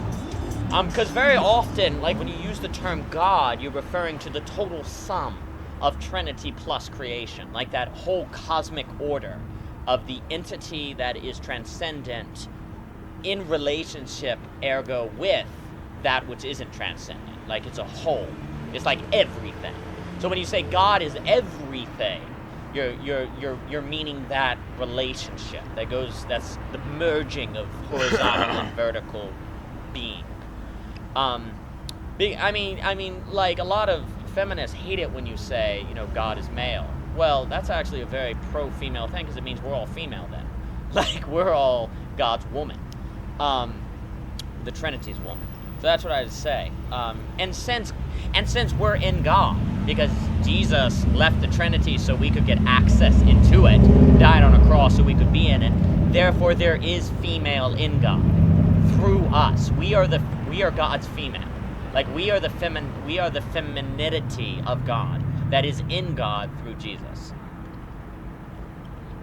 Because very often, like when you use the term God, you're referring to the total sum of Trinity plus creation, like that whole cosmic order of the entity that is transcendent in relationship, ergo, with that which isn't transcendent. Like it's a whole. It's like everything. So when you say God is everything, you're meaning that relationship that's the merging of horizontal and vertical being. Like a lot of feminists hate it when you say, God is male. Well, that's actually a very pro-female thing, because it means we're all female then. Like we're all God's woman. The Trinity's woman. So that's what I would say. And since we're in God, because Jesus left the Trinity so we could get access into it, died on a cross so we could be in it, therefore there is female in God through us. We are God's female. Like we are the femininity of God that is in God through Jesus.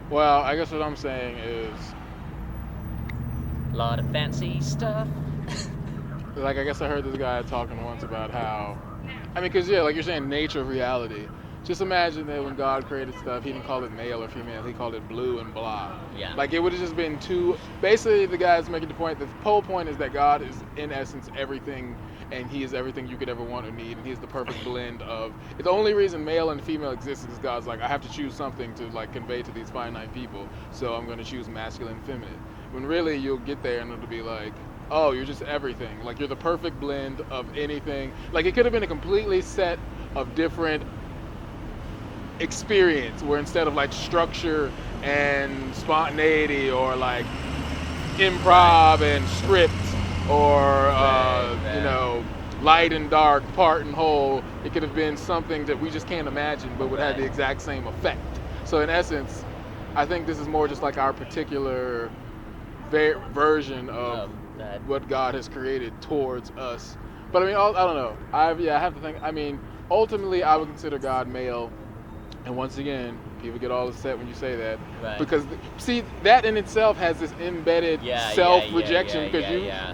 well, I guess what I'm saying is, A lot of fancy stuff. like, I guess I heard this guy talking once about how, because like you're saying, nature of reality. Just imagine that when God created stuff, he didn't call it male or female. He called it blue and blah. Yeah. Like, it would have just been two. Basically, the guy's making the point. The whole point is that God is, in essence, everything, and he is everything you could ever want or need, and he is the perfect blend of. The only reason male and female exists is God's like, I have to choose something to like convey to these finite people, so I'm going to choose masculine and feminine. When really you'll get there and it'll be like, oh, you're just everything. Like, you're the perfect blend of anything. Like, it could have been a completely set of different experience where instead of like structure and spontaneity or like improv and script or light and dark, part and whole, it could have been something that we just can't imagine but would have the exact same effect. So in essence, I think this is more just like our particular version of what God has created towards us. But I don't know. I have to think. Ultimately, I would consider God male. And once again, people get all upset when you say that. Right. Because, see, that in itself has this embedded self-rejection.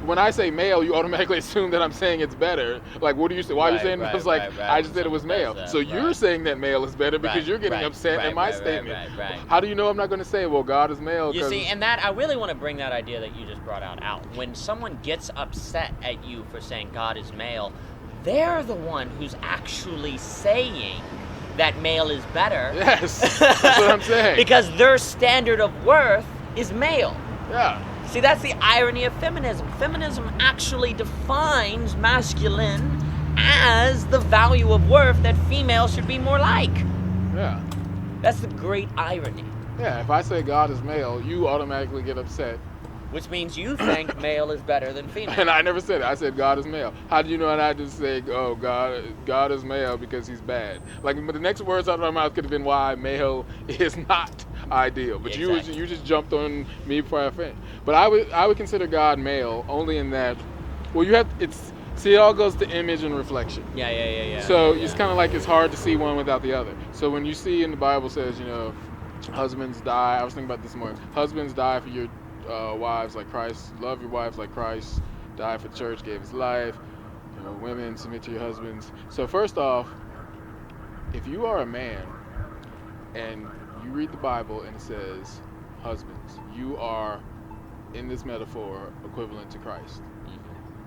When I say male, you automatically assume that I'm saying it's better. Like, what do you say? Why are you saying that? It's like, I just said it was male. So you're saying that male is better because you're getting upset at my statement. How do you know I'm not going to say, well, God is male? You see, and that, I really want to bring that idea that you just brought out. When someone gets upset at you for saying God is male, they're the one who's actually saying that male is better. Yes, that's what I'm saying. Because their standard of worth is male. Yeah. See, that's the irony of feminism. Feminism actually defines masculine as the value of worth that females should be more like. Yeah. That's the great irony. Yeah, if I say God is male, you automatically get upset. Which means you think male is better than female. And I never said it. I said God is male. How do you know? And I just say, oh, God is male because he's bad. Like, but the next words out of my mouth could have been why male is not ideal. But Exactly. you just jumped on me before I finished. But I would consider God male only in that, well, it all goes to image and reflection. Yeah. So yeah. it's kind of like it's hard to see one without the other. So when you see in the Bible says, husbands die. I was thinking about this morning. Husbands die for your wives like Christ. Love your wives like Christ died for the church, gave his life. Women, submit to your husbands. So first off, if you are a man and you read the Bible and it says, husbands, you are, in this metaphor, equivalent to Christ.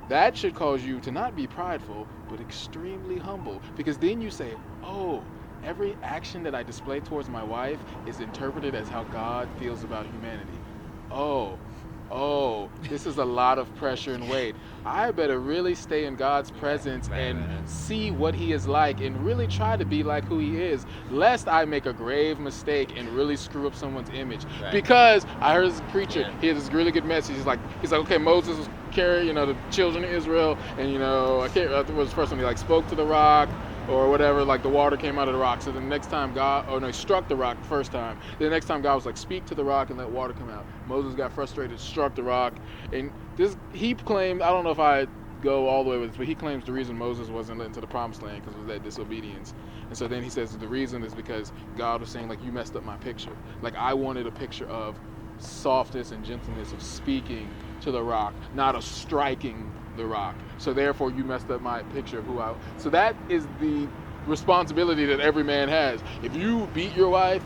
That should cause you to not be prideful, but extremely humble. Because then you say, oh, every action that I display towards my wife is interpreted as how God feels about humanity. Oh, this is a lot of pressure and weight. I better really stay in God's presence and see what he is like and really try to be like who he is, lest I make a grave mistake and really screw up someone's image. Right. Because I heard this preacher, he had this really good message. He's like, okay, Moses was carrying, the children of Israel, and I can't remember what was the first one. He spoke to the rock or whatever, like the water came out of the rock. So the next time he struck the rock the first time. The next time God was like, speak to the rock and let water come out. Moses got frustrated, struck the rock, and he claimed, I don't know if I go all the way with this, but he claims the reason Moses wasn't let into the promised land because of that disobedience. And so then he says the reason is because God was saying, like, you messed up my picture. Like, I wanted a picture of softness and gentleness, of speaking to the rock, not of striking the rock. So therefore you messed up my picture of who I. So that is the responsibility that every man has. If you beat your wife,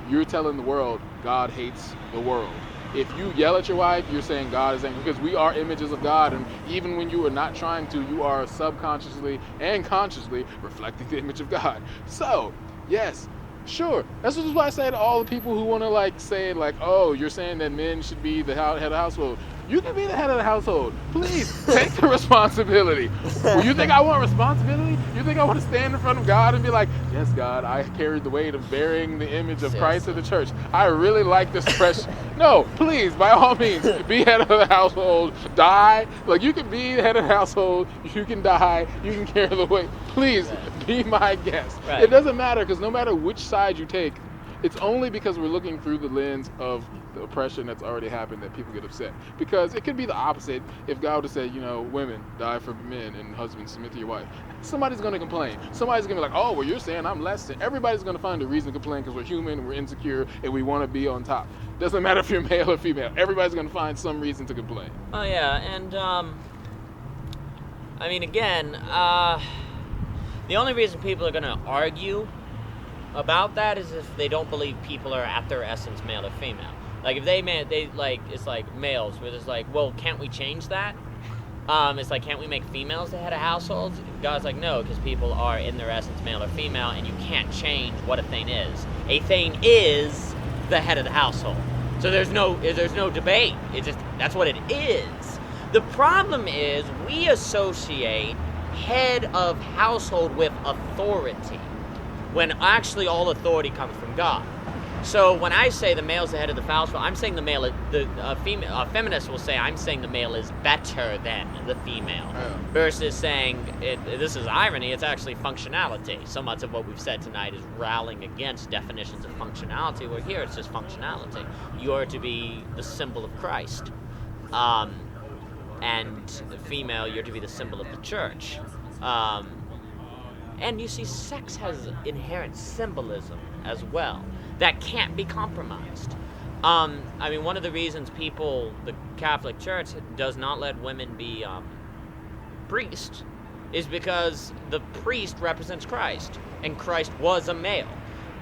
you're telling the world God hates the world. If you yell at your wife, you're saying God is angry, because we are images of God, and even when you are not trying to, you are subconsciously and consciously reflecting the image of God. So, yes, sure. That's why I say to all the people who want to say oh, you're saying that men should be the head of the household. You can be the head of the household. Please take the responsibility. Well, you think I want responsibility? You think I want to stand in front of God and be like, yes, God, I carried the weight of bearing the image of Christ in the church. I really like this pressure. No, please, by all means, be head of the household. Die. You can be the head of the household. You can die. You can carry the weight. Please, be my guest. Right. It doesn't matter, because no matter which side you take, it's only because we're looking through the lens of the oppression that's already happened that people get upset. Because it could be the opposite. If God would say, women die for men and husbands submit to your wife, somebody's going to complain. Somebody's going to be like, oh, well, you're saying I'm less than. Everybody's going to find a reason to complain because we're human and we're insecure and we want to be on top. Doesn't matter if you're male or female. Everybody's going to find some reason to complain. Oh, yeah, and, again, the only reason people are going to argue about that is if they don't believe people are at their essence male or female. If it's like males where there's well, can't we change that? It's can't we make females the head of households? God's like, no, because people are in their essence male or female, and you can't change what a thing is. A thing is the head of the household. So there's no debate. That's what it is. The problem is we associate head of household with authority, when actually all authority comes from God. So when I say the male's the head of the household, I'm saying a feminist will say I'm saying the male is better than the female, versus saying, this is irony, it's actually functionality. So much of what we've said tonight is rallying against definitions of functionality, where here it's just functionality. You are to be the symbol of Christ. And the female, you're to be the symbol of the church. And you see, sex has inherent symbolism as well that can't be compromised. One of the reasons the Catholic Church does not let women be priests is because the priest represents Christ, and Christ was a male.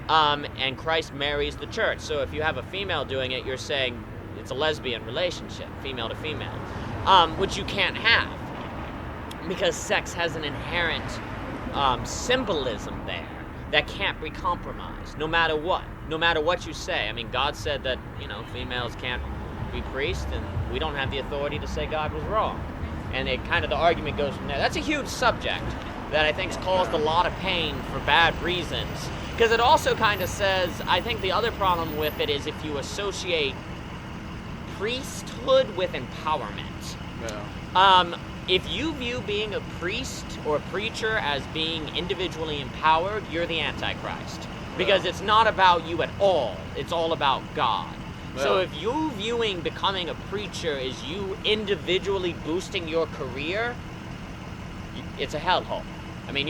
And Christ marries the church. So if you have a female doing it, you're saying it's a lesbian relationship, female to female, which you can't have, because sex has an inherent symbolism there that can't be compromised, no matter what you say. God said that females can't be priests, and we don't have the authority to say God was wrong. And the argument goes from there. That's a huge subject that I think's caused a lot of pain for bad reasons, because it also says, I think the other problem with it is if you associate priesthood with empowerment. Yeah. If you view being a priest or a preacher as being individually empowered, you're the Antichrist. because it's not about you at all. It's all about God. So Yeah. if you viewing becoming a preacher is you individually boosting your career, it's a hellhole. I mean,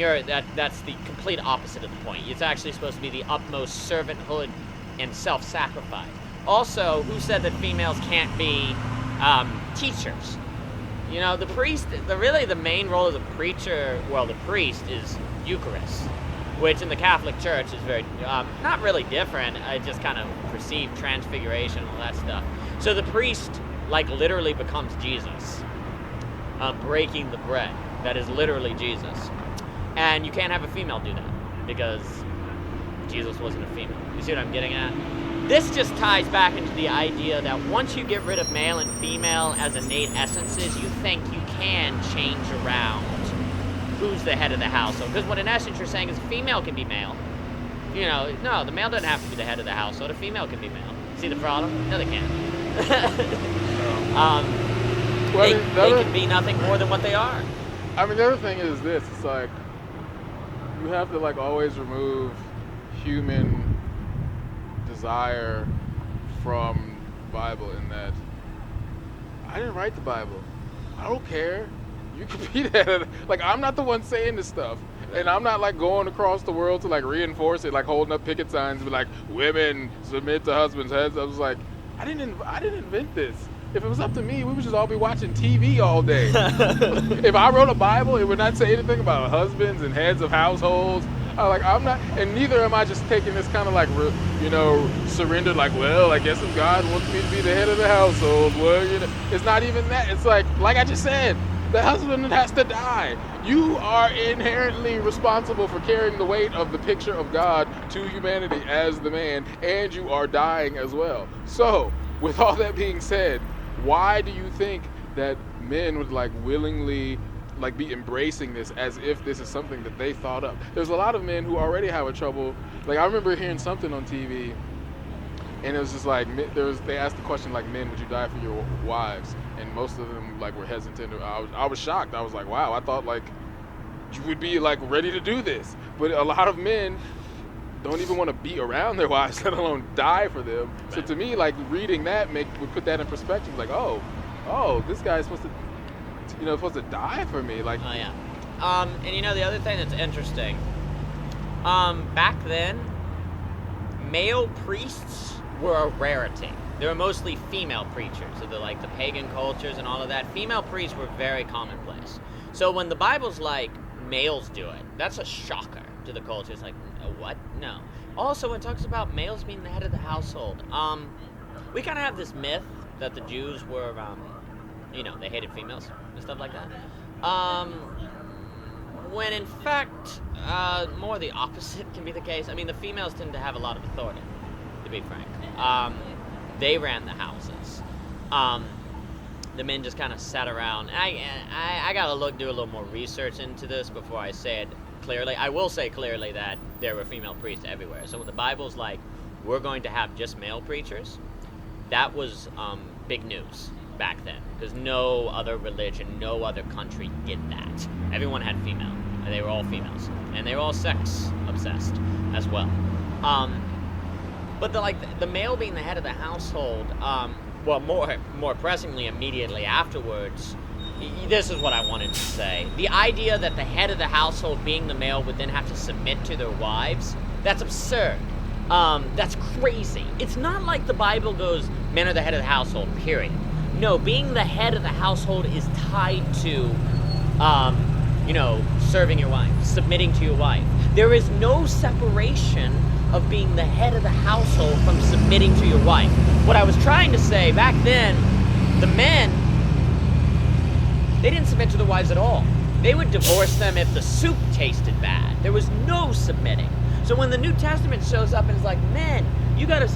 that's the complete opposite of the point. It's actually supposed to be the utmost servanthood and self-sacrifice. Also, who said that females can't be teachers? You know, the priest, the main role of the preacher, well, the priest is Eucharist, which in the Catholic Church is very, not really different. I just kind of perceive transfiguration and all that stuff. So the priest, like, literally becomes Jesus, breaking the bread. That is literally Jesus. And you can't have a female do that, because Jesus wasn't a female. You see what I'm getting at? This just ties back into the idea that once you get rid of male and female as innate essences, you think you can change around who's the head of the household. Because what in essence you're saying is a female can be male. You know, no, the male doesn't have to be the head of the household. A female can be male. See the problem? No, they can't. They can be nothing more than what they are. I mean, the other thing is this. It's like, you have to, like, always remove human desire from the Bible, in that I didn't write the Bible. I don't care. You can be that. Like, I'm not the one saying this stuff. And I'm not, like, going across the world to, like, reinforce it, like holding up picket signs and be like, women submit to husbands' heads. I was like, I didn't invent this. If it was up to me, we would just all be watching TV all day. If I wrote a Bible, it would not say anything about husbands and heads of households. I'm not, and neither am I just taking this kind of like, surrender, like, well, I guess if God wants me to be the head of the household, well, it's not even that. It's like I just said, the husband has to die. You are inherently responsible for carrying the weight of the picture of God to humanity as the man, and you are dying as well. So, with all that being said, why do you think that men would, like, willingly, like, be embracing this as if this is something that they thought up? There's a lot of men who already have a trouble. Like, I remember hearing something on TV, and it was just like, they asked the question, like, men, would you die for your wives? And most of them, like, were hesitant. I was shocked. I was like, wow, I thought, like, you would be, like, ready to do this. But a lot of men don't even want to be around their wives, let alone die for them. So to me, like, reading that would put that in perspective. Like, oh, this guy's supposed to die for me. Like, oh yeah. And the other thing that's interesting, back then, male priests were a rarity. They were mostly female preachers. So the pagan cultures and all of that. Female priests were very commonplace. So when the Bible's like, males do it, that's a shocker to the culture. It's like, what? No. Also, when it talks about males being the head of the household, we kind of have this myth that the Jews were, they hated females and stuff like that. When in fact, more the opposite can be the case. I mean, the females tend to have a lot of authority, to be frank. They ran the houses. The men just kind of sat around. I gotta do a little more research into this before I say it clearly. I will say clearly that there were female priests everywhere. So when the Bible's like, we're going to have just male preachers, that was big news back then, because no other religion, no other country did that. Everyone had female, and they were all females, and they were all sex obsessed as well. But the male being the head of the household, more pressingly, immediately afterwards, this is what I wanted to say. The idea that the head of the household, being the male, would then have to submit to their wives, that's absurd. That's crazy. It's not like the Bible goes, men are the head of the household, period. No, being the head of the household is tied to, serving your wife, submitting to your wife. There is no separation of being the head of the household from submitting to your wife. What I was trying to say, back then, the men, they didn't submit to their wives at all. They would divorce them if the soup tasted bad. There was no submitting. So when the New Testament shows up and it's like, men, you gotta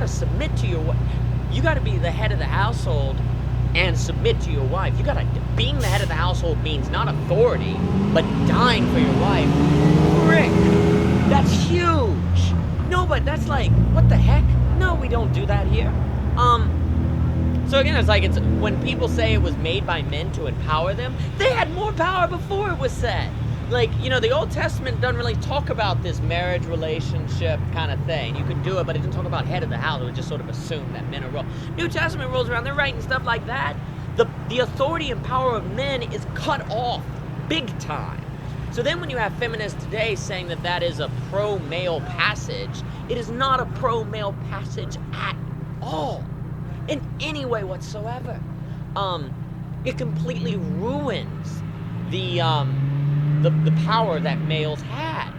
submit to your wife. You gotta be the head of the household and submit to your wife. Being the head of the household means not authority, but dying for your wife. Frick, that's huge. No, but that's like, what the heck? No, we don't do that here. So again, it's when people say it was made by men to empower them, they had more power before it was said. like, the Old Testament doesn't really talk about this marriage relationship kind of thing. You could do it, but it didn't talk about head of the house. It would just sort of assume that men are rule. New Testament rolls around, they're writing stuff like that. The authority and power of men is cut off big time. So then when you have feminists today saying that is a pro-male passage, it is not a pro-male passage at all, in any way whatsoever. It completely ruins the power that males had,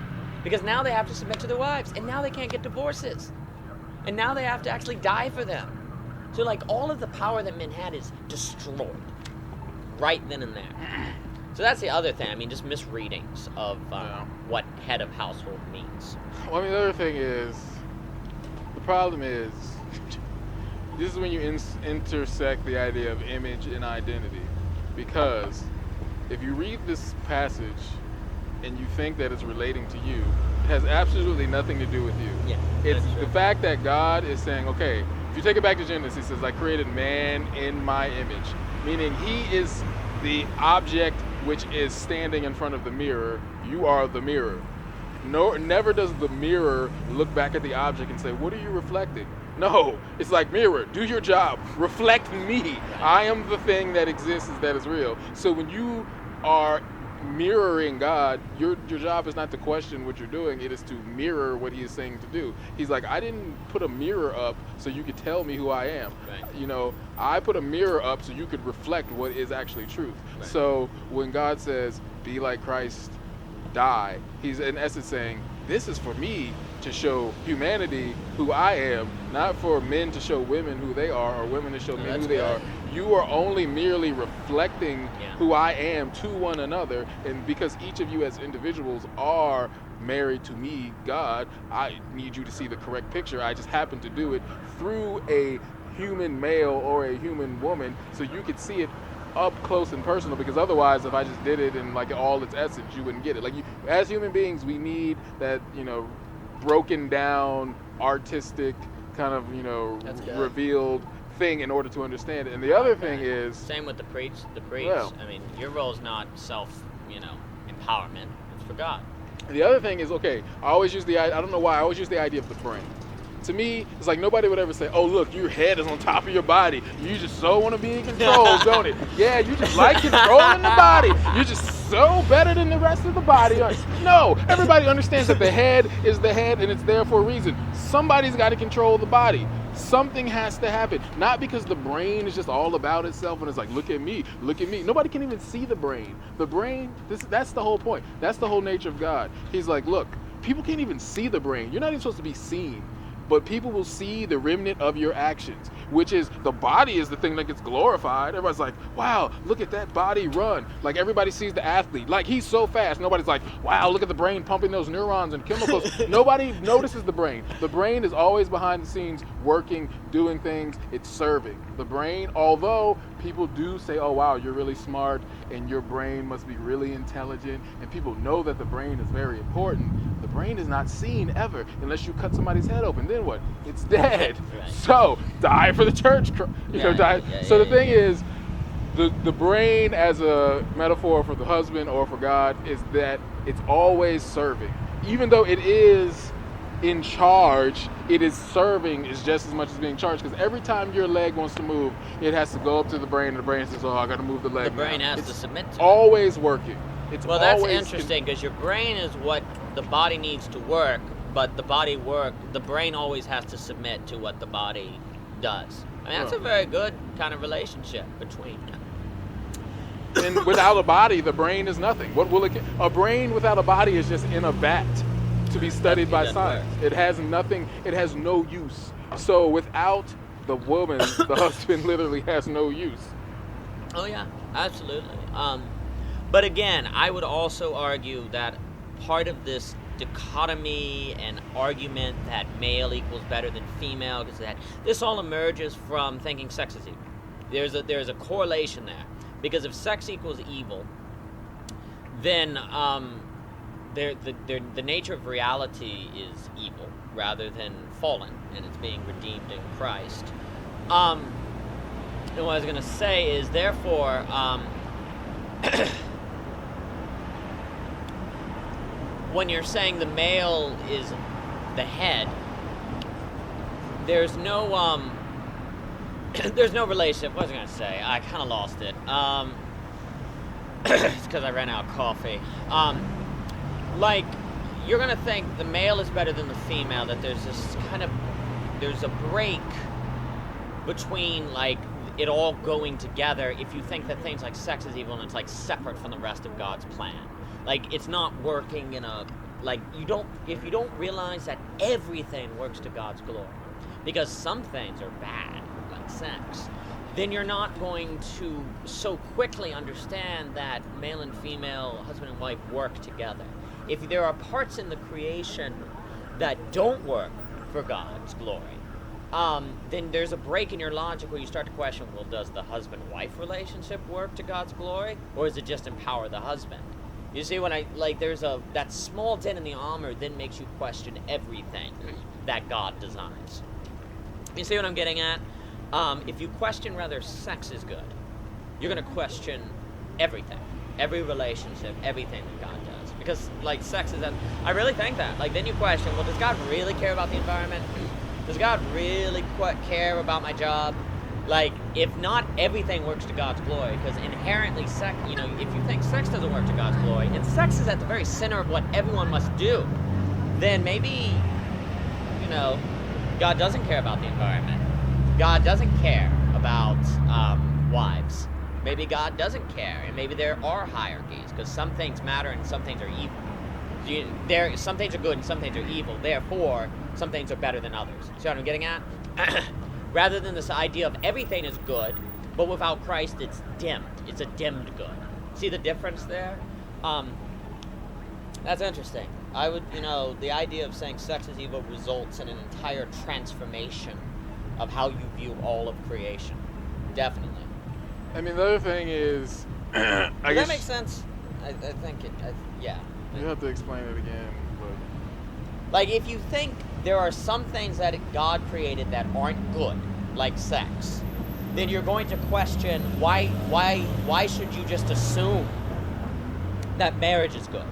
because now they have to submit to their wives, and now they can't get divorces, and now they have to actually die for them. So like all of the power that men had is destroyed right then and there. So that's the other thing. I mean, just misreadings of what head of household means. Well, I mean, the other thing is, the problem is, this is when you intersect the idea of image and identity. Because if you read this passage and you think that it's relating to you, it has absolutely nothing to do with you. Yeah, It's that's true. the fact that God is saying, okay, if you take it back to Genesis, he says, I created man in my image. Meaning he is the object which is standing in front of the mirror. You are the mirror. No, never does the mirror look back at the object and say, what are you reflecting? No, it's like, mirror, do your job, reflect me. I am the thing that exists, that is real. So when you are mirroring God, your job is not to question what you're doing, it is to mirror what he is saying to do. He's like, I didn't put a mirror up so you could tell me who I am. Right. I put a mirror up so you could reflect what is actually truth. Right. So when God says, be like Christ, die, he's in essence saying, this is for me to show humanity who I am, not for men to show women who they are, or women to show men that's who they good. are. You are only merely reflecting Yeah. who I am to one another, and because each of you as individuals are married to me, God, I need you to see the correct picture. I just happen to do it through a human male or a human woman, so you could see it up close and personal, because otherwise if I just did it in like all its essence, you wouldn't get it. Like, as human beings, we need that, broken down, artistic, kind of, That's good. revealed thing in order to understand it. And the other thing is, Same with the priest. Well. I mean, your role is not empowerment. It's for God. the other thing is, okay, I don't know why, I always use the idea of the brain. To me, it's like nobody would ever say, oh, look, your head is on top of your body. You just so want to be in control, don't it? Yeah, you just like controlling the body. You're just so better than the rest of the body. No, everybody understands that the head is the head and it's there for a reason. Somebody's got to control the body. Something has to happen. Not because the brain is just all about itself and it's like, look at me, look at me. Nobody can even see the brain. The brain, that's the whole point. That's the whole nature of God. He's like, look, people can't even see the brain. You're not even supposed to be seen. But people will see the remnant of your actions, which is the body is the thing that gets glorified. Everybody's like, wow, look at that body run. Like, everybody sees the athlete. Like, he's so fast. Nobody's like, wow, look at the brain pumping those neurons and chemicals. Nobody notices the brain. The brain is always behind the scenes working, doing things. It's serving. The brain, although people do say, oh, wow, you're really smart and your brain must be really intelligent, and people know that the brain is very important, the brain is not seen ever unless you cut somebody's head open. Then what? It's dead. Right. So die for the church. Die. So the thing is, the brain as a metaphor for the husband or for God is that it's always serving. Even though it is in charge, it is serving is just as much as being charged, because every time your leg wants to move, it has to go up to the brain, and the brain says, oh, I got to move the leg. The brain now. has to submit to it. Always working. It's Well, that's always interesting, because your brain is what the body needs to work, but the brain always has to submit to what the body does. I mean, that's a very good kind of relationship between them. And without a body, the brain is nothing. What will it? A brain without a body is just in a vat to be studied by Doesn't science. work. It has nothing. It has no use. So without the woman, the husband literally has no use. Oh yeah, absolutely. But again, I would also argue that part of this dichotomy and argument that male equals better than female, because this all emerges from thinking sex is evil. There's a correlation there, because if sex equals evil, then the nature of reality is evil rather than fallen, and it's being redeemed in Christ. And what I was going to say is, therefore, when you're saying the male is the head, there's no there's no relationship. What was I gonna say? I kind of lost it. It's because I ran out of coffee. Like, you're gonna think the male is better than the female. That there's this kind of there's a break between like it all going together. If you think that things like sex is evil and it's like separate from the rest of God's plan, like it's not working in a like if you don't realize that everything works to God's glory, because some things are bad like sex, then you're not going to so quickly understand that male and female, husband and wife, work together. If there are parts in the creation that don't work for God's glory, then there's a break in your logic where you start to question, well, does the husband-wife relationship work to God's glory, or is it just empower the husband? You see, when that small dent in the armor then makes you question everything that God designs. You see what I'm getting at? If you question whether sex is good, you're going to question everything, every relationship, everything that God does. Because, like, sex is I really think that. Like, then you question, well, does God really care about the environment? Does God really care about my job? Like, if not everything works to God's glory, because inherently sex, if you think sex doesn't work to God's glory, and sex is at the very center of what everyone must do, then maybe, God doesn't care about the environment. God doesn't care about wives. Maybe God doesn't care, and maybe there are hierarchies, because some things matter and some things are evil. Some things are good and some things are evil. Therefore, some things are better than others. See what I'm getting at? Rather than this idea of everything is good, but without Christ it's dimmed. It's a dimmed good. See the difference there? That's interesting. I would, the idea of saying sex is evil results in an entire transformation of how you view all of creation. Definitely. I mean, the other thing is, Does that make sense? I think it. Yeah. You have to explain it again. But Like, if you think there are some things that God created that aren't good, like sex, then you're going to question why should you just assume that marriage is good?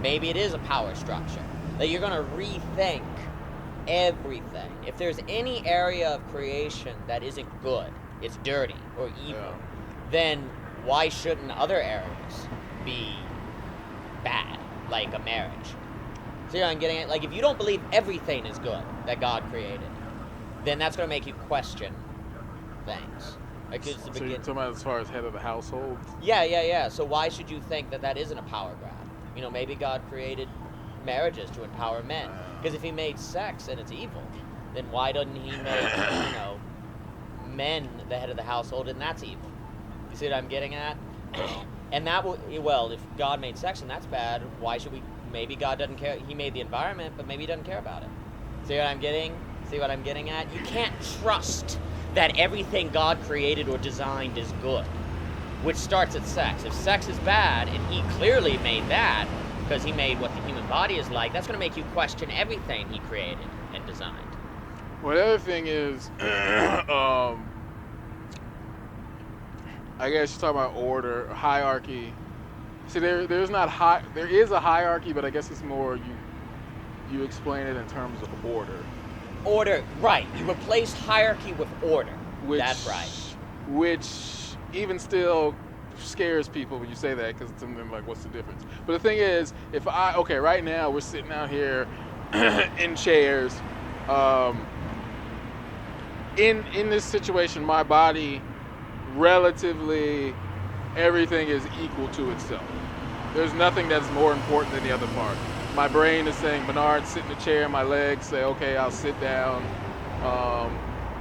Maybe it is a power structure. That you're going to rethink everything. If there's any area of creation that isn't good, it's dirty or evil, then why shouldn't other areas be bad, like a marriage? See what I'm getting at? Like, if you don't believe everything is good that God created, then that's going to make you question things. Like, it's the so you're talking about as far as head of the household? Yeah. So why should you think that isn't a power grab? Maybe God created marriages to empower men. Because if he made sex and it's evil, then why doesn't he make, men the head of the household and that's evil? You see what I'm getting at? And that if God made sex and that's bad, why should we? Maybe God doesn't care. He made the environment, but maybe he doesn't care about it. See what I'm getting at? You can't trust that everything God created or designed is good, which starts at sex. If sex is bad, and he clearly made that, because he made what the human body is like, that's going to make you question everything he created and designed. Well, the other thing is, I guess you're talking about order, hierarchy. See, there is a hierarchy, but I guess it's more you explain it in terms of order. Order, right. You replace hierarchy with order. That's right. Which even still scares people when you say that, because something like, what's the difference? But the thing is, right now we're sitting out here in chairs. In this situation, my body, relatively, everything is equal to itself. There's nothing that's more important than the other part. My brain is saying, Bernard, sit in the chair. My legs say, okay, I'll sit down.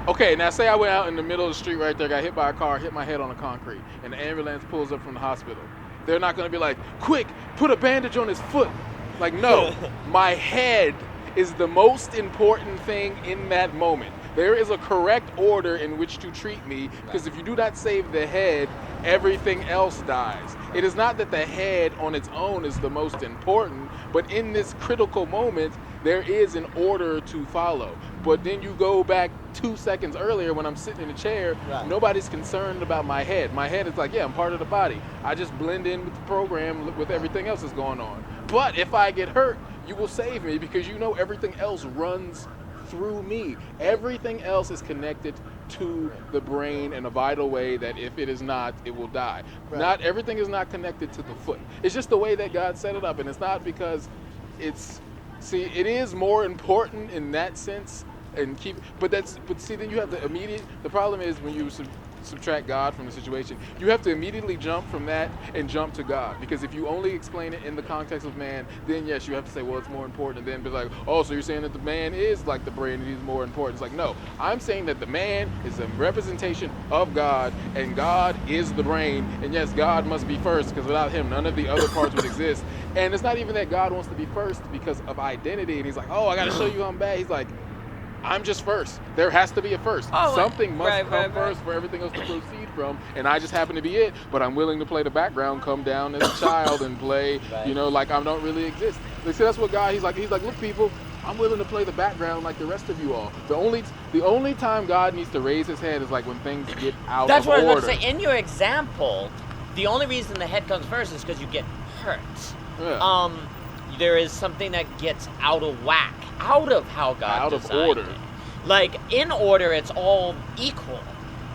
Okay, now say I went out in the middle of the street right there, got hit by a car, hit my head on the concrete, and the ambulance pulls up from the hospital. They're not going to be like, quick, put a bandage on his foot. Like, no, my head is the most important thing in that moment. There is a correct order in which to treat me, because if you do not save the head, everything else dies. It is not that the head on its own is the most important, but in this critical moment, there is an order to follow. But then you go back 2 seconds earlier when I'm sitting in a chair, Right. nobody's concerned about my head. My head is like, yeah, I'm part of the body. I just blend in with the program with everything else that's going on. But if I get hurt, you will save me because you know everything else runs through me. Everything else is connected to the brain in a vital way that if it is not, it will die. Right. Not everything is not connected to the foot. It's just the way that God set it up, and it's not because it's. See, it is more important in that sense, and but see, then you have the immediate. The problem is when you subtract God from the situation, you have to immediately jump from that and jump to God. Because if you only explain it in the context of man, then yes, you have to say, well, it's more important. And then be like, oh, so you're saying that the man is like the brain and he's more important. It's like, no, I'm saying that the man is a representation of God and God is the brain. And yes, God must be first because without him, none of the other parts would exist. And it's not even that God wants to be first because of identity. And he's like, oh, I got to show you I'm bad. He's like, I'm just first. There has to be a first. Oh, something must come right. first for everything else to proceed from, and I just happen to be it. But I'm willing to play the background, come down as a child, and play, Right. you know, like I don't really exist. Like, see, that's what God. He's like, look, people, I'm willing to play the background like the rest of you all. The only time God needs to raise his head is like when things get out That's of what I order. was about to say. In your example, the only reason the head comes first is because you get hurt. Yeah. There is something that gets out of whack, out of how God Out of designed order. it. Like, in order, it's all equal.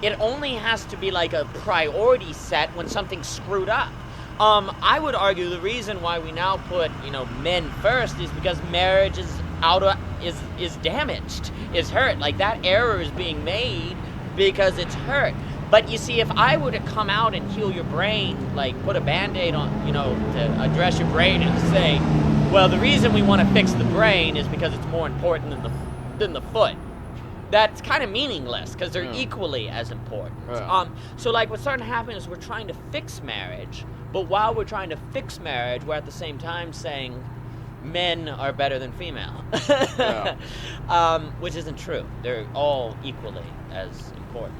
It only has to be like a priority set when something's screwed up. I would argue the reason why we now put, men first is because marriage is is damaged, is hurt. Like, that error is being made because it's hurt. But you see, if I were to come out and heal your brain, like put a Band-Aid on, to address your brain and say, well, the reason we want to fix the brain is because it's more important than the foot. That's kind of meaningless because they're equally as important. Yeah. So like what's starting to happen is we're trying to fix marriage, but while we're trying to fix marriage, we're at the same time saying men are better than female, which isn't true. They're all equally as important.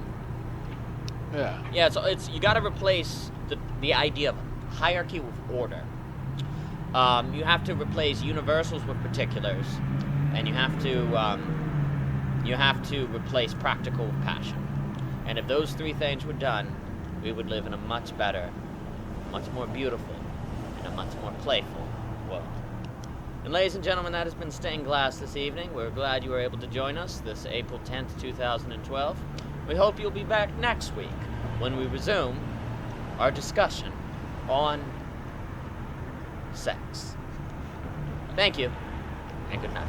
Yeah. Yeah, so you got to replace the idea of hierarchy with order. You have to replace universals with particulars, and you have to replace practical with passion. And if those three things were done, we would live in a much better, much more beautiful, and a much more playful world. And ladies and gentlemen, that has been Stained Glass this evening. We're glad you were able to join us this April 10th, 2012. We hope you'll be back next week when we resume our discussion on sex. Thank you, and good night.